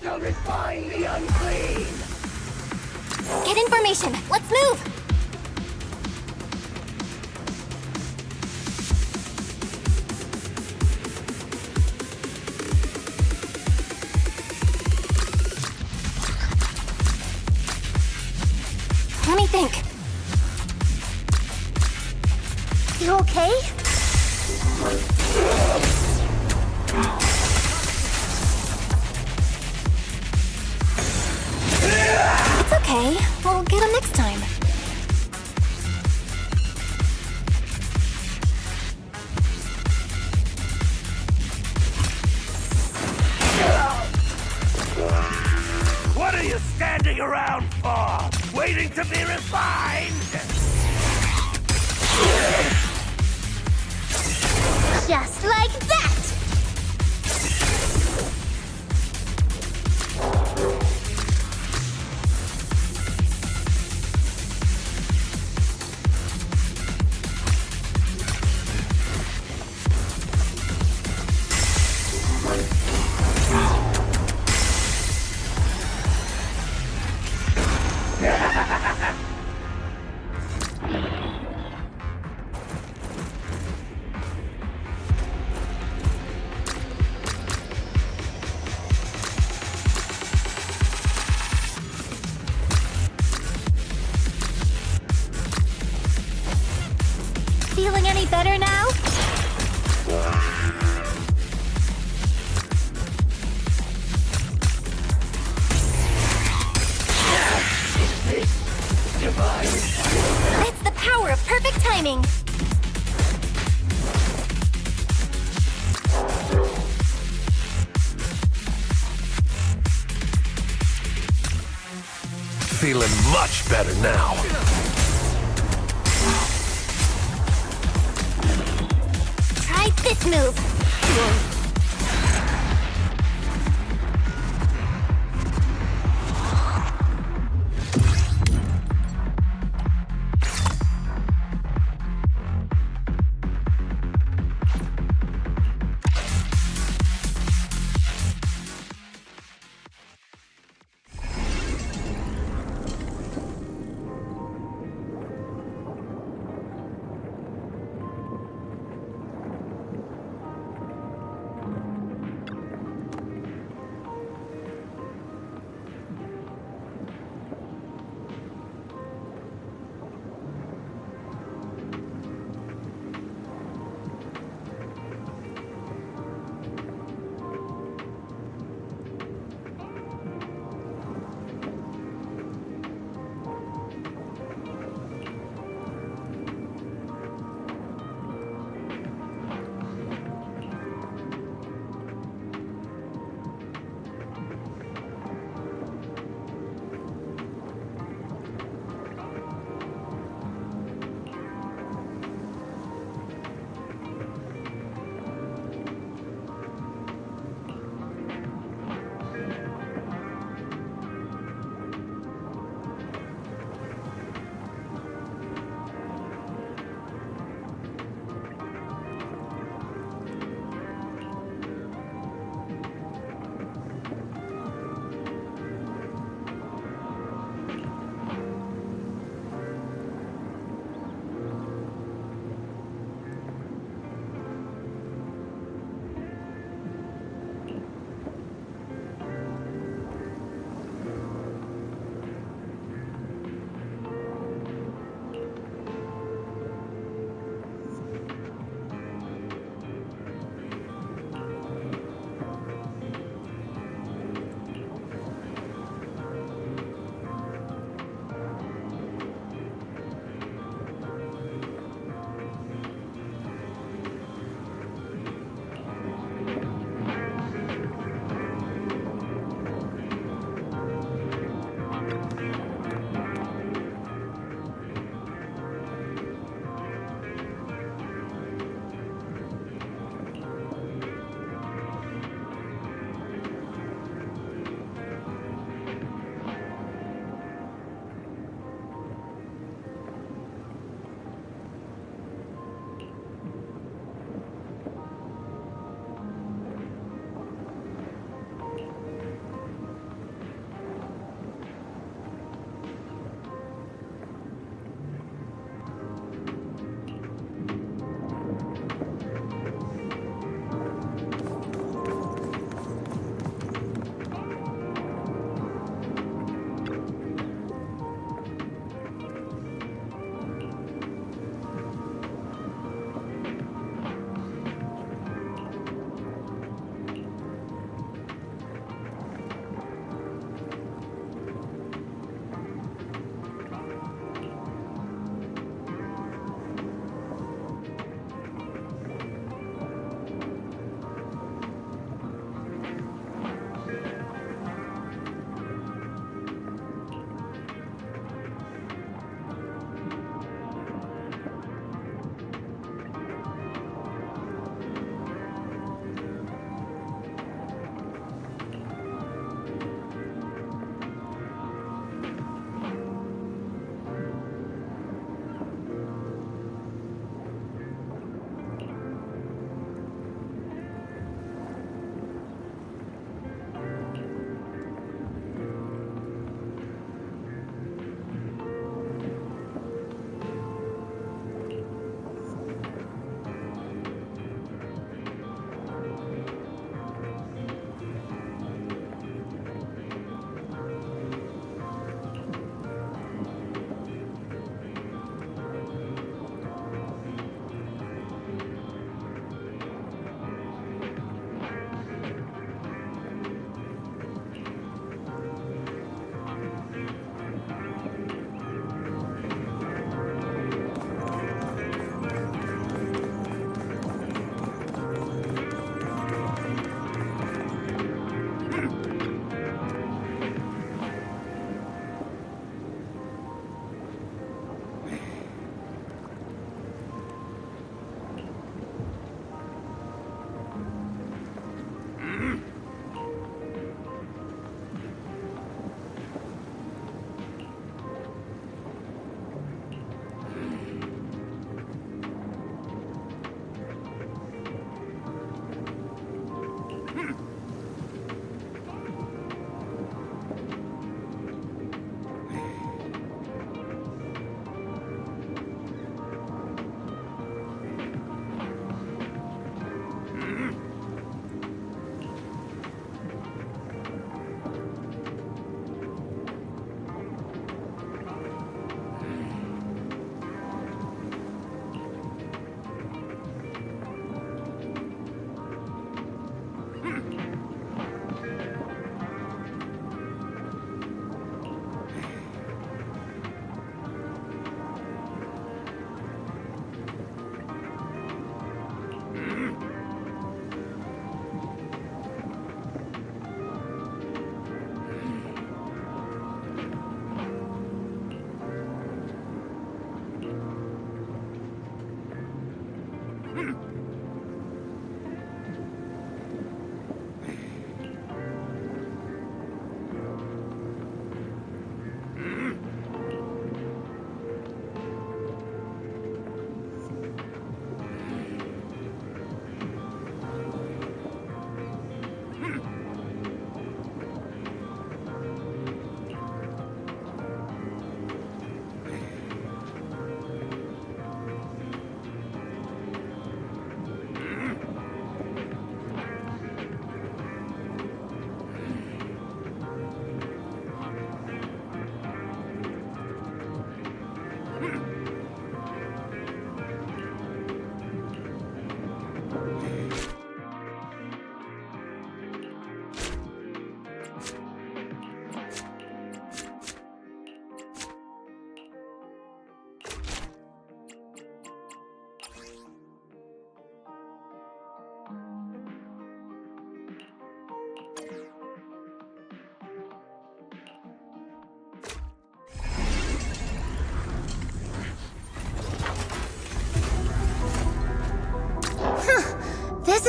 to refine the unclean. Get information. Let's move. Let me think. You okay? It's okay. We'll get him next time. What are you standing around for? Waiting to be refined? Just like that! Feeling any better now? It's the power of perfect timing. Feeling much better now. Try this move.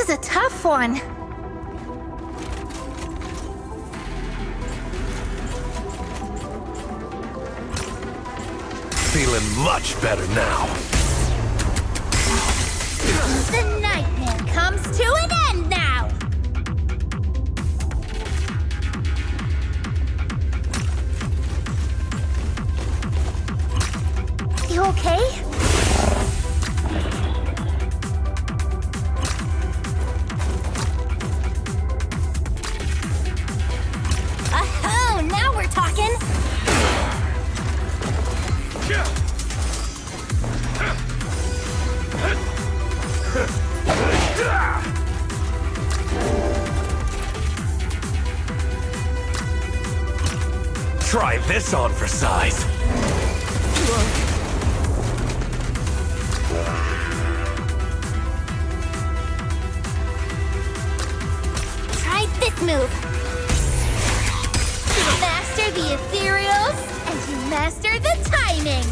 was a tough one. Feeling much better now. The nightmare comes to an end now! You okay? Oh, now we're talking! Try this on for size. Try this move! You master the ethereals, and you master the timing!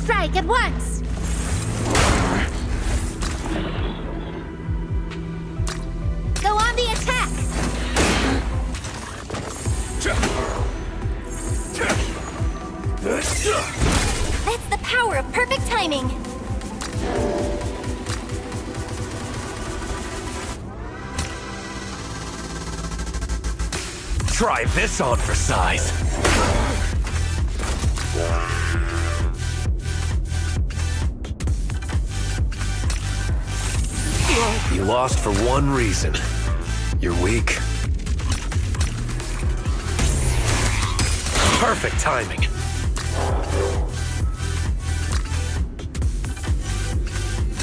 Strike at once! Go on the attack! That's the power of perfect timing! Try this on for size. You lost for one reason. You're weak. Perfect timing.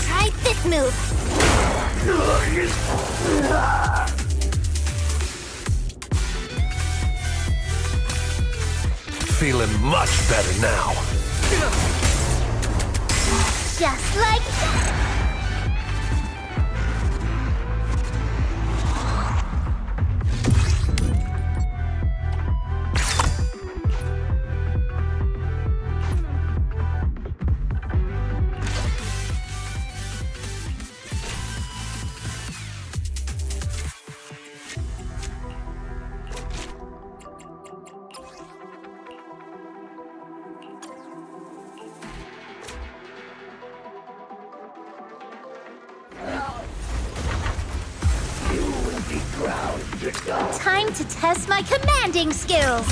Try this move! Feeling much better now. Just like that! Time to test my commanding skills!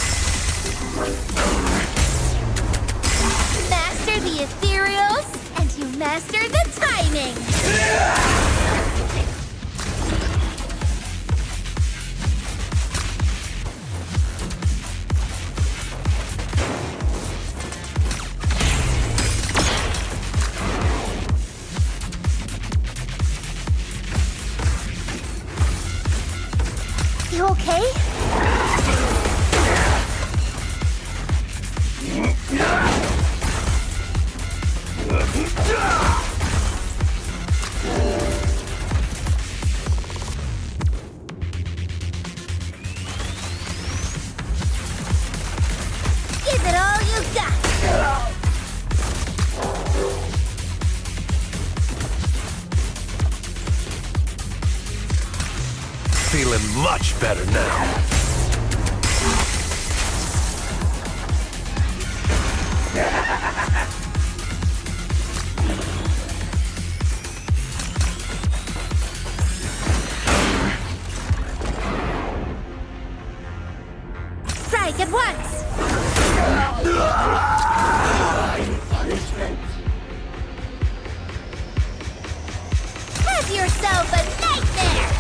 Master the ethereals, and you master the timing! You okay? Give it all you got! Feeling much better now. Strike at once! Have yourself a nightmare!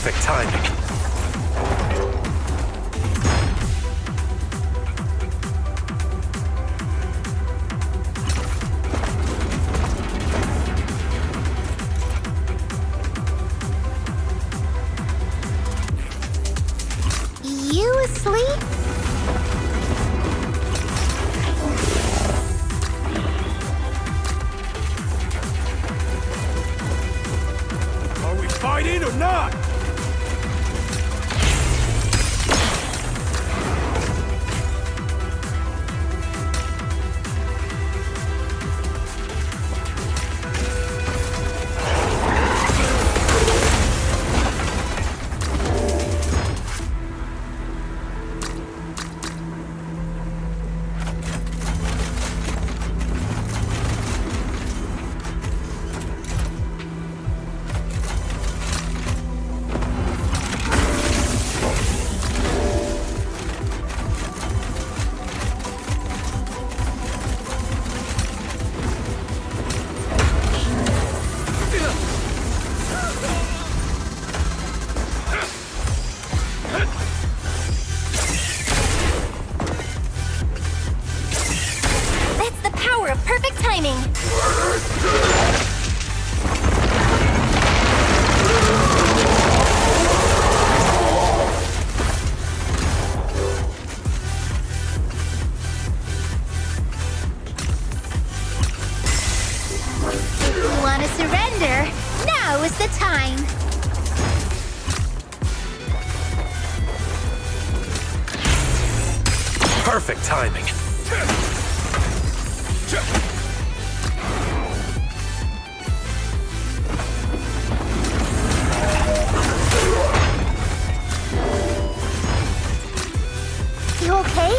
Perfect timing. You asleep? Are we fighting or not? That's the power of perfect timing. Wanna surrender? Now is the time. Perfect timing. You okay?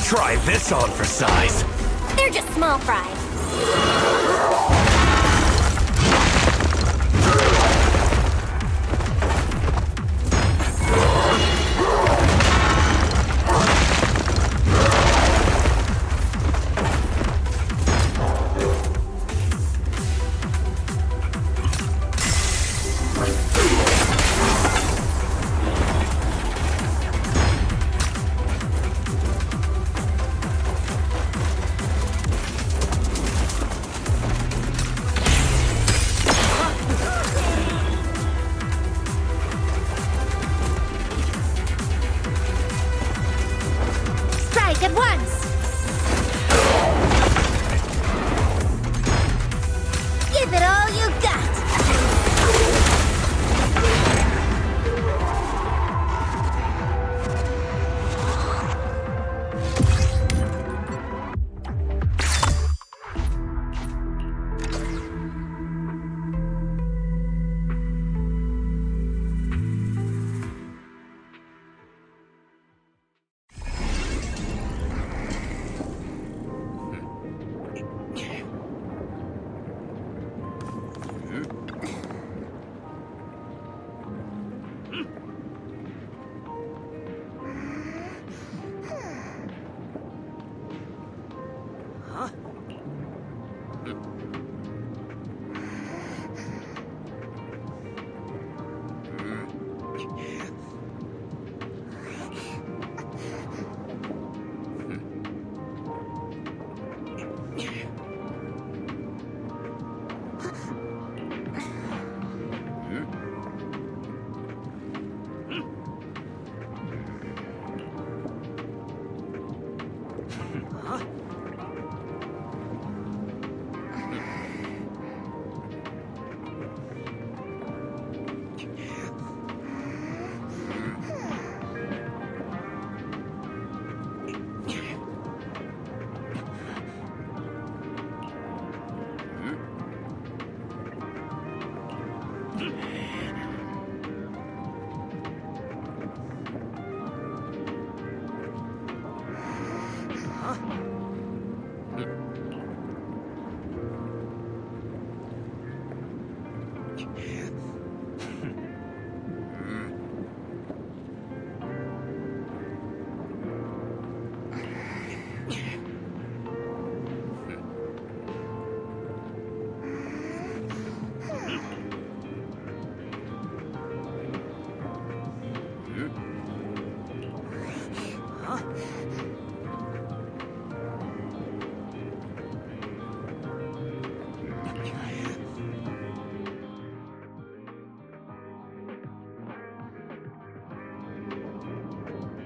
Try this on for size. They're just small fry.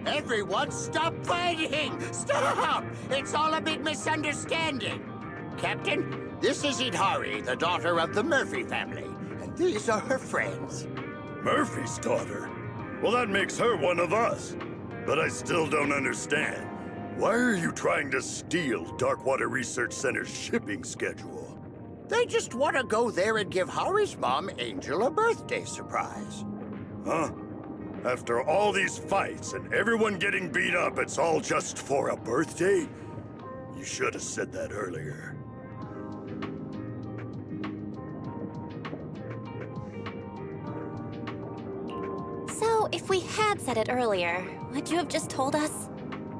Everyone, stop fighting! Stop! It's all a big misunderstanding. Captain, this is Idhari, the daughter of the Murphy family, and these are her friends. Murphy's daughter? Well, that makes her one of us. But I still don't understand. Why are you trying to steal Darkwater Research Center's shipping schedule? They just want to go there and give Hari's mom, Angel, a birthday surprise. Huh? After all these fights and everyone getting beat up, it's all just for a birthday? You should have said that earlier. So, if we had said it earlier, would you have just told us?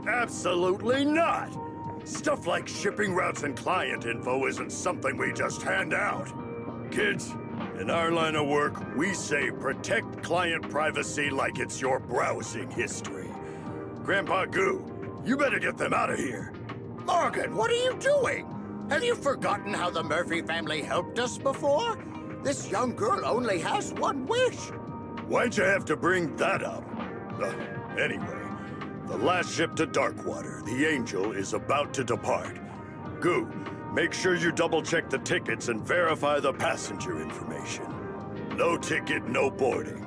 Absolutely not! Stuff like shipping routes and client info isn't something we just hand out. Kids, in our line of work, we say protect client privacy like it's your browsing history. Grandpa Goo, you better get them out of here. Morgan, what are you doing? Have you forgotten how the Murphy family helped us before? This young girl only has one wish. Why'd you have to bring that up? Anyway, the last ship to Darkwater, the Angel, is about to depart. Goo, make sure you double-check the tickets and verify the passenger information. No ticket, no boarding.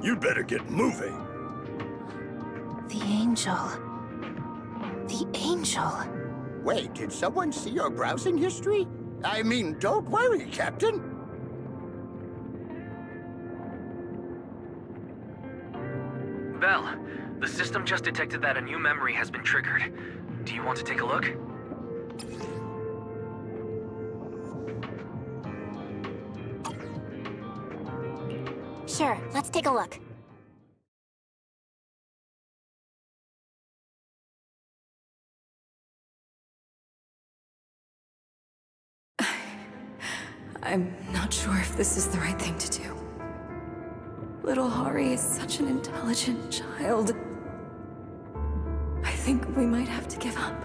You'd better get moving. The Angel. The Angel. Wait, did someone see your browsing history? I mean, don't worry, Captain. Belle, the system just detected that a new memory has been triggered. Do you want to take a look? Sure, let's take a look. I'm not sure if this is the right thing to do. Little Hari is such an intelligent child. I think we might have to give up.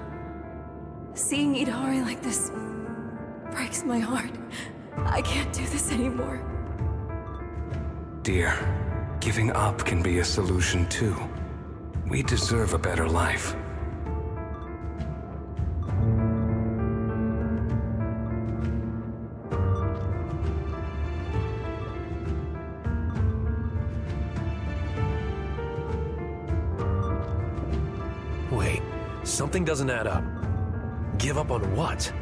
Seeing Idhari like this breaks my heart. I can't do this anymore. Dear, giving up can be a solution too. We deserve a better life. Wait, something doesn't add up. Give up on what?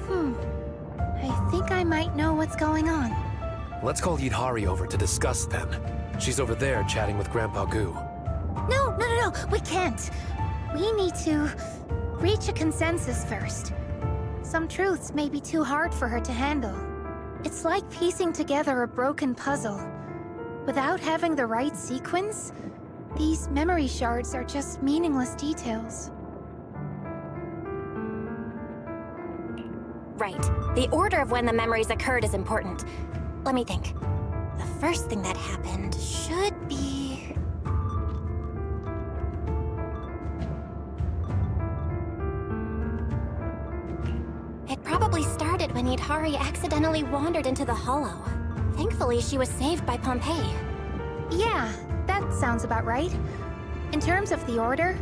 I think I might know what's going on. Let's call Idhari over to discuss then. She's over there chatting with Grandpa Goo. No, we can't. We need to reach a consensus first. Some truths may be too hard for her to handle. It's like piecing together a broken puzzle. Without having the right sequence, these memory shards are just meaningless details. Right. The order of when the memories occurred is important. Let me think. The first thing that happened should be... It probably started when Idhari accidentally wandered into the Hollow. Thankfully, she was saved by Pompeii. Yeah, that sounds about right. In terms of the order,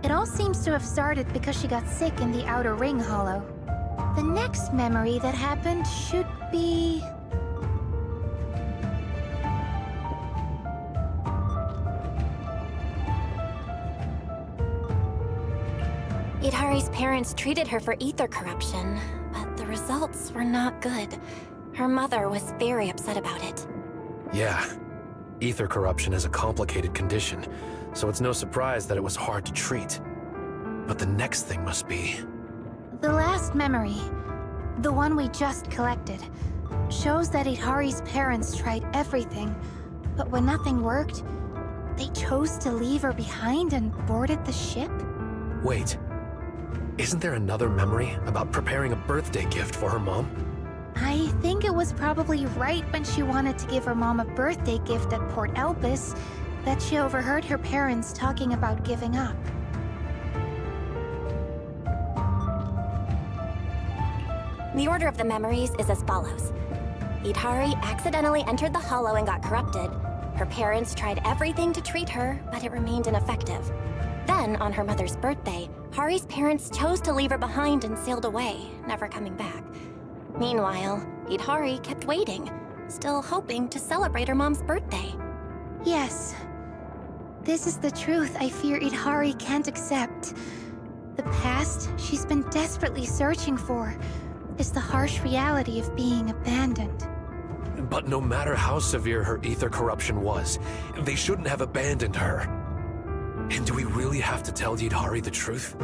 it all seems to have started because she got sick in the Outer Ring Hollow. The next memory that happened should be... Idhari's parents treated her for ether corruption, but the results were not good. Her mother was very upset about it. Yeah. Ether corruption is a complicated condition, so it's no surprise that it was hard to treat. But the next thing must be... The last memory. The one we just collected. shows that Idhari's parents tried everything, but when nothing worked, they chose to leave her behind and boarded the ship? Wait. Isn't there another memory about preparing a birthday gift for her mom? I think it was probably right when she wanted to give her mom a birthday gift at Port Elpis that she overheard her parents talking about giving up. The order of the memories is as follows. Idhari accidentally entered the Hollow and got corrupted. Her parents tried everything to treat her, but it remained ineffective. Then, on her mother's birthday, Hari's parents chose to leave her behind and sailed away, never coming back. Meanwhile, Idhari kept waiting, still hoping to celebrate her mom's birthday. Yes. This is the truth I fear Idhari can't accept. The past she's been desperately searching for is the harsh reality of being abandoned. But no matter how severe her ether corruption was, they shouldn't have abandoned her. And do we really have to tell Idhari the truth?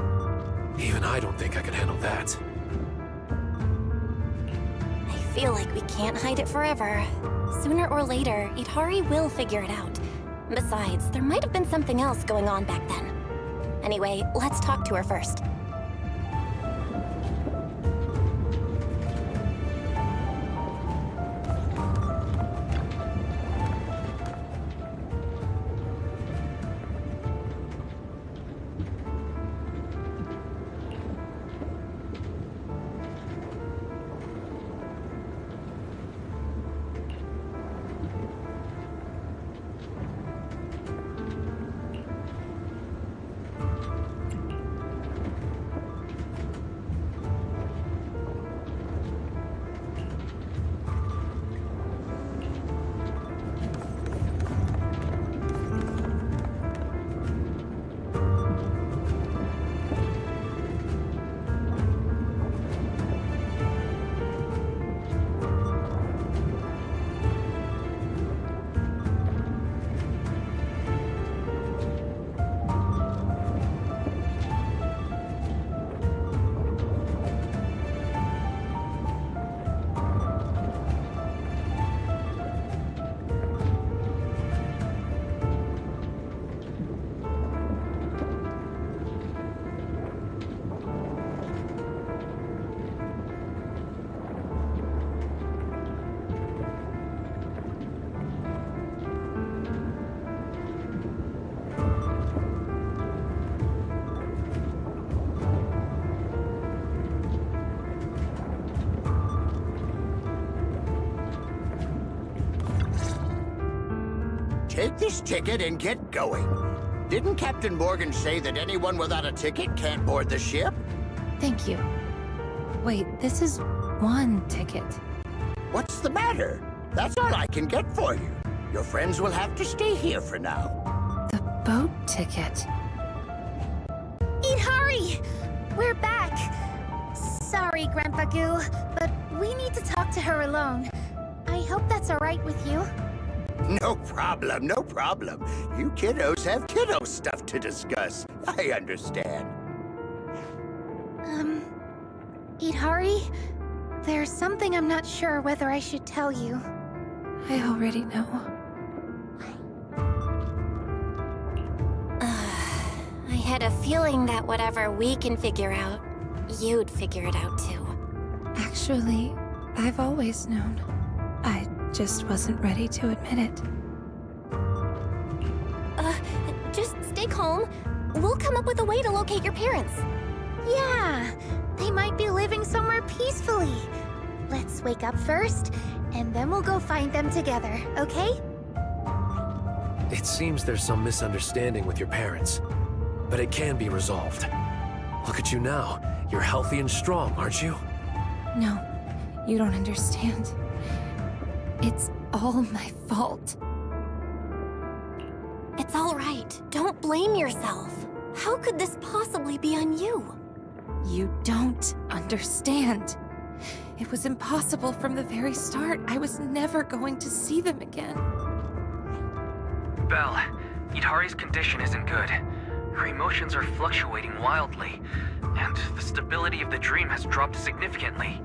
Even I don't think I could handle that. I feel like we can't hide it forever. Sooner or later, Idhari will figure it out. Besides, there might have been something else going on back then. Anyway, let's talk to her first. Take this ticket and get going. Didn't Captain Morgan say that anyone without a ticket can't board the ship? Thank you. Wait, this is one ticket. What's the matter? That's all I can get for you. Your friends will have to stay here for now. The boat ticket. Idhari! We're back! Sorry, Grandpa Goo, but we need to talk to her alone. I hope that's alright with you. No problem, no problem. You kiddos have kiddo stuff to discuss. I understand. Idhari? There's something I'm not sure whether I should tell you. I already know. I had a feeling that whatever we can figure out, you'd figure it out too. Actually, I've always known. I just wasn't ready to admit it. Just stay calm. We'll come up with a way to locate your parents. Yeah, they might be living somewhere peacefully. Let's wake up first, and then we'll go find them together, okay? It seems there's some misunderstanding with your parents, but it can be resolved. Look at you now. You're healthy and strong, aren't you? No, you don't understand. It's all my fault. It's all right. Don't blame yourself. How could this possibly be on you? You don't understand. It was impossible from the very start. I was never going to see them again. Belle, Idhari's condition isn't good. Her emotions are fluctuating wildly, and the stability of the dream has dropped significantly.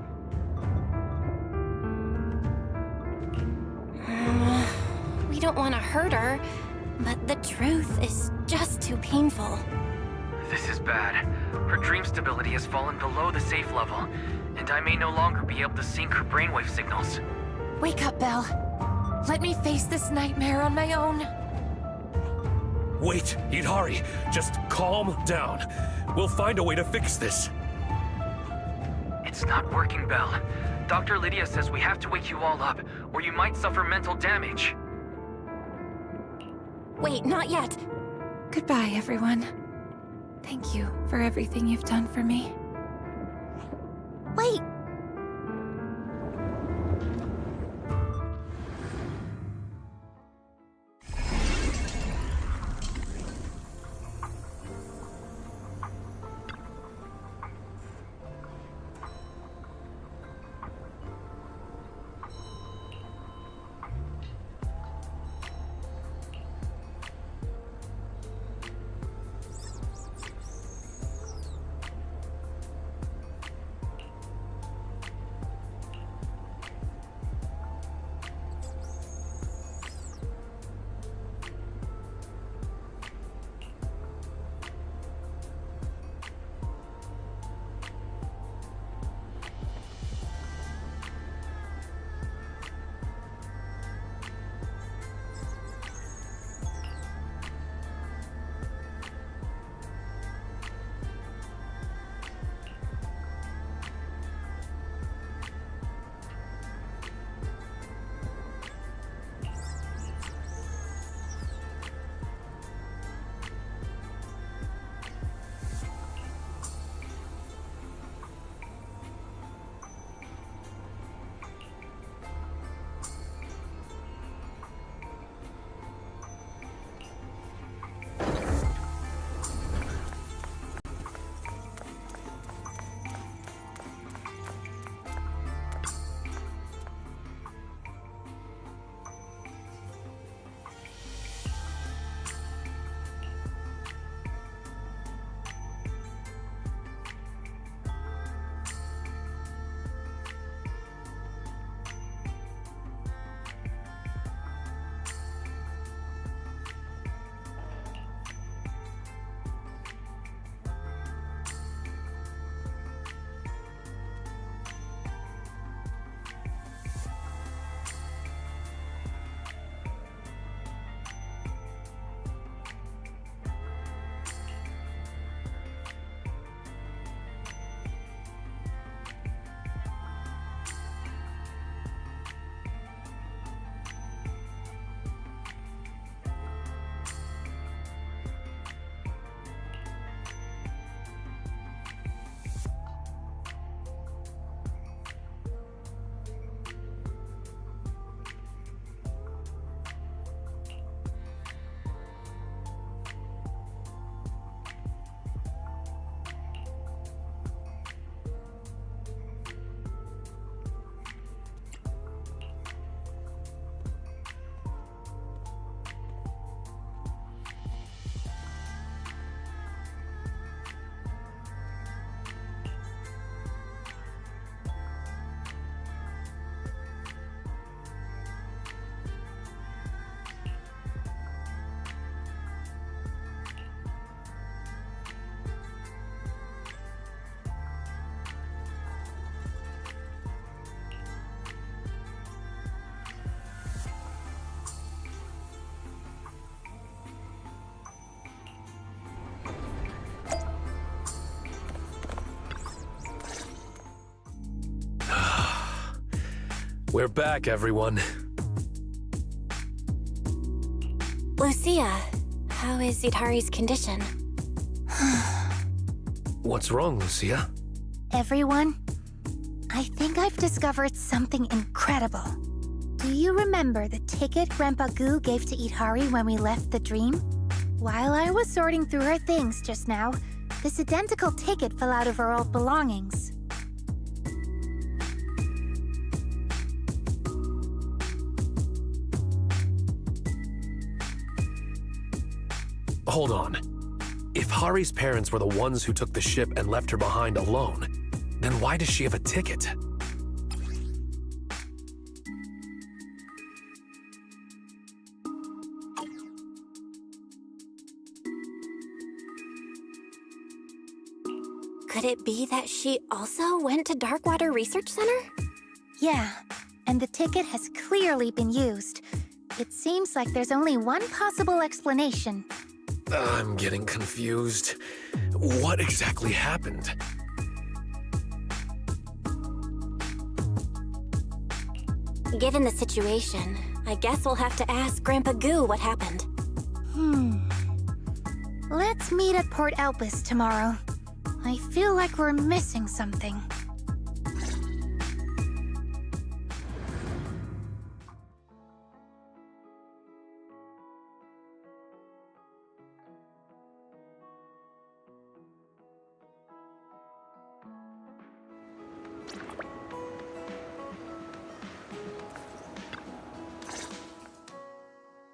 don't want to hurt her, but the truth is just too painful. This is bad. Her dream stability has fallen below the safe level, and I may no longer be able to sync her brainwave signals. Wake up, Belle. Let me face this nightmare on my own. Wait, Hidari, just calm down. We'll find a way to fix this. It's not working, Belle. Dr. Lydia says we have to wake you all up, or you might suffer mental damage. Wait, not yet. Goodbye, everyone. Thank you for everything you've done for me. Wait! We're back, everyone. Lucia, how is Zutari's condition? What's wrong, Lucia? Everyone, I think I've discovered something incredible. Do you remember the ticket Grandpa Goo gave to Itari when we left the dream? While I was sorting through her things just now, this identical ticket fell out of her old belongings. Hold on. If Hari's parents were the ones who took the ship and left her behind alone, then why does she have a ticket? Could it be that she also went to Darkwater Research Center? Yeah, and the ticket has clearly been used. It seems like there's only one possible explanation. I'm getting confused. What exactly happened? Given the situation, I guess we'll have to ask Grandpa Goo what happened. Let's meet at Port Elpis tomorrow. I feel like we're missing something.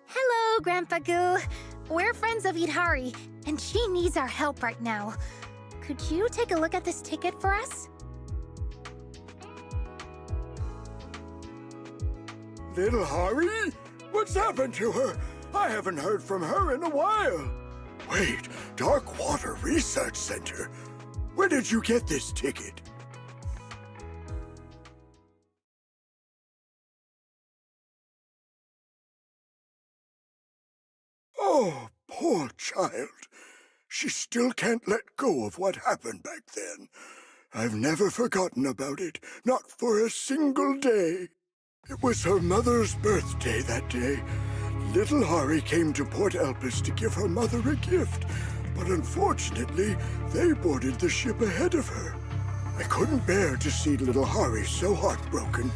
Hello, Grandpa Goo. We're friends of Idhari, and she needs our help right now. Could you take a look at this ticket for us? Little Hari? What's happened to her? I haven't heard from her in a while. Wait, Darkwater Research Center? Where did you get this ticket? Oh, poor child. She still can't let go of what happened back then. I've never forgotten about it, not for a single day. It was her mother's birthday that day. Little Hari came to Port Elpis to give her mother a gift, but unfortunately, they boarded the ship ahead of her. I couldn't bear to see little Hari so heartbroken,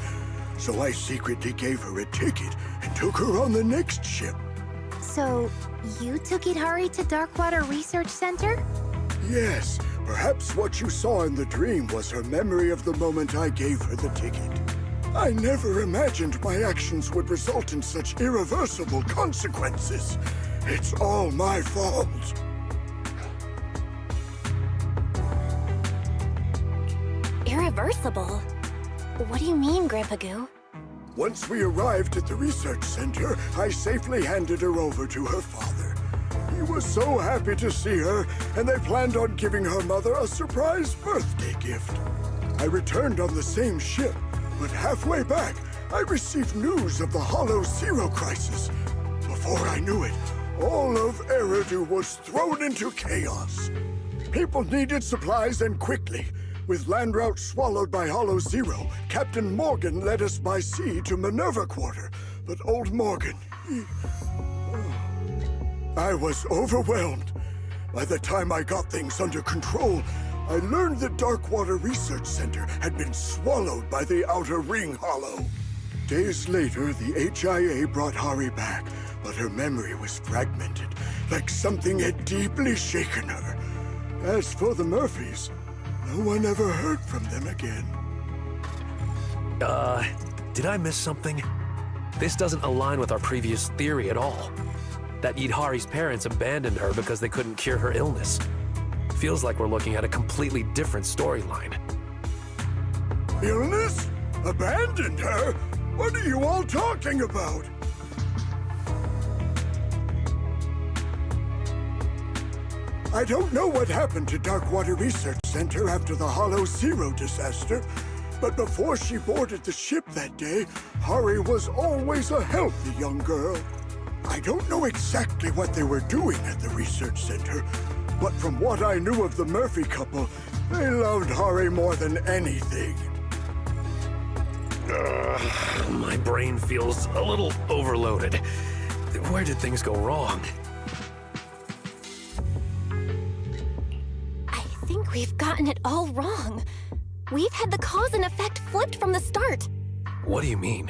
so I secretly gave her a ticket and took her on the next ship. So, you took Idhari to Darkwater Research Center? Yes, perhaps what you saw in the dream was her memory of the moment I gave her the ticket. I never imagined my actions would result in such irreversible consequences. It's all my fault. Irreversible? What do you mean, Grandpa Goo? Once we arrived at the research center, I safely handed her over to her father. He was so happy to see her, and they planned on giving her mother a surprise birthday gift. I returned on the same ship, but halfway back, I received news of the Hollow Zero crisis. Before I knew it, all of Eridu was thrown into chaos. People needed supplies and quickly. With land routes swallowed by Hollow Zero, Captain Morgan led us by sea to Minerva Quarter. But old Morgan, I was overwhelmed. By the time I got things under control, I learned the Darkwater Research Center had been swallowed by the Outer Ring Hollow. Days later, the HIA brought Hari back, but her memory was fragmented, like something had deeply shaken her. As for the Murphys, no one ever heard from them again. Did I miss something? This doesn't align with our previous theory at all. That Idhari's parents abandoned her because they couldn't cure her illness. Feels like we're looking at a completely different storyline. Illness? Abandoned her? What are you all talking about? I don't know what happened to Darkwater Research Center after the Hollow Zero disaster, but before she boarded the ship that day, Hari was always a healthy young girl. I don't know exactly what they were doing at the research center, but from what I knew of the Murphy couple, they loved Hari more than anything. My brain feels a little overloaded. Where did things go wrong? I think we've gotten it all wrong. We've had the cause and effect flipped from the start. What do you mean?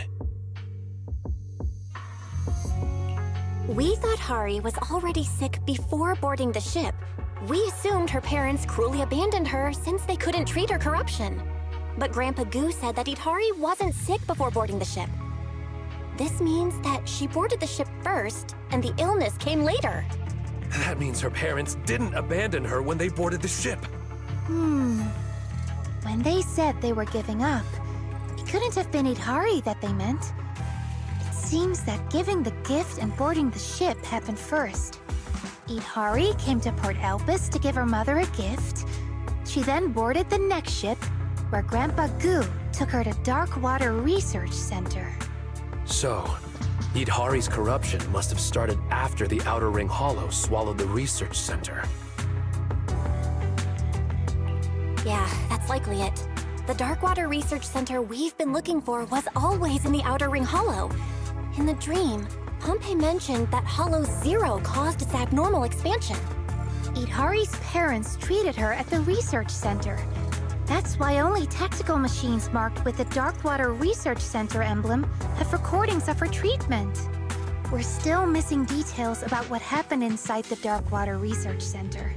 We thought Hari was already sick before boarding the ship. We assumed her parents cruelly abandoned her since they couldn't treat her corruption. But Grandpa Goo said that Idhari wasn't sick before boarding the ship. This means that she boarded the ship first, and the illness came later. That means her parents didn't abandon her when they boarded the ship. When they said they were giving up, it couldn't have been Idhari that they meant. It seems that giving the gift and boarding the ship happened first. Idhari came to Port Elpis to give her mother a gift. She then boarded the next ship, where Grandpa Goo took her to Darkwater Research Center. So, Idhari's corruption must have started after the Outer Ring Hollow swallowed the research center. Yeah, that's likely it. The Darkwater Research Center we've been looking for was always in the Outer Ring Hollow. In the dream, Pompey mentioned that Hollow Zero caused its abnormal expansion. Idhari's parents treated her at the research center. That's why only tactical machines marked with the Darkwater Research Center emblem have recordings of her treatment. We're still missing details about what happened inside the Darkwater Research Center.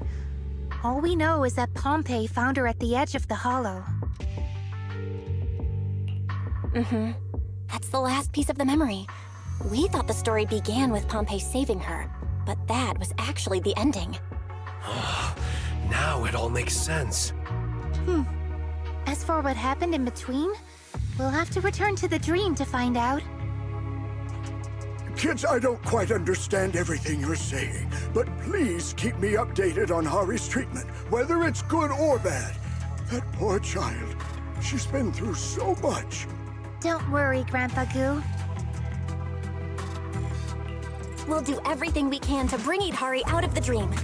All we know is that Pompey found her at the edge of the hollow. Mm-hmm. That's the last piece of the memory. We thought the story began with Pompey saving her, but that was actually the ending. Now it all makes sense. As for what happened in between, we'll have to return to the dream to find out. Kids, I don't quite understand everything you're saying, but please keep me updated on Hari's treatment, whether it's good or bad. That poor child. She's been through so much. Don't worry, Grandpa Goo. We'll do everything we can to bring Idhari out of the dream.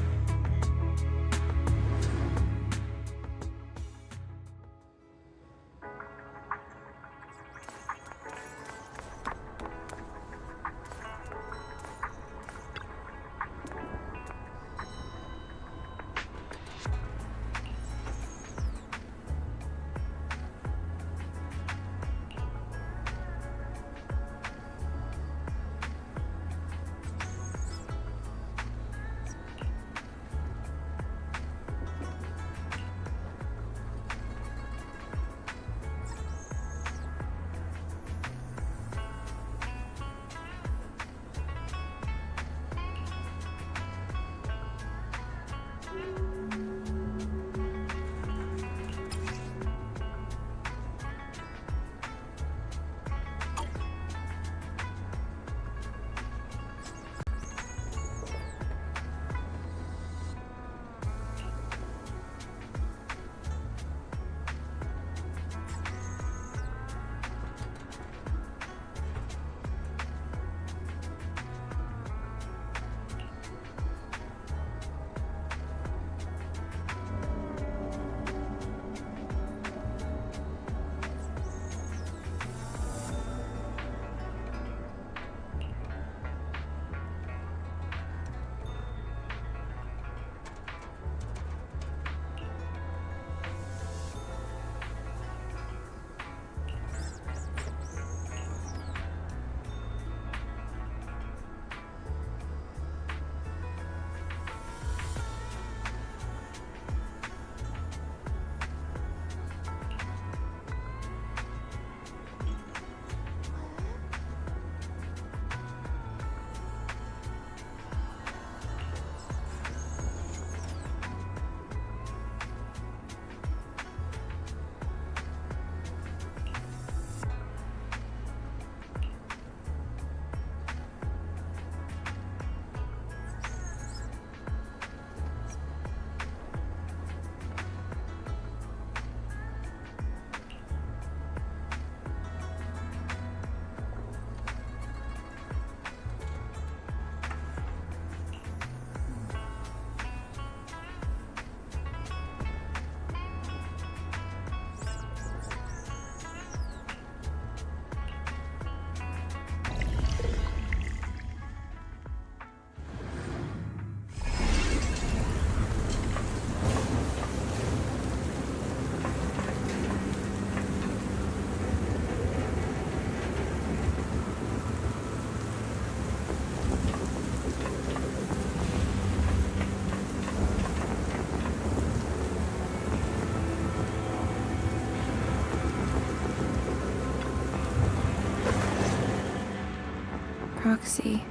Roxy,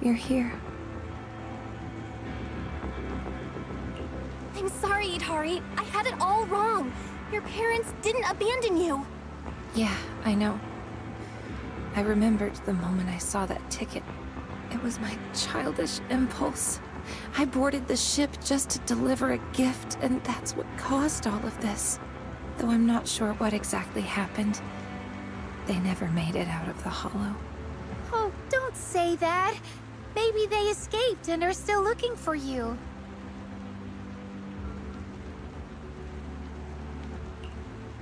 you're here. I'm sorry, Idhari. I had it all wrong. Your parents didn't abandon you. Yeah, I know. I remembered the moment I saw that ticket. It was my childish impulse. I boarded the ship just to deliver a gift, and that's what caused all of this. Though I'm not sure what exactly happened. They never made it out of the Hollow. Oh, don't say that. Maybe they escaped and are still looking for you.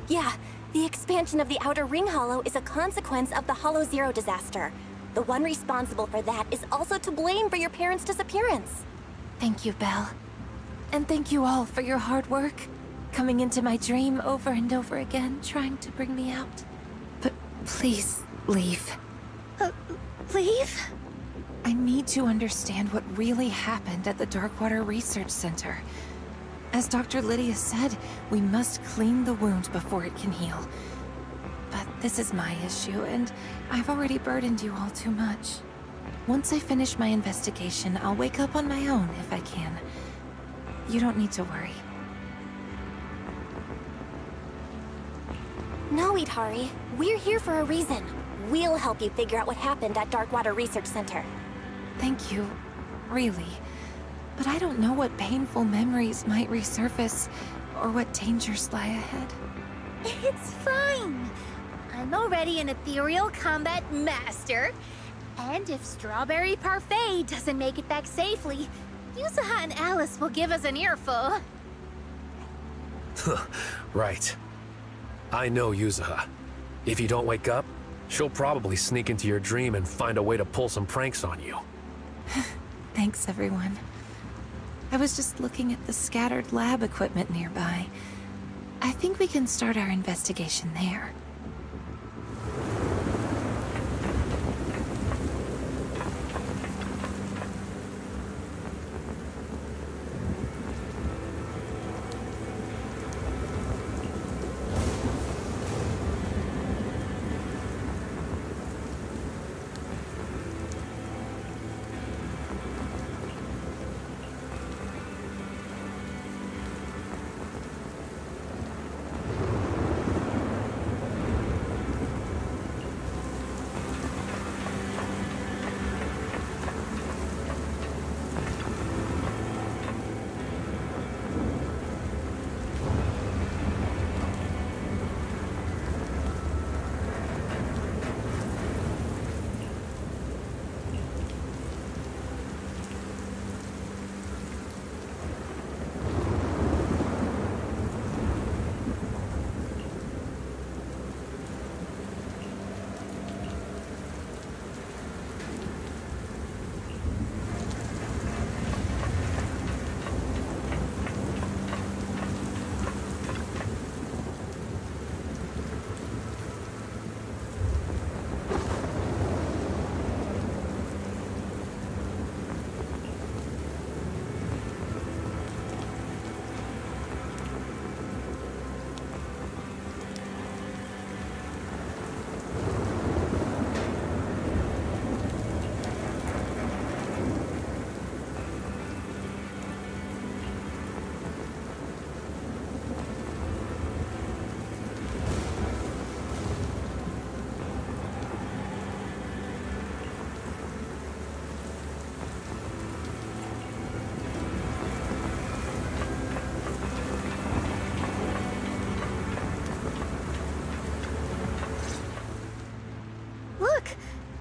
Yeah, the expansion of the Outer Ring Hollow is a consequence of the Hollow Zero disaster. The one responsible for that is also to blame for your parents' disappearance. Thank you, Belle. And thank you all for your hard work. Coming into my dream over and over again, trying to bring me out. But please, leave. Leave? I need to understand what really happened at the Darkwater Research Center. As Dr. Lydia said, we must clean the wound before it can heal. But this is my issue, and I've already burdened you all too much. Once I finish my investigation, I'll wake up on my own if I can. You don't need to worry. No, Idhari. We're here for a reason. We'll help you figure out what happened at Darkwater Research Center. Thank you. Really. But I don't know what painful memories might resurface, or what dangers lie ahead. It's fine. I'm already an ethereal combat master. And if Strawberry Parfait doesn't make it back safely, Yuzuha and Alice will give us an earful. Right. I know Yuzuha. If you don't wake up, she'll probably sneak into your dream and find a way to pull some pranks on you. Thanks, everyone. I was just looking at the scattered lab equipment nearby. I think we can start our investigation there.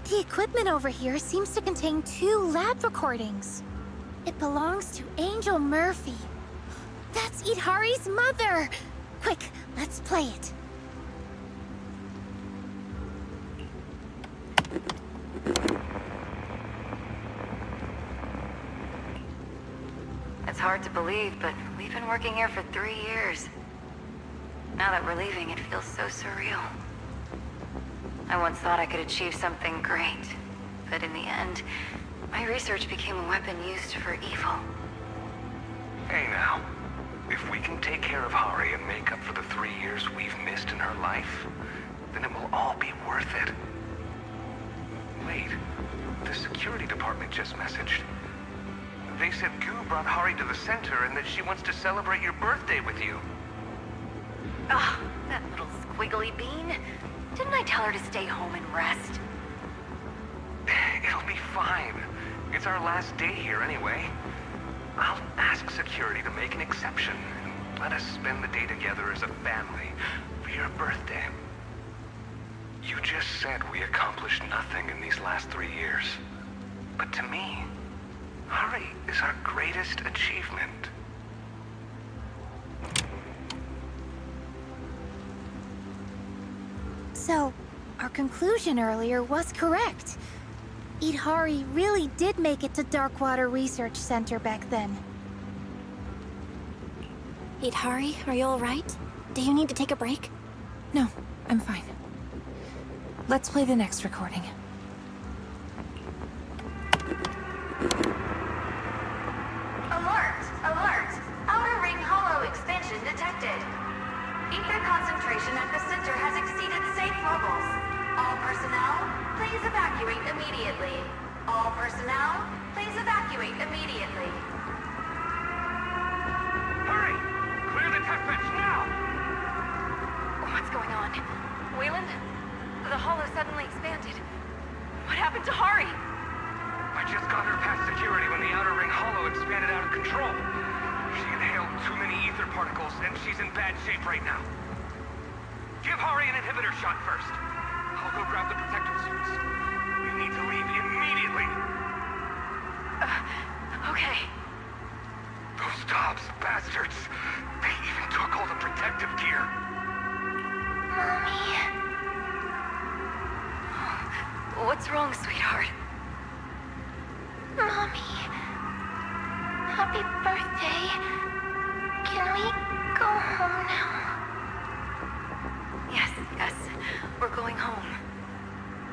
The equipment over here seems to contain 2 lab recordings. It belongs to Angel Murphy. That's Idhari's mother! Quick, let's play it. It's hard to believe, but we've been working here for 3 years. Now that we're leaving, it feels so surreal. I once thought I could achieve something great, but in the end, my research became a weapon used for evil. Hey now, if we can take care of Hari and make up for the 3 years we've missed in her life, then it will all be worth it. Wait, the security department just messaged. They said Goo brought Hari to the center and that she wants to celebrate your birthday with you. Ugh, that little squiggly bean. Didn't I tell her to stay home and rest? It'll be fine. It's our last day here anyway. I'll ask security to make an exception and let us spend the day together as a family for your birthday. You just said we accomplished nothing in these last 3 years. But to me, Hari is our greatest achievement. So, our conclusion earlier was correct. Hari really did make it to Darkwater Research Center back then. Hari, are you alright? Do you need to take a break? No, I'm fine. Let's play the next recording. Alert! Alert! Outer Ring Hollow expansion detected. Ether concentration at the center has exceeded safe levels. All personnel, please evacuate immediately. All personnel, please evacuate immediately. Hurry! Clear the test bench now! What's going on? Wayland? The hollow suddenly expanded. What happened to Hari? I just got her past security when the Outer Ring Hollow expanded out of control. She inhaled too many ether particles, and she's in bad shape right now. Give Hari an inhibitor shot first. I'll go grab the protective suits. We need to leave immediately. Okay. Those Dobbs bastards. They even took all the protective gear. Mommy. What's wrong, sweetheart? Mommy. Happy birthday. Can we go home now? Yes, we're going home.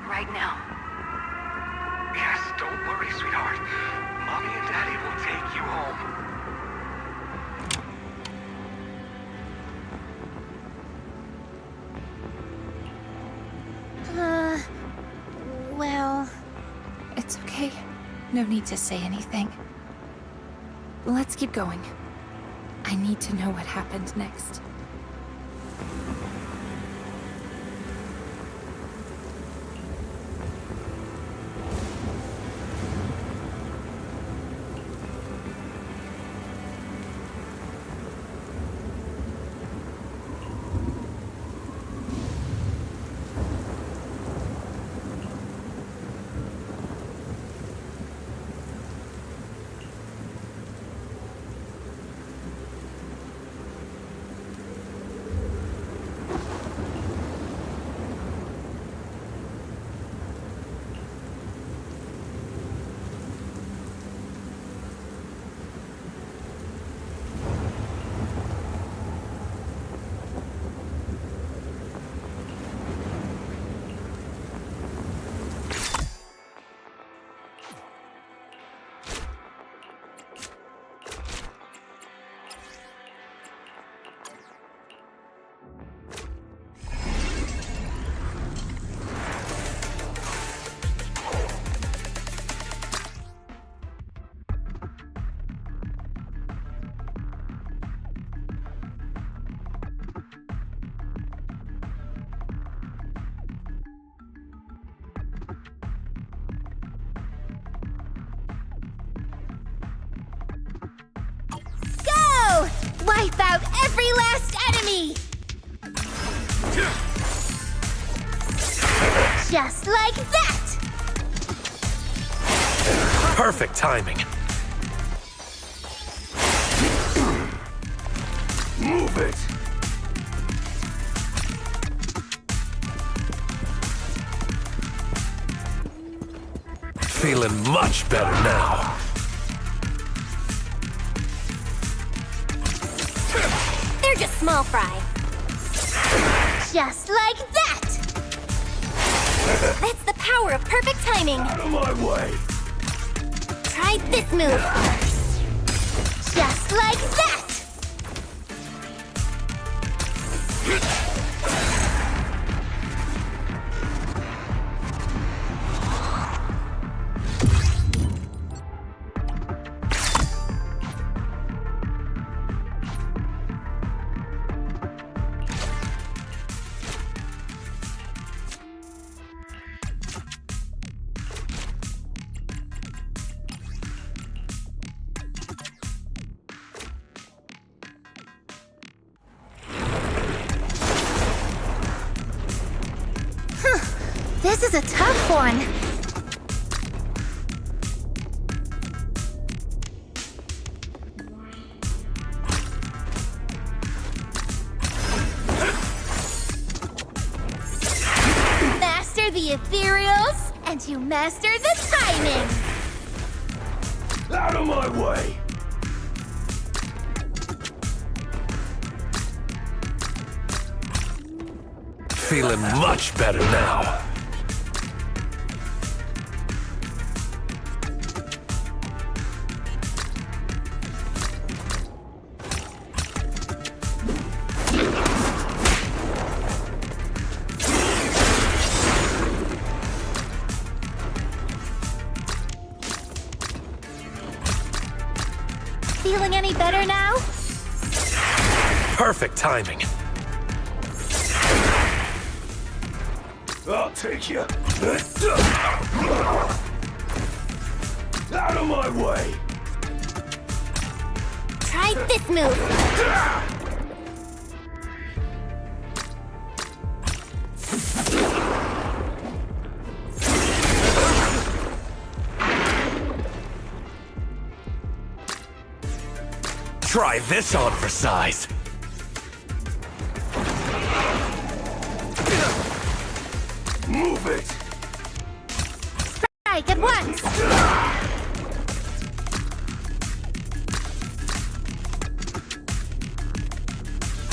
Right now. Yes, don't worry, sweetheart. Mommy and Daddy will take you home. Well... It's okay. No need to say anything. Let's keep going. I need to know what happened next. Wipe out every last enemy! Just like that! Perfect timing. Move it! Feeling much better now. They're just small fry. Just like that! That's the power of perfect timing. Out of my way! Try this move. Just like that! This is a tough one. Master the ethereals, and you master the timing! Out of my way! Feeling much better now. Feeling any better now? Perfect timing. I'll take you. Out of my way! Try this move. Try this on for size. Move it! Strike at once.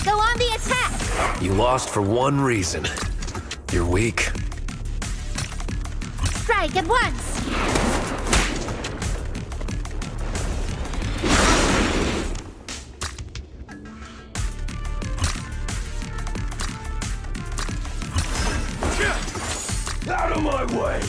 Go on the attack. You lost for one reason. You're weak. Strike at once. Out of my way!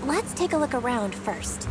Let's take a look around first.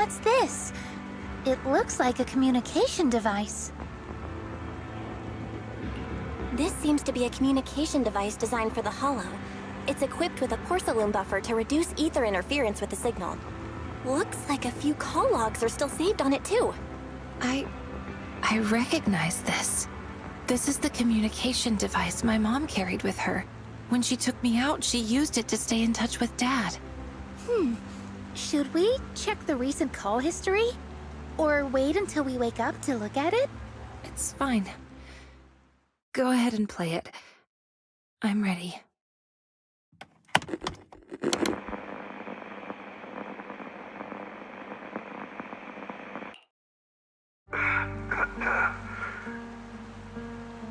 What's this? It looks like a communication device. This seems to be a communication device designed for the Hollow. It's equipped with a porcelain buffer to reduce ether interference with the signal. Looks like a few call logs are still saved on it too. I recognize this. This is the communication device my mom carried with her. When she took me out, she used it to stay in touch with Dad. Should we check the recent call history? Or wait until we wake up to look at it? It's fine. Go ahead and play it. I'm ready.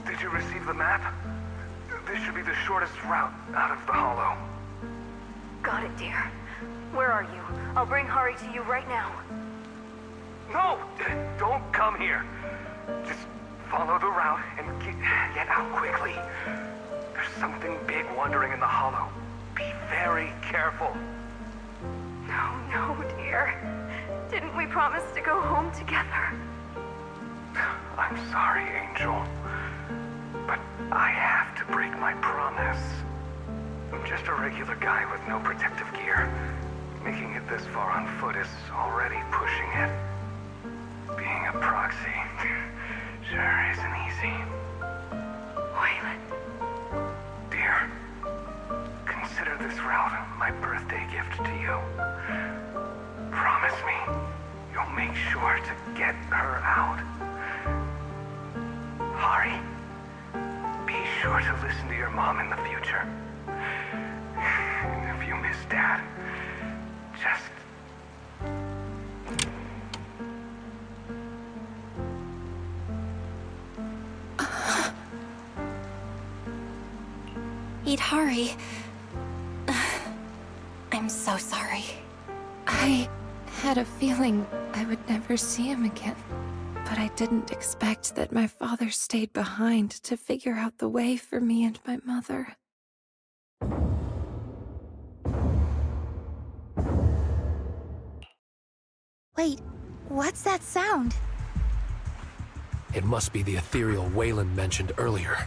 Did you receive the map? This should be the shortest route out of the Hollow. Got it, dear. Where are you? I'll bring Hari to you right now. No! Don't come here. Just follow the route and get out quickly. There's something big wandering in the Hollow. Be very careful. No, dear. Didn't we promise to go home together? I'm sorry, Angel. But I have to break my promise. I'm just a regular guy with no protective gear. Making it this far on foot is already pushing it. Being a proxy sure isn't easy. Waylon. Dear, consider this route my birthday gift to you. Promise me you'll make sure to get her out. Hari, be sure to listen to your mom in the future. And if you miss Dad, just... Eat Hari. I'm so sorry. I had a feeling I would never see him again. But I didn't expect that my father stayed behind to figure out the way for me and my mother. Wait, what's that sound? It must be the ethereal Waylon mentioned earlier.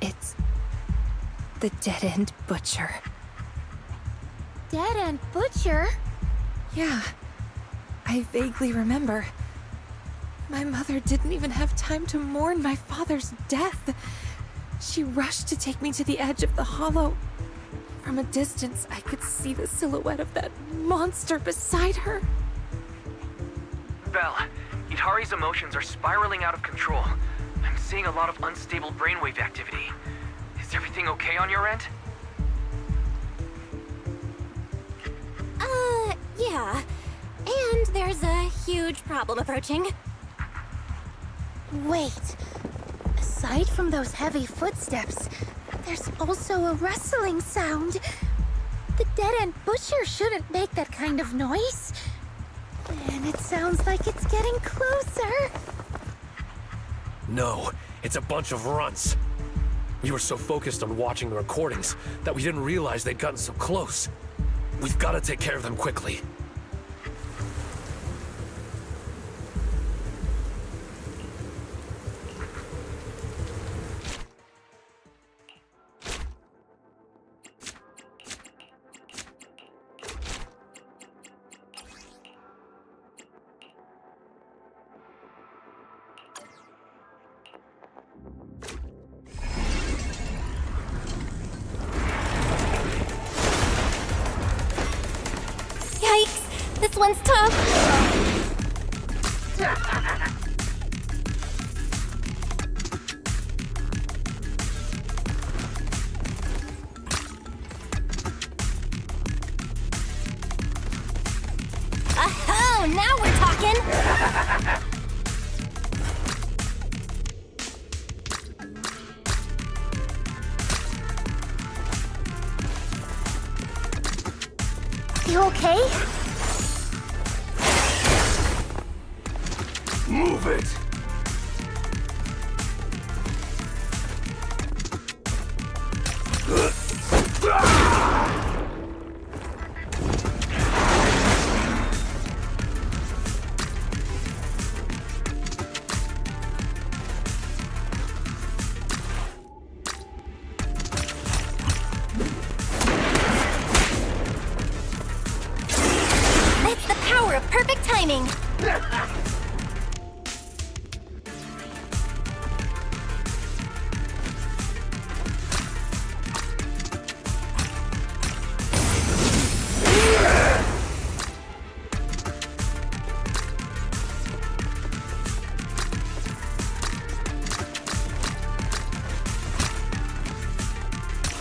It's the dead-end butcher. Dead-end butcher? Yeah, I vaguely remember. My mother didn't even have time to mourn my father's death. She rushed to take me to the edge of the Hollow. From a distance, I could see the silhouette of that monster beside her. Belle, Itari's emotions are spiraling out of control. I'm seeing a lot of unstable brainwave activity. Is everything okay on your end? Yeah. And there's a huge problem approaching. Wait. Aside from those heavy footsteps, there's also a rustling sound. The dead-end butcher shouldn't make that kind of noise. And it sounds like it's getting closer. No, it's a bunch of runts. We were so focused on watching the recordings that we didn't realize they'd gotten so close. We've got to take care of them quickly. Yikes! This one's tough! Oh, now we're talking! You okay? Move it!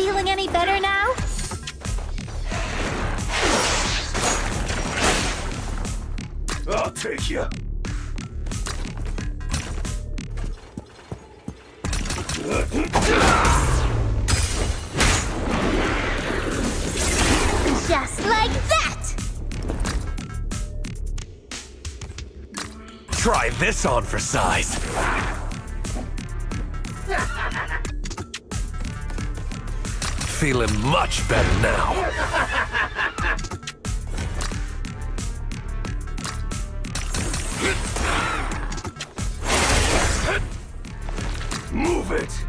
Feeling any better now? I'll take you. Just like that! Try this on for size. Feeling much better now. Move it!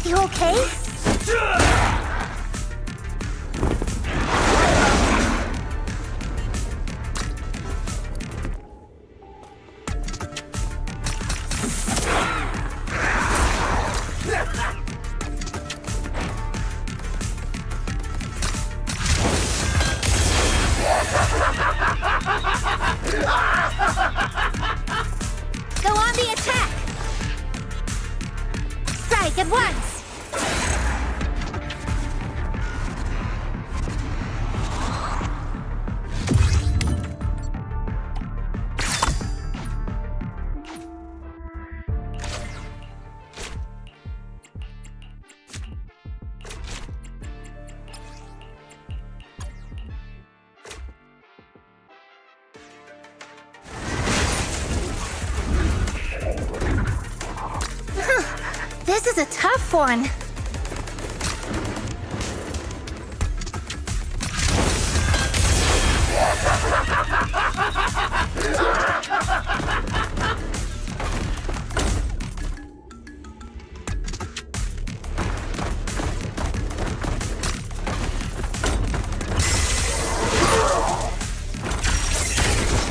You okay? Go on the attack! Strike at once! This is a tough one.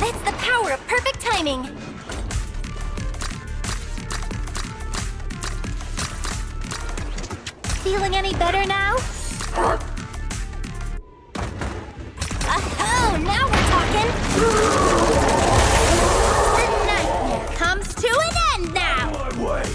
It's the power of perfect timing. Feeling any better now? Oh, now we're talking. The nightmare comes to an end now! My way!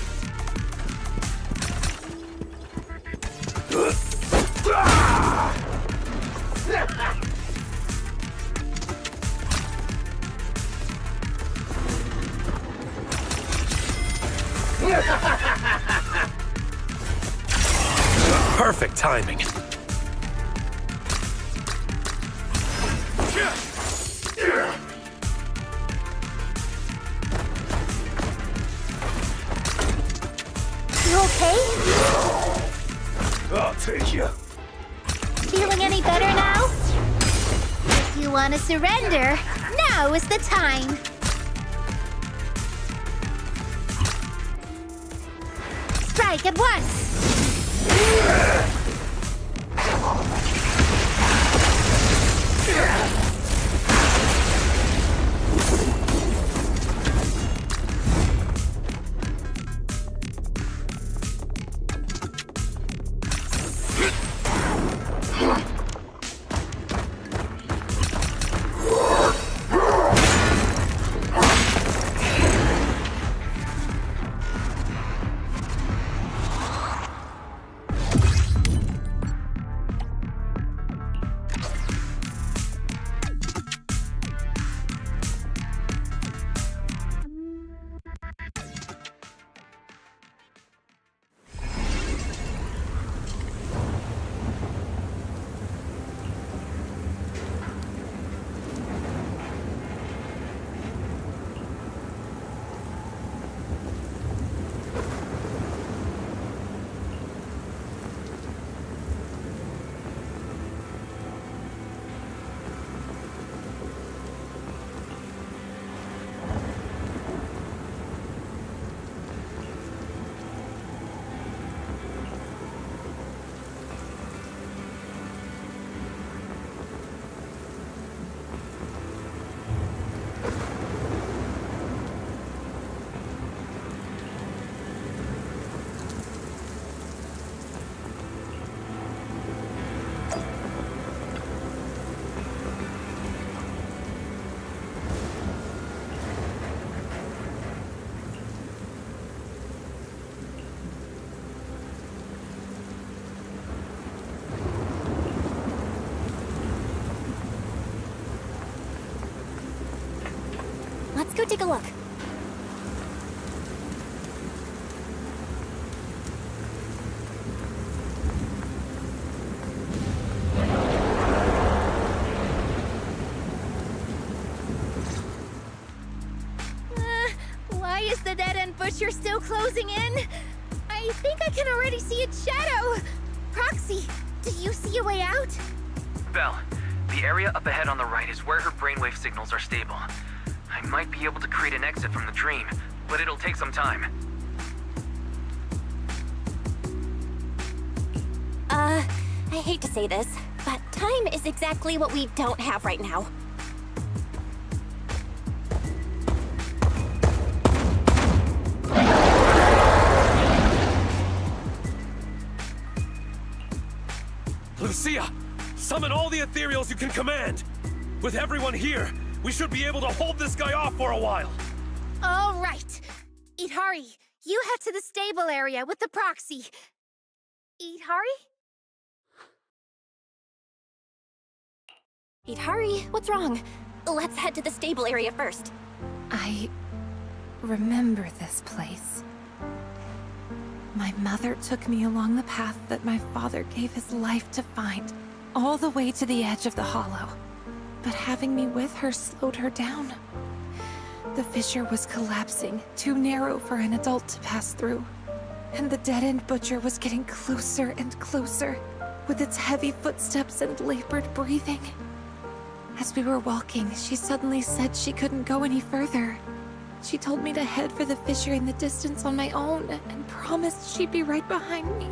Perfect timing. You okay? I'll take you. Feeling any better now? If you want to surrender, now is the time. Strike at once! go take a look. Why is the dead-end butcher still closing in? I think I can already see its shadow. Proxy, do you see a way out? Belle, the area up ahead on the right is where her brainwave signals are stable. I might be able to create an exit from the dream, but it'll take some time. I hate to say this, but time is exactly what we don't have right now. Lucia, summon all the ethereals you can command. With everyone here, we should be able to hold this guy off for a while. All right. Idhari, you head to the stable area with the proxy. Idhari? Idhari, what's wrong? Let's head to the stable area first. I remember this place. My mother took me along the path that my father gave his life to find, all the way to the edge of the hollow. But having me with her slowed her down. The fissure was collapsing, too narrow for an adult to pass through. And the dead-end butcher was getting closer and closer, with its heavy footsteps and labored breathing. As we were walking, she suddenly said she couldn't go any further. She told me to head for the fissure in the distance on my own, and promised she'd be right behind me.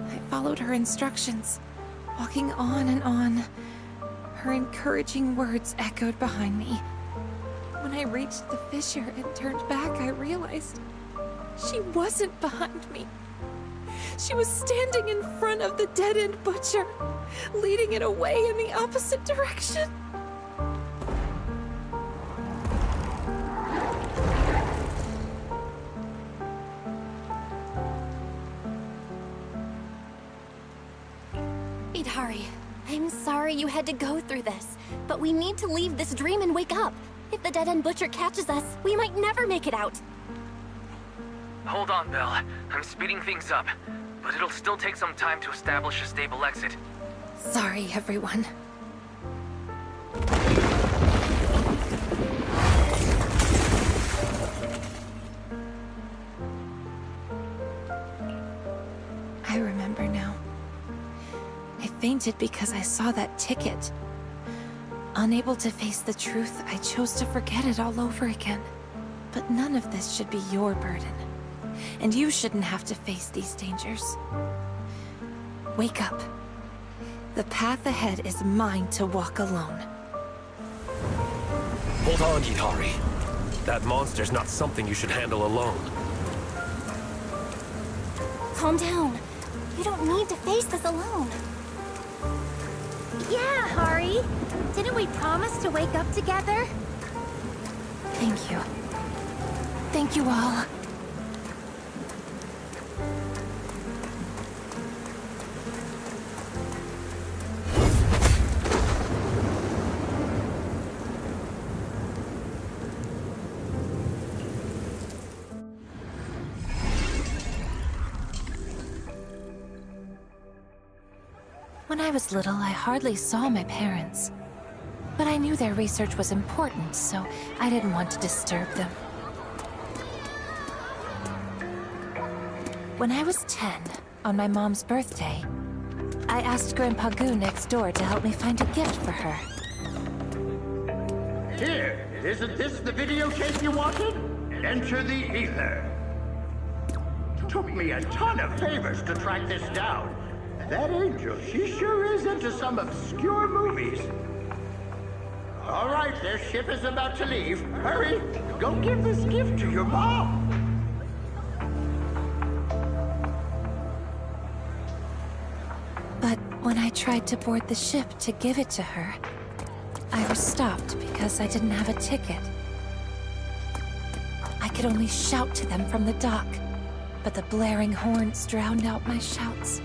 I followed her instructions, walking on and on. Her encouraging words echoed behind me. When I reached the fissure and turned back, I realized she wasn't behind me. She was standing in front of the dead-end butcher, leading it away in the opposite direction. Idhari, I'm sorry you had to go through this, but we need to leave this dream and wake up. If the dead-end butcher catches us, we might never make it out. Hold on, Belle. I'm speeding things up, but it'll still take some time to establish a stable exit. Sorry, everyone. I remember now. I fainted because I saw that ticket. Unable to face the truth, I chose to forget it all over again. But none of this should be your burden. And you shouldn't have to face these dangers. Wake up. The path ahead is mine to walk alone. Hold on, Idhari. That monster's not something you should handle alone. Calm down. You don't need to face this alone. Yeah, Hari. Didn't we promise to wake up together? Thank you. Thank you all. When I was little, I hardly saw my parents. But I knew their research was important, so I didn't want to disturb them. When I was 10, on my mom's birthday, I asked Grandpa Goo next door to help me find a gift for her. Here, isn't this the videotape you wanted? Enter the ether. Took me a ton of favors to track this down. That angel, she sure is into some obscure movies. All right, their ship is about to leave. Hurry, go give this gift to your mom. But when I tried to board the ship to give it to her, I was stopped because I didn't have a ticket. I could only shout to them from the dock, but the blaring horns drowned out my shouts.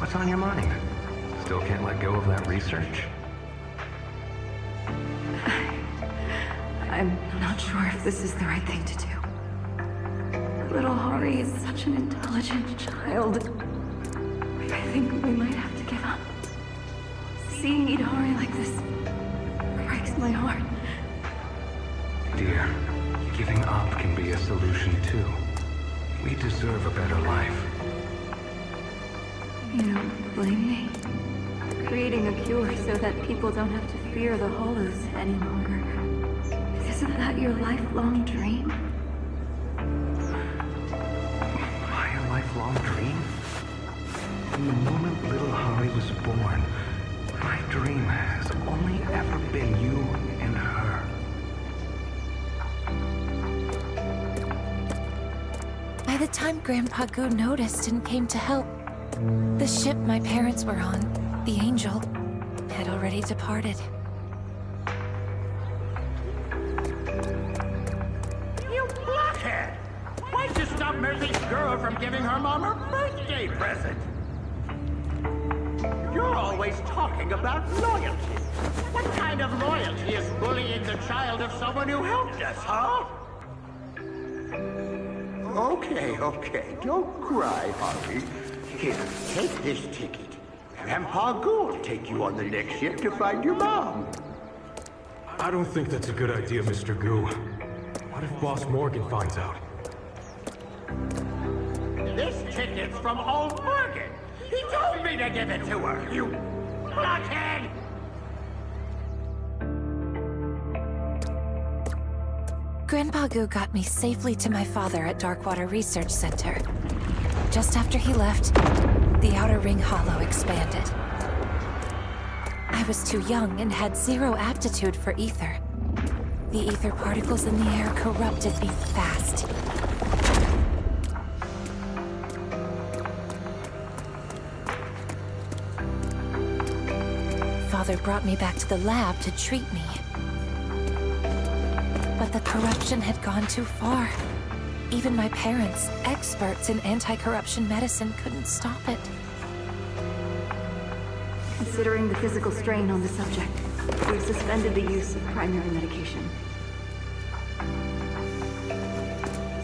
What's on your mind? Still can't let go of that research? I'm not sure if this is the right thing to do. Little Hari is such an intelligent child. I think we might have to give up. Seeing Idari like this breaks my heart. Dear, giving up can be a solution too. We deserve a better life. You don't blame me? Creating a cure so that people don't have to fear the Hollows any longer. Isn't that your lifelong dream? My lifelong dream? From the moment little Hari was born, my dream has only ever been you and her. By the time Grandpa Goo noticed and came to help, the ship my parents were on, the Angel, had already departed. You blockhead! Why'd you stop Mercy's girl from giving her mom her birthday present? You're always talking about loyalty. What kind of loyalty is bullying the child of someone who helped us, huh? Okay, don't cry, Harvey. Here, take this ticket. Grandpa Goo will take you on the next ship to find your mom. I don't think that's a good idea, Mr. Goo. What if Boss Morgan finds out? This ticket's from old Morgan. He told me to give it to her, you blockhead! Grandpa Goo got me safely to my father at Darkwater Research Center. Just after he left, the Outer Ring Hollow expanded. I was too young and had zero aptitude for ether. The ether particles in the air corrupted me fast. Father brought me back to the lab to treat me. But the corruption had gone too far. Even my parents, experts in anti-corruption medicine, couldn't stop it. Considering the physical strain on the subject, we've suspended the use of primary medication.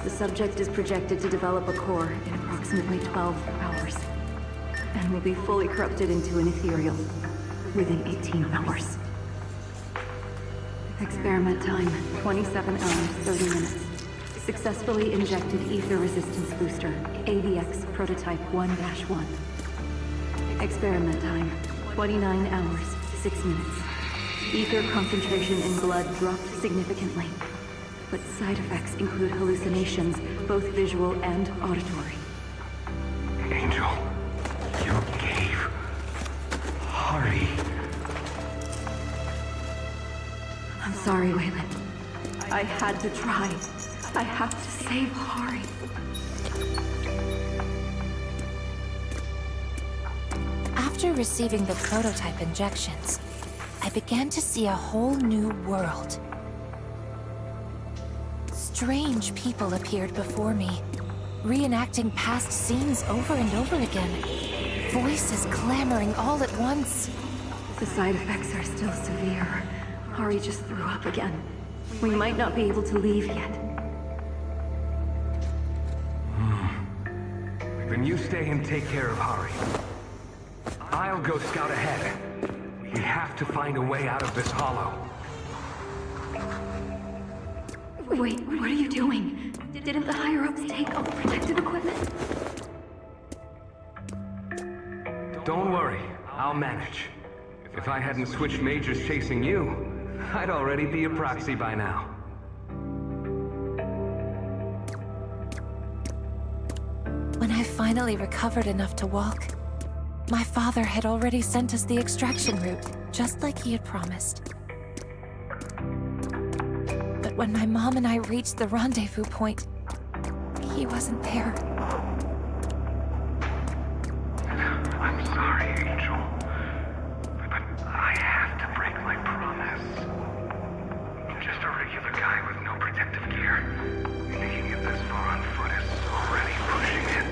The subject is projected to develop a core in approximately 12 hours, and will be fully corrupted into an ethereal within 18 hours. Experiment time, 27 hours, 30 minutes. Successfully injected ether resistance booster, AVX prototype 1-1. Experiment time, 29 hours, 6 minutes. Ether concentration in blood dropped significantly, but side effects include hallucinations, both visual and auditory. Angel, you gave Hari. I'm sorry, Wayland. I had to try. I have to save Hari. After receiving the prototype injections, I began to see a whole new world. Strange people appeared before me, reenacting past scenes over and over again. Voices clamoring all at once. The side effects are still severe. Hari just threw up again. We might not be able to leave yet. Then you stay and take care of Hari. I'll go scout ahead. We have to find a way out of this hollow. Wait, what are you doing? Didn't the higher-ups take all the protective equipment? Don't worry, I'll manage. If I hadn't switched majors chasing you, I'd already be a proxy by now. When I finally recovered enough to walk, my father had already sent us the extraction route, just like he had promised. But when my mom and I reached the rendezvous point, he wasn't there. I'm sorry, Angel. But I have to break my promise. Just a regular guy with no protective gear. Making it this far on foot is already pushing it.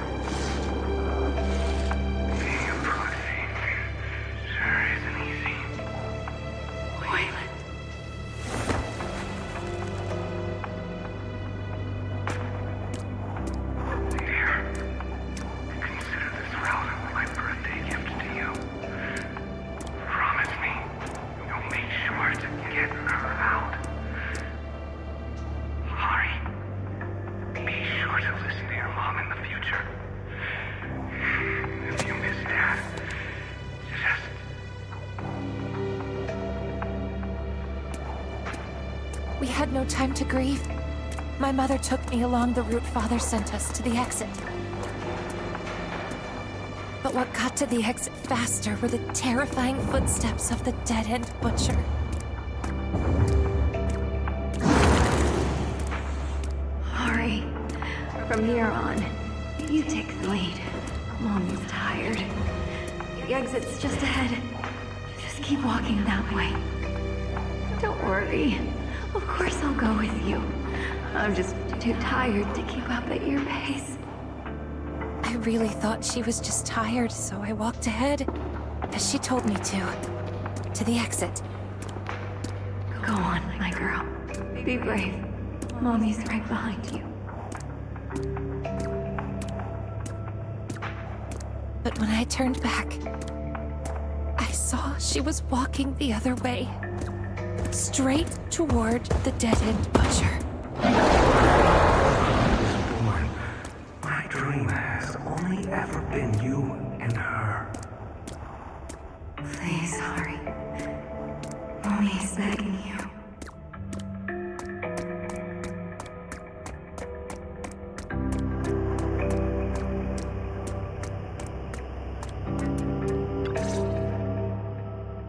Being a had no time to grieve. My mother took me along the route Father sent us to the exit. But what got to the exit faster were the terrifying footsteps of the dead-end butcher. Hurry. From here on, you take the lead. Mommy's tired. The exit's just ahead. Just keep walking that way. Don't worry. Of course I'll go with you. I'm just too tired to keep up at your pace. I really thought she was just tired, so I walked ahead, as she told me to the exit. Go on, my girl. Be brave. Mommy's right behind you. But when I turned back, I saw she was walking the other way, straight toward the dead-end butcher. Woman, my dream has only ever been you and her. Please, Hari. Mommy's begging you.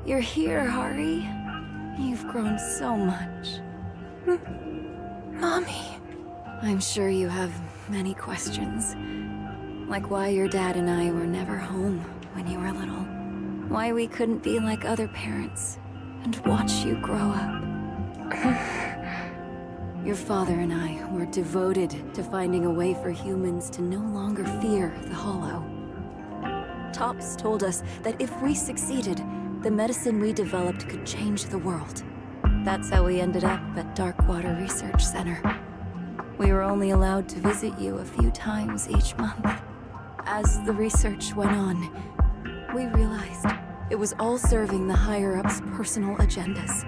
You're here, Hari. You've grown so much. Mommy. I'm sure you have many questions. Like why your dad and I were never home when you were little. Why we couldn't be like other parents and watch you grow up. Your father and I were devoted to finding a way for humans to no longer fear the Hollow. Tops told us that if we succeeded, the medicine we developed could change the world. That's how we ended up at Darkwater Research Center. We were only allowed to visit you a few times each month. As the research went on, we realized it was all serving the higher-ups' personal agendas.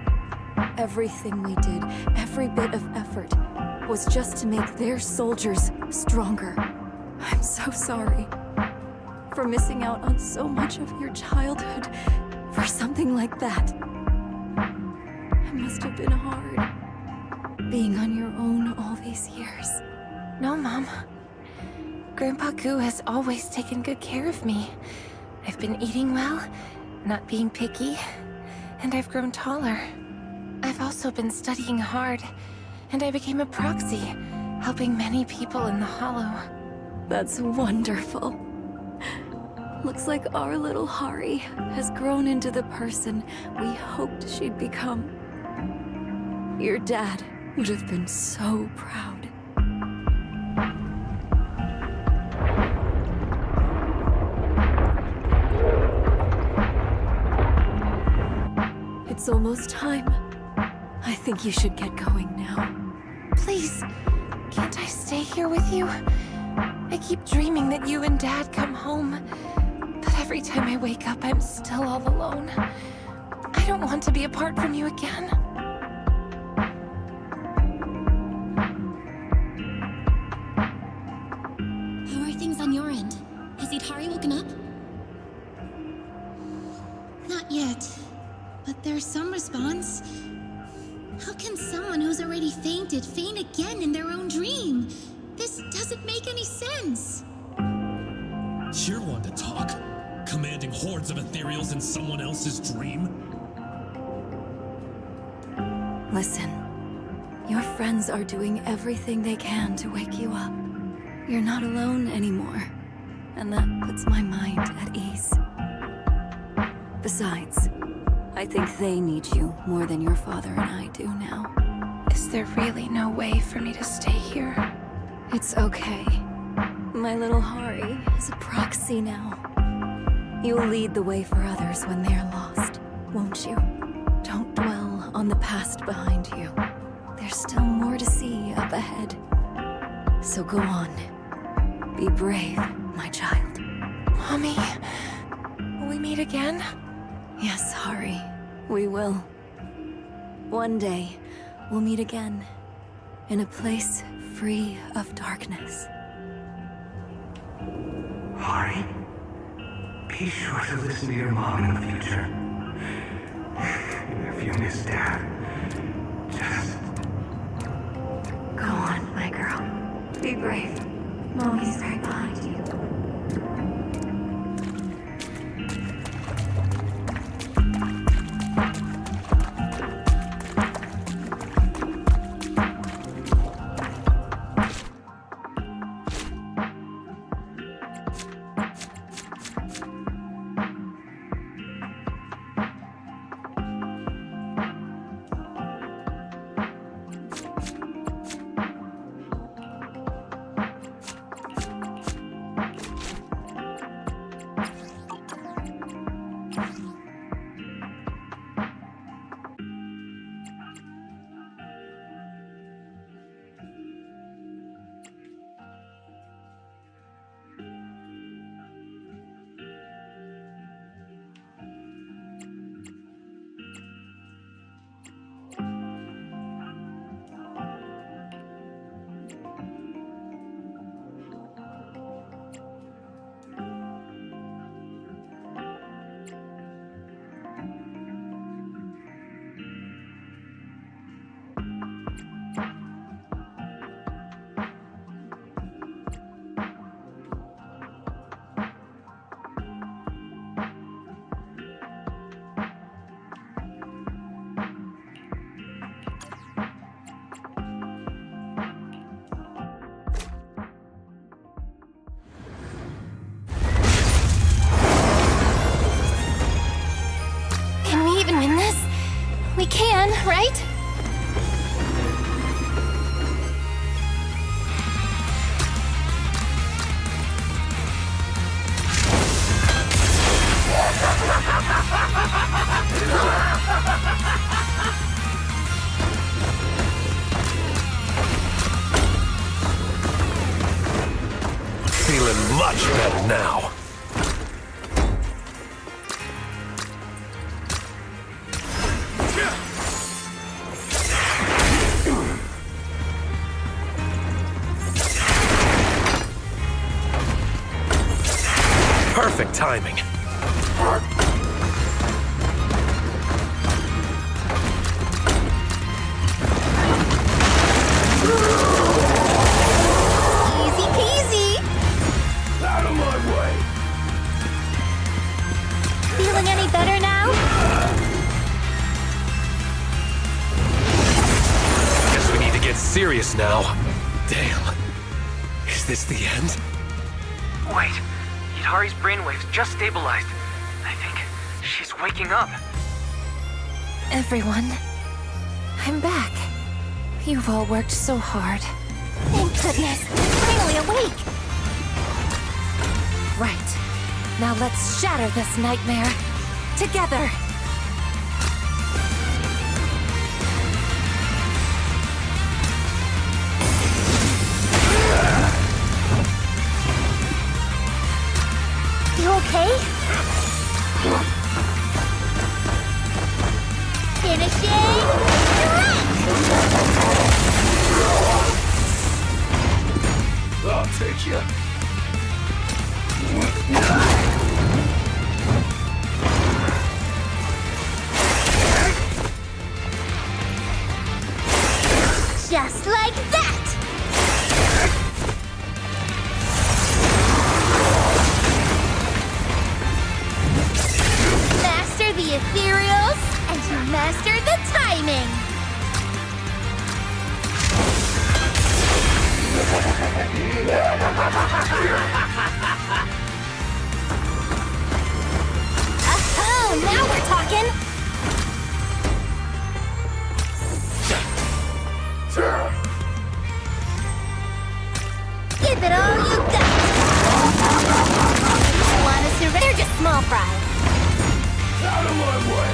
Everything we did, every bit of effort, was just to make their soldiers stronger. I'm so sorry for missing out on so much of your childhood for something like that. It must have been hard, being on your own all these years. No, Mom. Grandpa Goo has always taken good care of me. I've been eating well, not being picky, and I've grown taller. I've also been studying hard, and I became a proxy, helping many people in the Hollow. That's wonderful. Looks like our little Hari has grown into the person we hoped she'd become. Your dad would have been so proud. It's almost time. I think you should get going now. Please, can't I stay here with you? I keep dreaming that you and Dad come home, but every time I wake up, I'm still all alone. I don't want to be apart from you again. How are things on your end? Has Hari woken up? Not yet, but there's some response. How can someone who's already fainted faint again in their own dream? This doesn't make any sense. You're one to talk. Commanding hordes of ethereals in someone else's dream? Listen, your friends are doing everything they can to wake you up. You're not alone anymore, and that puts my mind at ease. Besides, I think they need you more than your father and I do now. Is there really no way for me to stay here? It's okay. My little Hari is a proxy now. You'll lead the way for others when they're lost, won't you? Don't dwell on the past behind you. There's still more to see up ahead. So go on. Be brave, my child. Mommy, will we meet again? Yes, Hari, we will. One day, we'll meet again, in a place free of darkness. Hari, be sure to listen to your mom in the future. If you miss Dad, just Be brave. Mommy's right behind you. Can we even win this? We can, right? Feeling much better now. Perfect timing. Easy peasy. Out of my way. Feeling any better now? Guess we need to get serious now. Damn. Is this the end? Wait. Hari's brainwaves just stabilized. I think she's waking up. Everyone, I'm back. You've all worked so hard. Thank goodness. Finally awake. Right. Now let's shatter this nightmare. Together. You okay? Finishing I'll take you. just like that! Master the ethereals, and you master the timing! Oh, now we're talking! Give it all you got! Wanna surrender? Just small fry. Out of my way!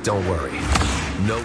Don't worry. No.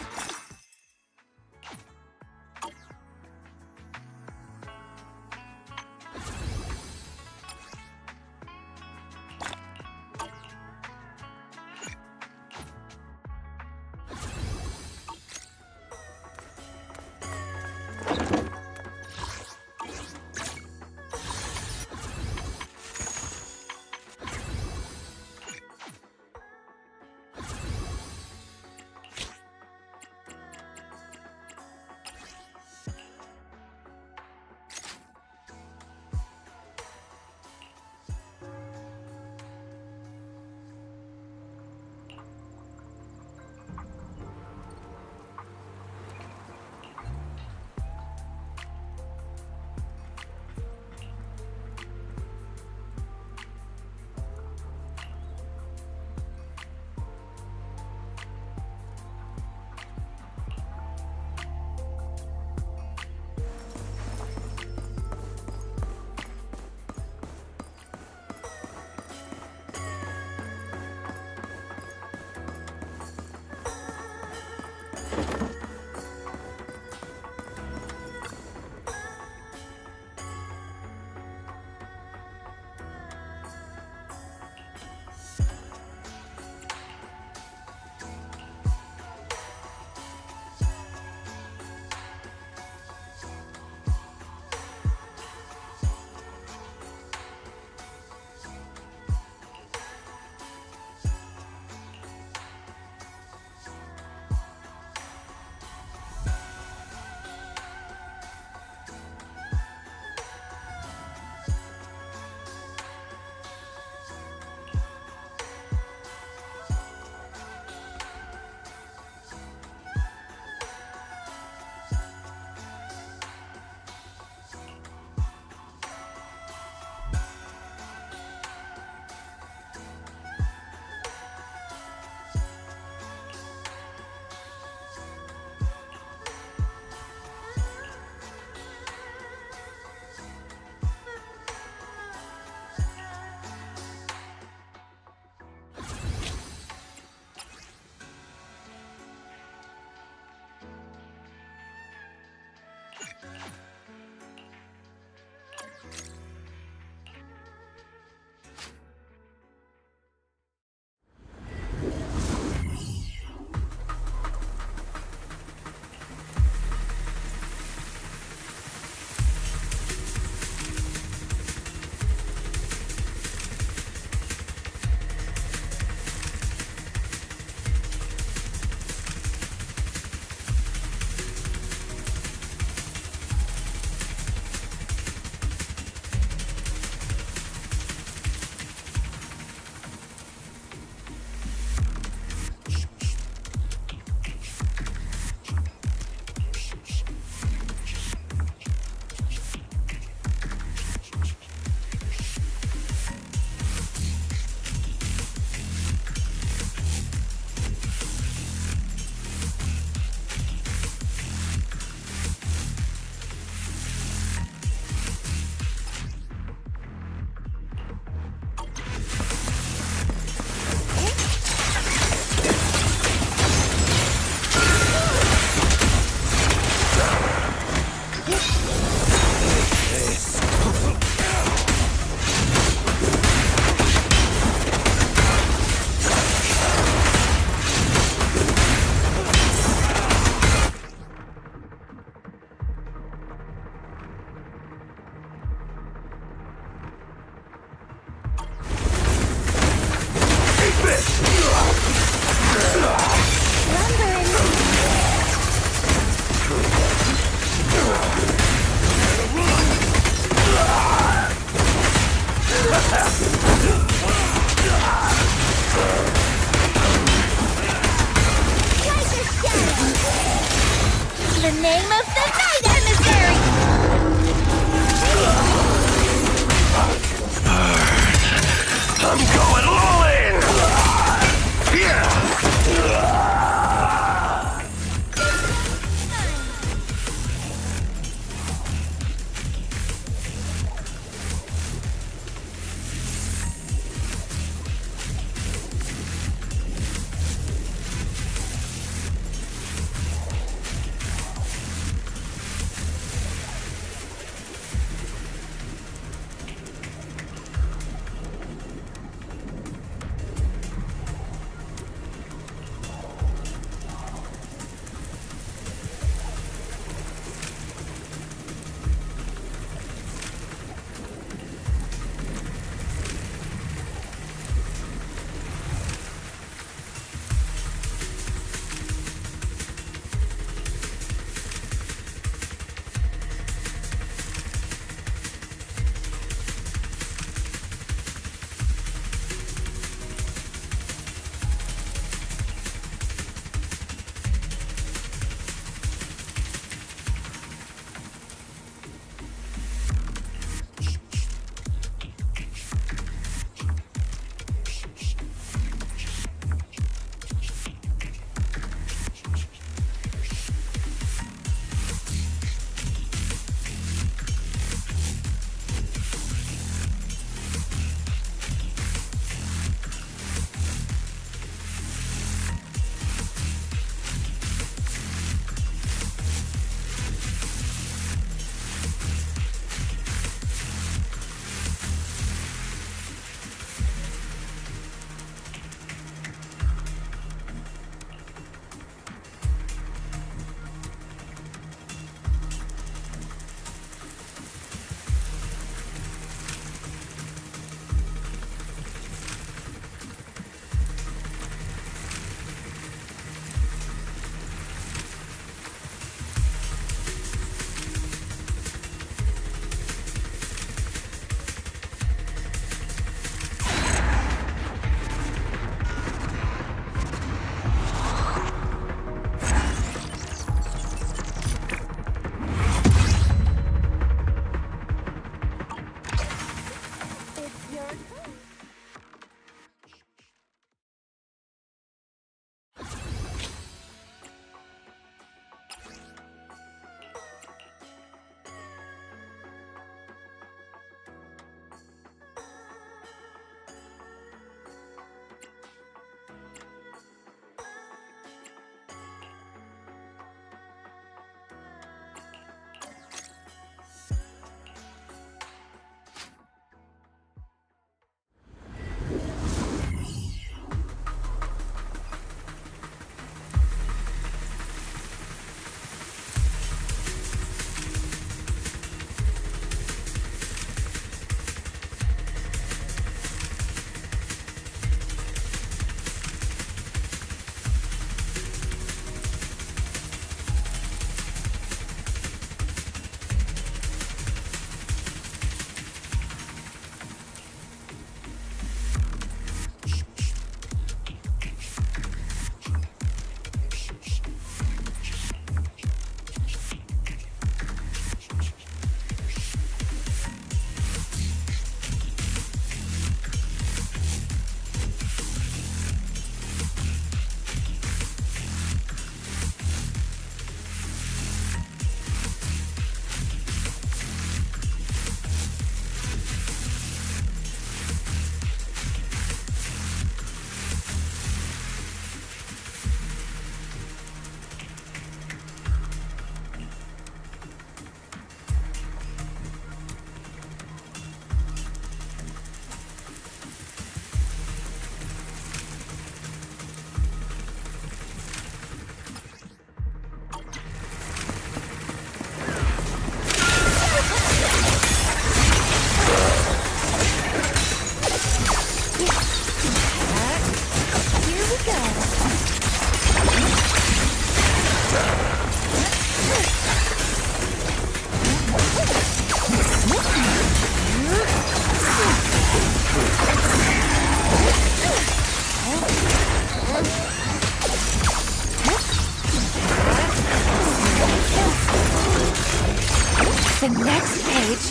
The next page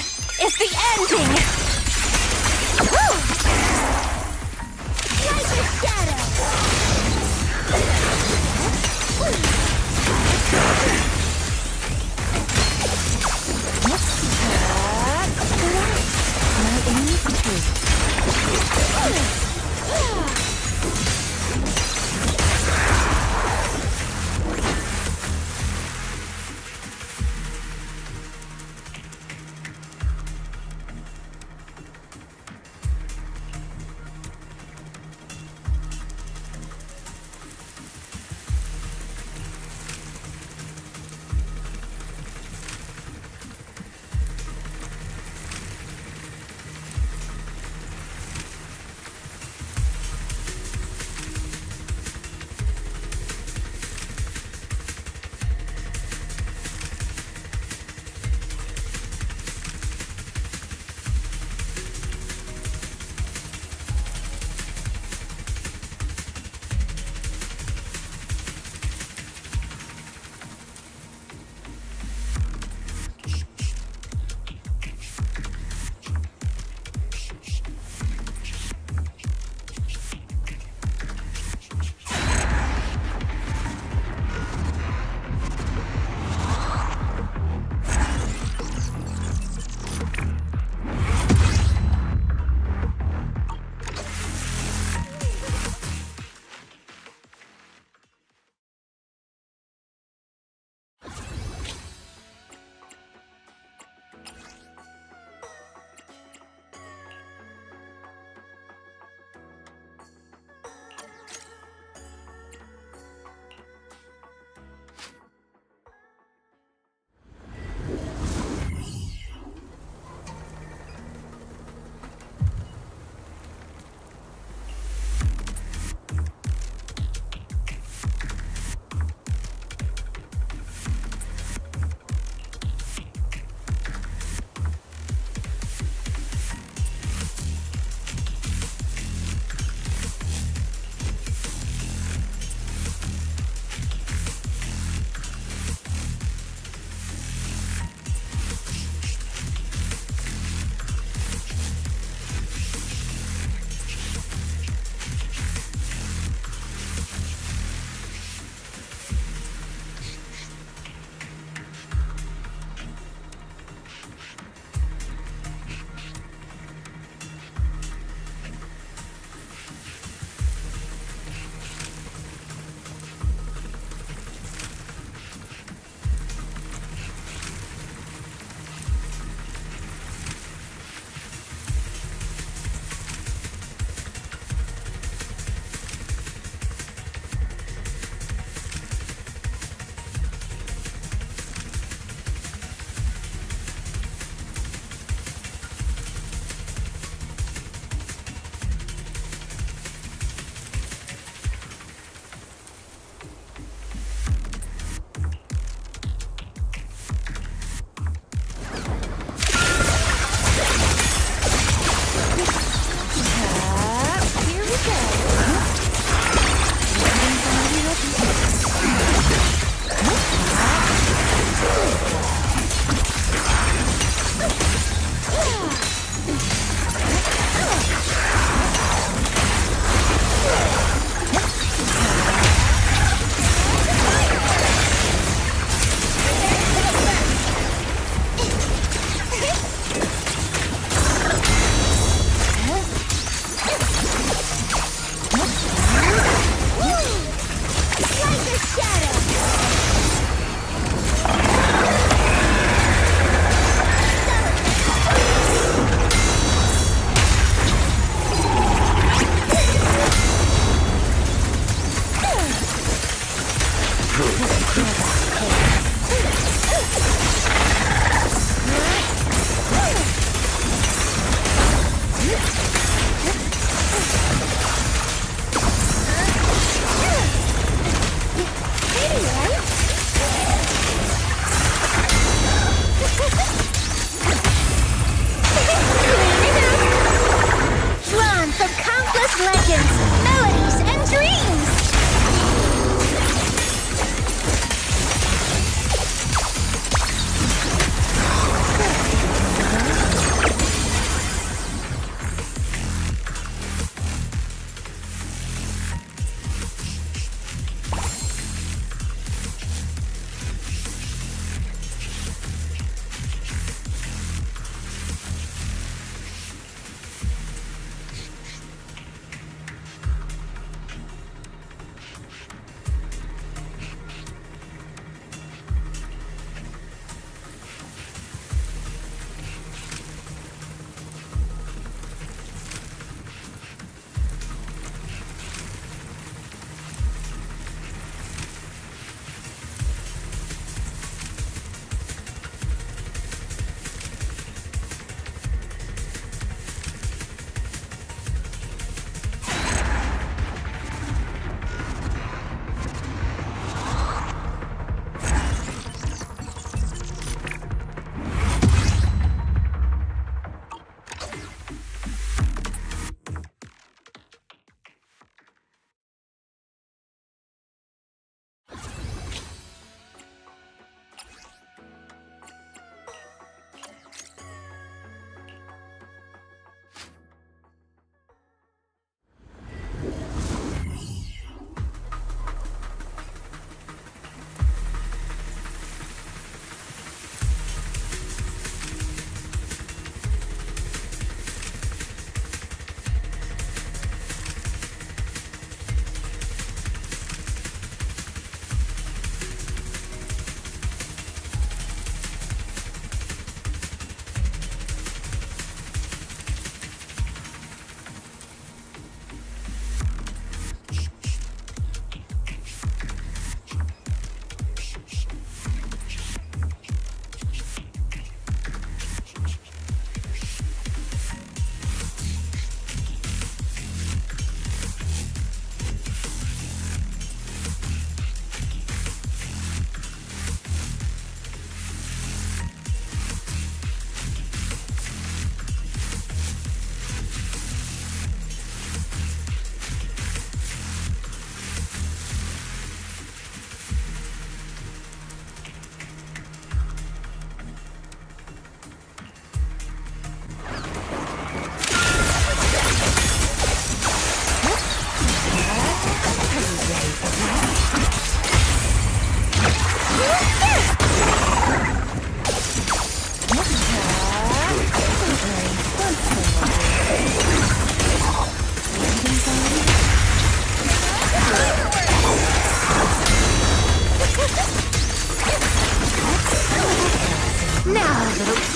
is the ending! Like a shadow!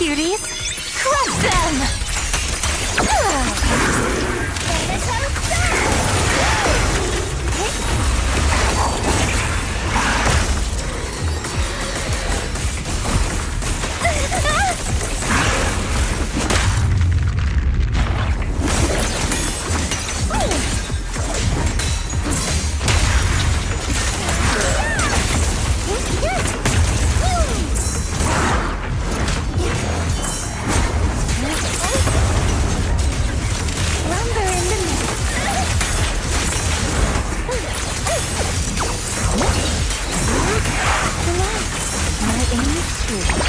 cuties. Crush them! My aim is true.